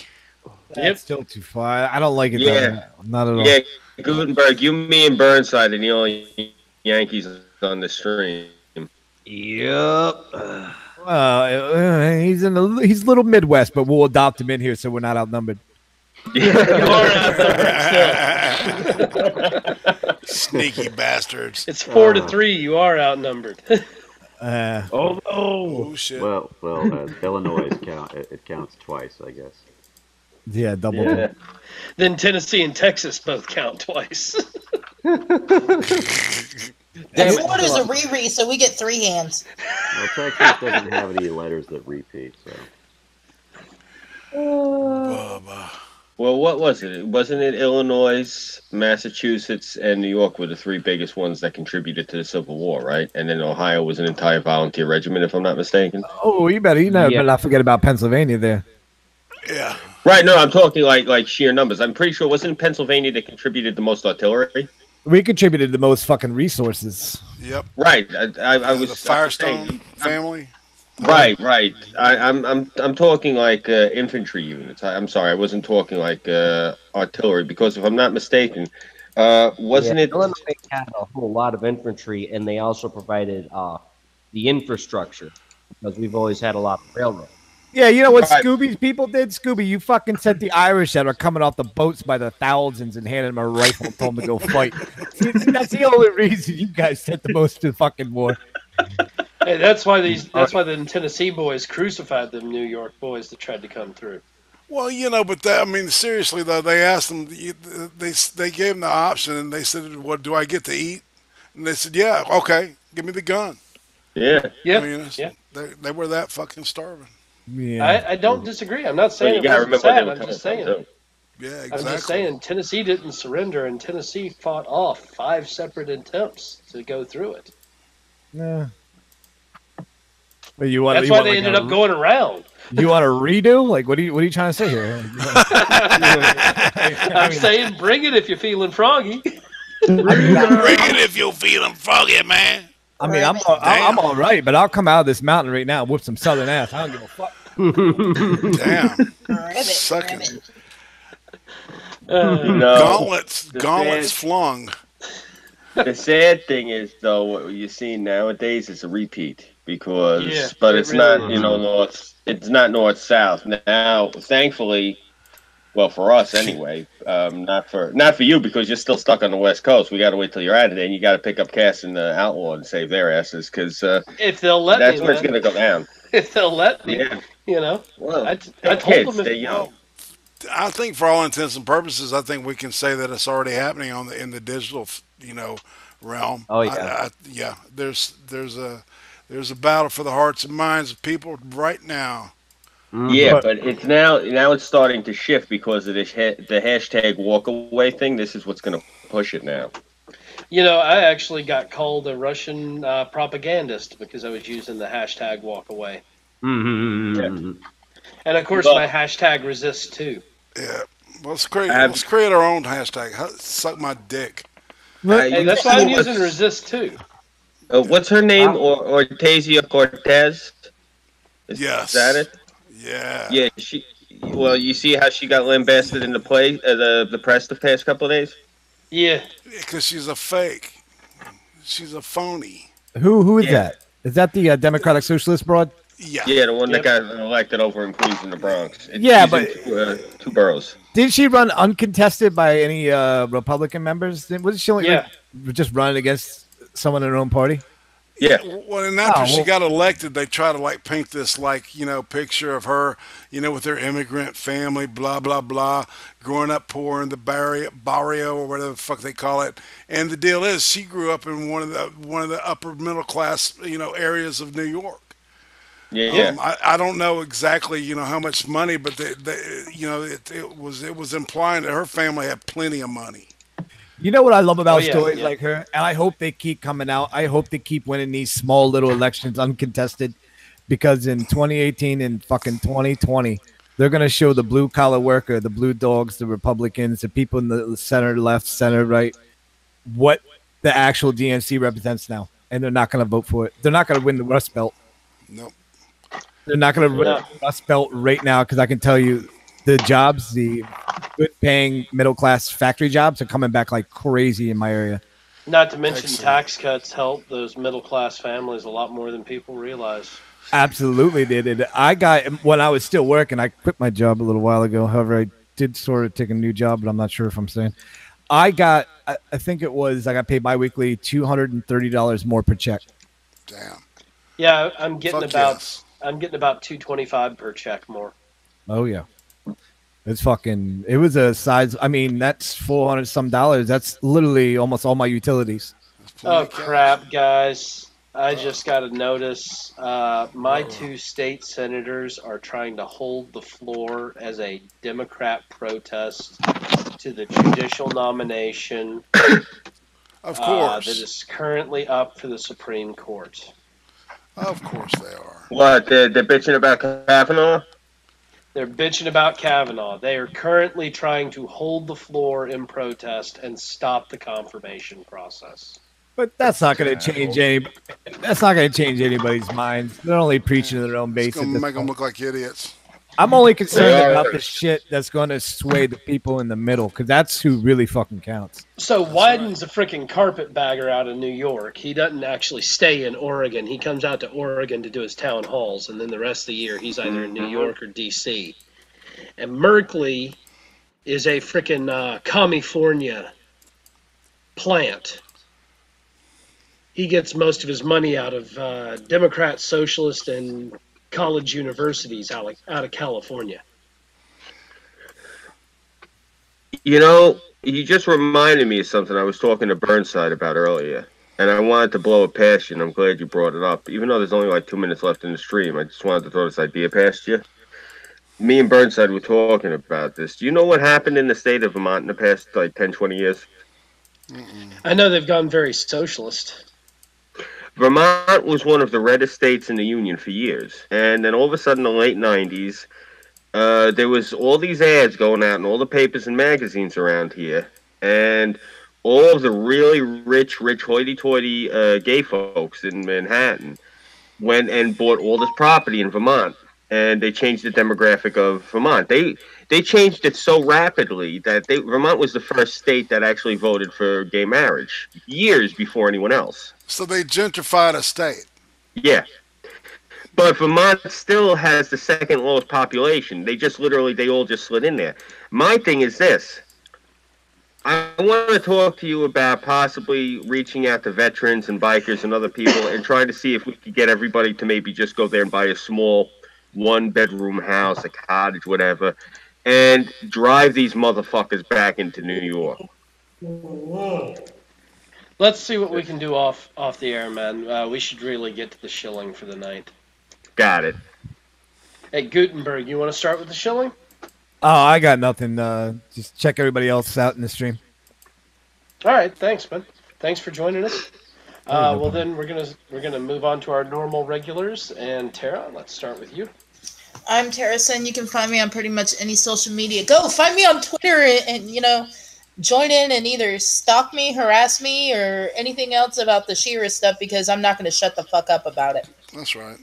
That's still too far. I don't like it. Yeah. Not at all. Yeah, Gutenberg, you, me, and Burnside are the only Yankees on the stream. Yep. He's a little Midwest, but we'll adopt him in here so we're not outnumbered. You are outnumbered still. Sneaky bastards. It's 4-3. You are outnumbered. Oh shit. Well, Illinois counts twice, I guess. Yeah, double. Yeah. Then Tennessee and Texas both count twice. What is a re-re, so we get 3 hands. Well, Texas doesn't have any letters that repeat, so. Well, what was it? Wasn't it Illinois, Massachusetts, and New York were the 3 biggest ones that contributed to the Civil War, right? And then Ohio was an entire volunteer regiment, if I'm not mistaken. Oh, you better not forget about Pennsylvania there. Yeah. Right. No, I'm talking like sheer numbers. I'm pretty sure wasn't Pennsylvania that contributed the most artillery. We contributed the most fucking resources. Yep. Right. I was the Firestone family. Right. I'm talking like infantry units. I'm sorry, I wasn't talking like artillery because if I'm not mistaken, wasn't it? Illinois had a whole lot of infantry, and they also provided the infrastructure because we've always had a lot of railroad. Yeah, you know what Scoobies people did? Scooby, you fucking sent the Irish that are coming off the boats by the thousands and handed them a rifle and told them to go fight. See, that's the only reason you guys sent the most to the fucking war. Hey, that's why the Tennessee boys crucified them New York boys that tried to come through. Well, but seriously though, they asked them. They gave them the option, and they said, "What do I get to eat?" And they said, "Yeah, okay, give me the gun." Yeah. They were that fucking starving. Yeah. I don't disagree. I'm not saying it wasn't sad. I'm just saying. Yeah, exactly. I'm just saying Tennessee didn't surrender, and Tennessee fought off 5 separate attempts to go through it. Yeah. But that's why they ended up going around. You want a redo? Like, what are you trying to say here? I'm saying bring it if you're feeling froggy. Bring it if you're feeling froggy, man. I mean, I'm all right, but I'll come out of this mountain right now and whoop some southern ass. I don't give a fuck. Damn. Grab it. Sucking. Gauntlets flung. The sad thing is, though, what you're seeing nowadays is a repeat but it's really not, it's not north south now. Thankfully, well, for us anyway, not for you because you're still stuck on the West Coast. We got to wait till you're out of there, and you got to pick up Cass and the Outlaw and save their asses because if they'll let that's where it's going to go down. If they'll let me, Well, I told them they're young. I think for all intents and purposes, I think we can say that it's already happening in the digital, realm. Oh yeah, There's a battle for the hearts and minds of people right now. Yeah, but it's now it's starting to shift because of the hashtag walk away thing. This is what's going to push it now. I actually got called a Russian propagandist because I was using the hashtag walk away. Mm-hmm. Yeah. And of course, my hashtag resist too. Yeah, let's create our own hashtag. Suck my dick. Hey, that's why I'm using resist too. What's her name? Ortezia Cortez? Yes. Is that it? Yeah. Yeah. Well, you see how she got lambasted in the press the past couple of days. Yeah. Because she's a fake. She's a phony. Who is that? Is that the Democratic Socialist broad? Yeah. Yeah, the one that got elected over in Queens in the Bronx. But two boroughs. Did she run uncontested by any Republican members? Was she just running against someone in her own party? Yeah. Well, and after she got elected, they try to paint this picture of her, with her immigrant family, blah blah blah, growing up poor in the barrio or whatever the fuck they call it. And the deal is, she grew up in one of the upper middle class, areas of New York. Yeah. I don't know exactly, how much money, but it was implying that her family had plenty of money. You know what I love about stories like her? And I hope they keep coming out. I hope they keep winning these small little elections uncontested, because in 2018 and fucking 2020, they're going to show the blue collar worker, the blue dogs, the Republicans, the people in the center, left, center, right, what the actual DNC represents now. And they're not going to vote for it. They're not going to win the Rust Belt. Nope. They're not going to win the Rust Belt right now, because I can tell you the jobs, the good-paying middle-class factory jobs are coming back like crazy in my area. Not to mention tax cuts help those middle-class families a lot more than people realize. Absolutely, they did. When I was still working, I quit my job a little while ago. However, I did sort of take a new job, but I'm not sure if I'm staying. I got paid biweekly $230 more per check. Damn. Yeah, I'm getting about $225 per check more. Oh yeah. It was a size. I mean, that's $400 some. That's literally almost all my utilities. Oh crap, guys! I just got a notice. My two state senators are trying to hold the floor as a Democrat protest to the judicial nomination. Of course. That is currently up for the Supreme Court. Of course they are. What? They're bitching about Kavanaugh? They're bitching about Kavanaugh. They are currently trying to hold the floor in protest and stop the confirmation process. But that's not going to change anybody's minds. They're only preaching to their own base. It's going to make them look like idiots. I'm only concerned about the shit that's going to sway the people in the middle, because that's who really fucking counts. So Wyden's a freaking carpetbagger out of New York. He doesn't actually stay in Oregon. He comes out to Oregon to do his town halls, and then the rest of the year he's either in New York or D.C. And Merkley is a freaking California plant. He gets most of his money out of Democrat, Socialist, and college universities out of California. You just reminded me of something I was talking to Burnside about earlier, and I wanted to blow it past you, and I'm glad you brought it up. Even though there's only like 2 minutes left in the stream, I just wanted to throw this idea past you. Me and Burnside were talking about this. Do you know what happened in the state of Vermont in the past like 10, 20 years? I know they've gone very socialist. Vermont was one of the reddest states in the Union for years. And then all of a sudden in the late 90s, there was all these ads going out in all the papers and magazines around here. And all of the really rich hoity-toity gay folks in Manhattan went and bought all this property in Vermont. and they changed the demographic of Vermont. They changed it so rapidly that Vermont was the first state that actually voted for gay marriage years before anyone else. So they gentrified a state. Yeah. But Vermont still has the second lowest population. They all just slid in there. My thing is this. I want to talk to you about possibly reaching out to veterans and bikers and other people and trying to see if we could get everybody to maybe just go there and buy a small 1-bedroom house, a cottage, whatever, and drive these motherfuckers back into New York. Let's see what we can do off the air, man. We should really get to the shilling for the night. Got it. Hey, Gutenberg, you want to start with the shilling? Oh, I got nothing. Just check everybody else out in the stream. All right, thanks, man. Thanks for joining us. Well, then we're gonna move on to our normal regulars. And Terra, let's start with you. I'm Terra Synn. You can find me on pretty much any social media. Go find me on Twitter and join in and either stalk me, harass me, or anything else about the She-Ra stuff because I'm not going to shut the fuck up about it. That's right.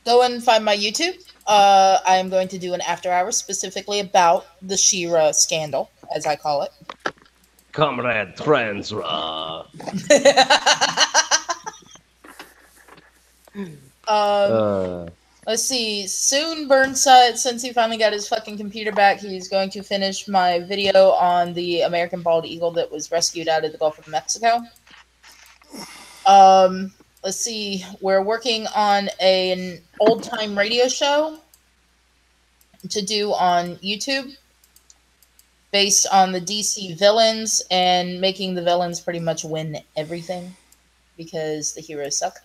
Go and find my YouTube. I am going to do an after hours specifically about the She-Ra scandal, as I call it. Comrade Transra. Let's see. Soon, Burnside, since he finally got his fucking computer back, he's going to finish my video on the American bald eagle that was rescued out of the Gulf of Mexico. Let's see. We're working on an old-time radio show to do on YouTube based on the DC villains and making the villains pretty much win everything because the heroes suck.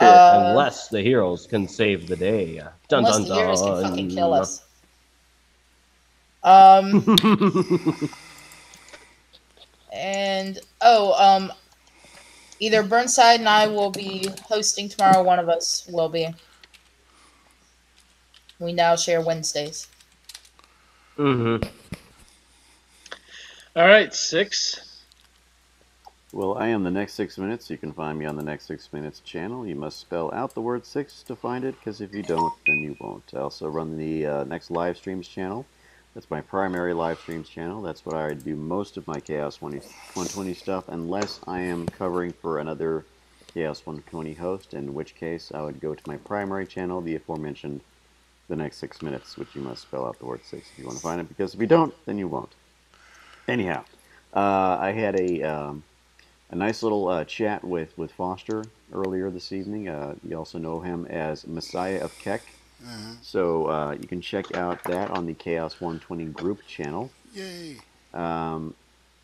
Unless the heroes can save the day. Dun, unless dun, the heroes dun. can fucking kill us. And either Burnside and I will be hosting tomorrow. One of us will be. We now share Wednesdays. Mm-hmm. All right, 6. Well, I am the Next 6 Minutes. You can find me on the Next 6 Minutes channel. You must spell out the word 6 to find it, because if you don't, then you won't. I also run the Next Live Streams channel. That's my primary live streams channel. That's where I do most of my Chaos 120 stuff, unless I am covering for another Chaos 120 host, in which case I would go to my primary channel, the aforementioned the Next 6 Minutes, which you must spell out the word 6 if you want to find it, because if you don't, then you won't. Anyhow, I had a nice little chat with Foster earlier this evening. You also know him as Messiah of Keck. So you can check out that on the Chaos 120 group channel. Yay!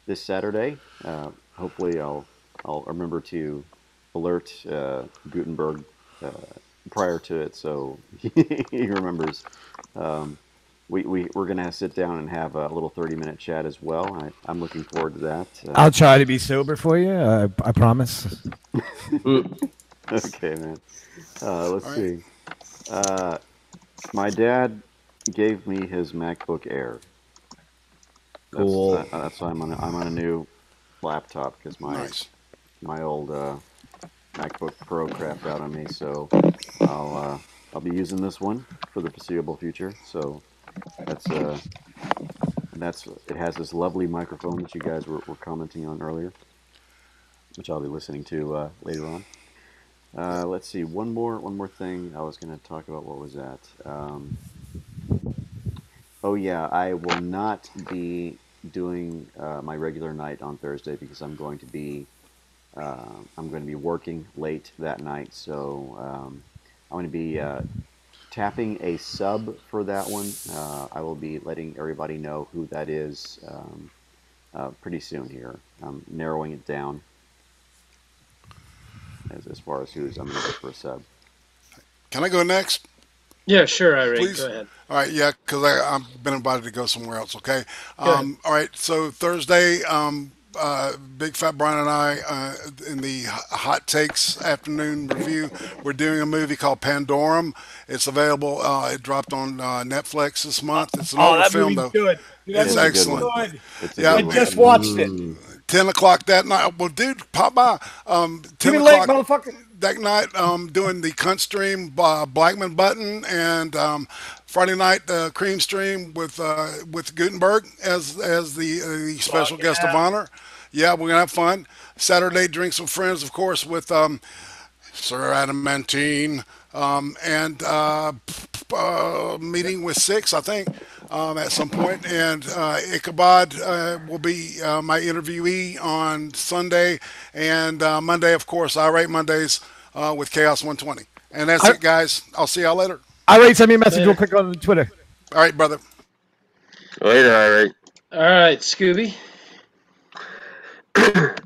This Saturday, hopefully I'll remember to alert Gutenberg prior to it, so he remembers. We're gonna sit down and have a little 30-minute chat as well. I'm looking forward to that. I'll try to be sober for you. I promise. Okay, man. Let's see. My dad gave me his MacBook Air. Cool. That's why I'm on a new laptop, because my old MacBook Pro crapped out on me. So I'll be using this one for the foreseeable future. So it has this lovely microphone that you guys were commenting on earlier, which I'll be listening to later on. Let's see, one more thing I was going to talk about. What was that? Oh yeah, I will not be doing my regular night on Thursday because I'm going to be working late that night. So I'm going to be tapping a sub for that one. I will be letting everybody know who that is pretty soon here. I'm narrowing it down as far as who's I'm going to go for a sub. Can I go next? Yeah, sure, Irene. Please. Go ahead. All right, yeah, because I've been invited to go somewhere else, okay? All right, so Thursday, Big Fat Brian and I, in the Hot Takes afternoon review, we're doing a movie called Pandorum. It's available. It dropped on Netflix this month. It's an older film, though. Good. It's excellent. I just watched it. 10 o'clock that night. Well, dude, pop by. 10 late, o'clock motherfucker. that night, doing the cunt stream, Blackman Button, and Friday night cream stream with Gutenberg as the special guest of honor. Yeah, we're gonna have fun. Saturday, drinks with friends, of course, with Sir Adamantine, and meeting with Six, I think, at some point. And Ichabod will be my interviewee on Sunday. And Monday, of course, I rate Mondays with Chaos 120. And that's it, guys. I'll see y'all later. All right, send me a message real quick on Twitter. All right, brother. Later, all right. All right, Scooby.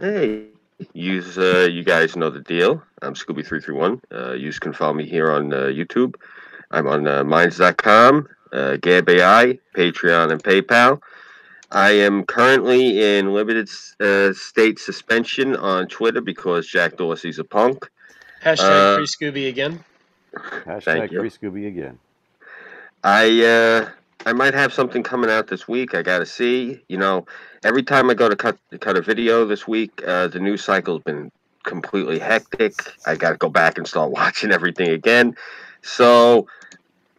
Hey, you guys know the deal. I'm Scooby331. You can follow me here on YouTube. I'm on Minds.com, Gab.ai, Patreon, and PayPal. I am currently in limited state suspension on Twitter because Jack Dorsey's a punk. Hashtag Free Scooby again. Hashtag Free Scooby again. I might have something coming out this week. I gotta see. You know, every time I go to cut a video this week, the news cycle's been completely hectic. I gotta go back and start watching everything again. So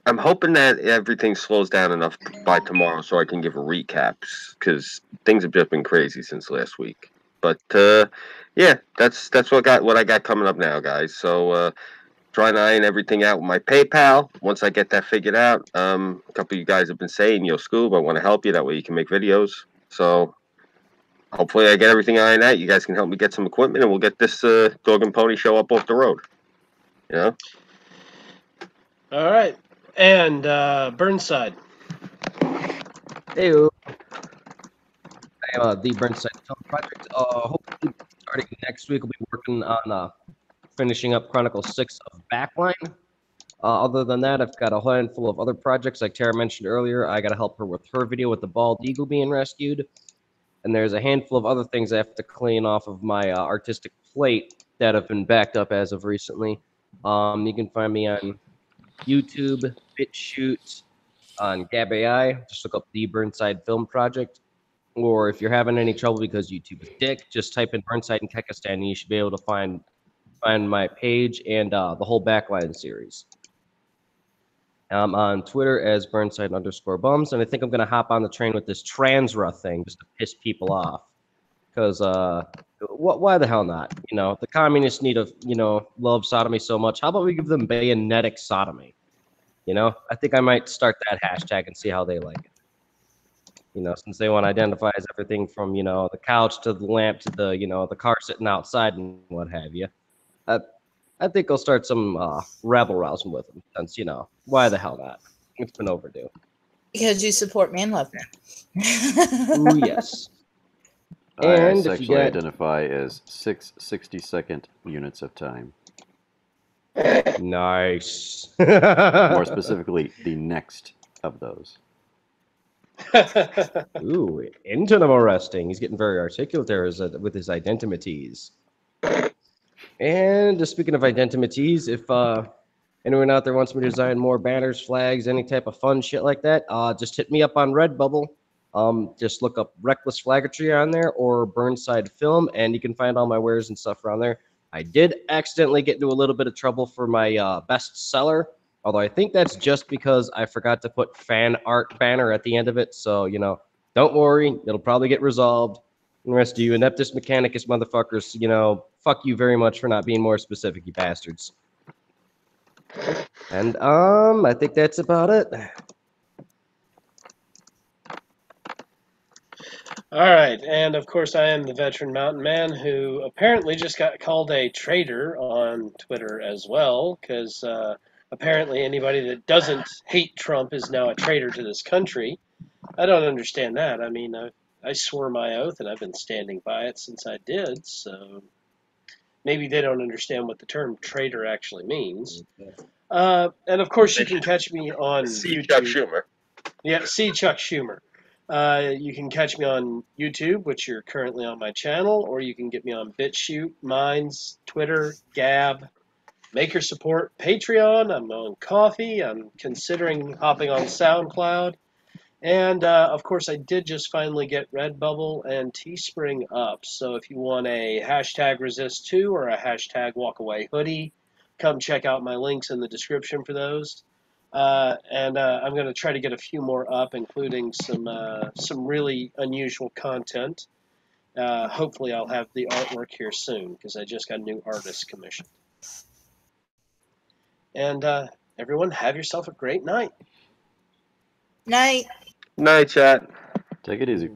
I'm hoping that everything slows down enough by tomorrow so I can give a recap, because things have just been crazy since last week. But yeah, that's what I got coming up now, guys. So trying to iron everything out with my PayPal. Once I get that figured out, a couple of you guys have been saying, "Yo, Scoob, I want to help you. That way you can make videos." So hopefully I get everything ironed out. You guys can help me get some equipment, and we'll get this dog and pony show up off the road. You know? All right. And Burnside. Hey, the Burnside Film Project. Hopefully, starting next week, we'll be working on finishing up Chronicle 6 of Backline. Other than that, I've got a handful of other projects. Like Terra mentioned earlier, I got to help her with her video with the bald eagle being rescued. And there's a handful of other things I have to clean off of my artistic plate that have been backed up as of recently. You can find me on YouTube, BitChute, on Gab.ai. Just look up the Burnside Film Project. Or if you're having any trouble because YouTube is dick, just type in Burnside in Kekistan and you should be able to find my page and the whole Backline series. I'm on Twitter as Burnside_bums, and I think I'm going to hop on the train with this Transra thing just to piss people off. Because why the hell not? You know, the communists need to, love sodomy so much. How about we give them bayonetic sodomy? You know, I think I might start that hashtag and see how they like it. You know, since they want to identify as everything from, the couch to the lamp to the, the car sitting outside and what have you. I think I'll start some rabble rousing with them since, why the hell not? It's been overdue. Because you support man love now. Ooh, yes. I sexually identify as 6 60-second units of time. Nice. More specifically, the next of those. Ooh, interesting. He's getting very articulate there with his identities. And speaking of identities, if anyone out there wants me to design more banners, flags, any type of fun shit like that, just hit me up on RedBubble. Just look up Reckless Flaggetry on there or Burnside Film, and you can find all my wares and stuff around there. I did accidentally get into a little bit of trouble for my best seller, although I think that's just because I forgot to put fan art banner at the end of it. So, don't worry, it'll probably get resolved. And the rest of you ineptus mechanicus motherfuckers, fuck you very much for not being more specific, you bastards. And I think that's about it. All right, and of course I am the veteran mountain man who apparently just got called a traitor on Twitter as well, because apparently anybody that doesn't hate Trump is now a traitor to this country. I don't understand that. I mean, I swore my oath, and I've been standing by it since I did, so maybe they don't understand what the term traitor actually means. And of course, you can catch me on YouTube. Chuck Schumer. Yeah, see Chuck Schumer. You can catch me on YouTube, which you're currently on my channel, or you can get me on BitChute, Minds, Twitter, Gab, MakerSupport, Patreon. I'm on Coffee. I'm considering hopping on SoundCloud. And, of course, I did just finally get RedBubble and TeeSpring up. So if you want a hashtag resist2 or a hashtag walkaway hoodie, come check out my links in the description for those. And I'm going to try to get a few more up, including some really unusual content. Hopefully I'll have the artwork here soon, because I just got a new artist commissioned. And everyone, have yourself a great night. Night. Night, chat. Take it easy.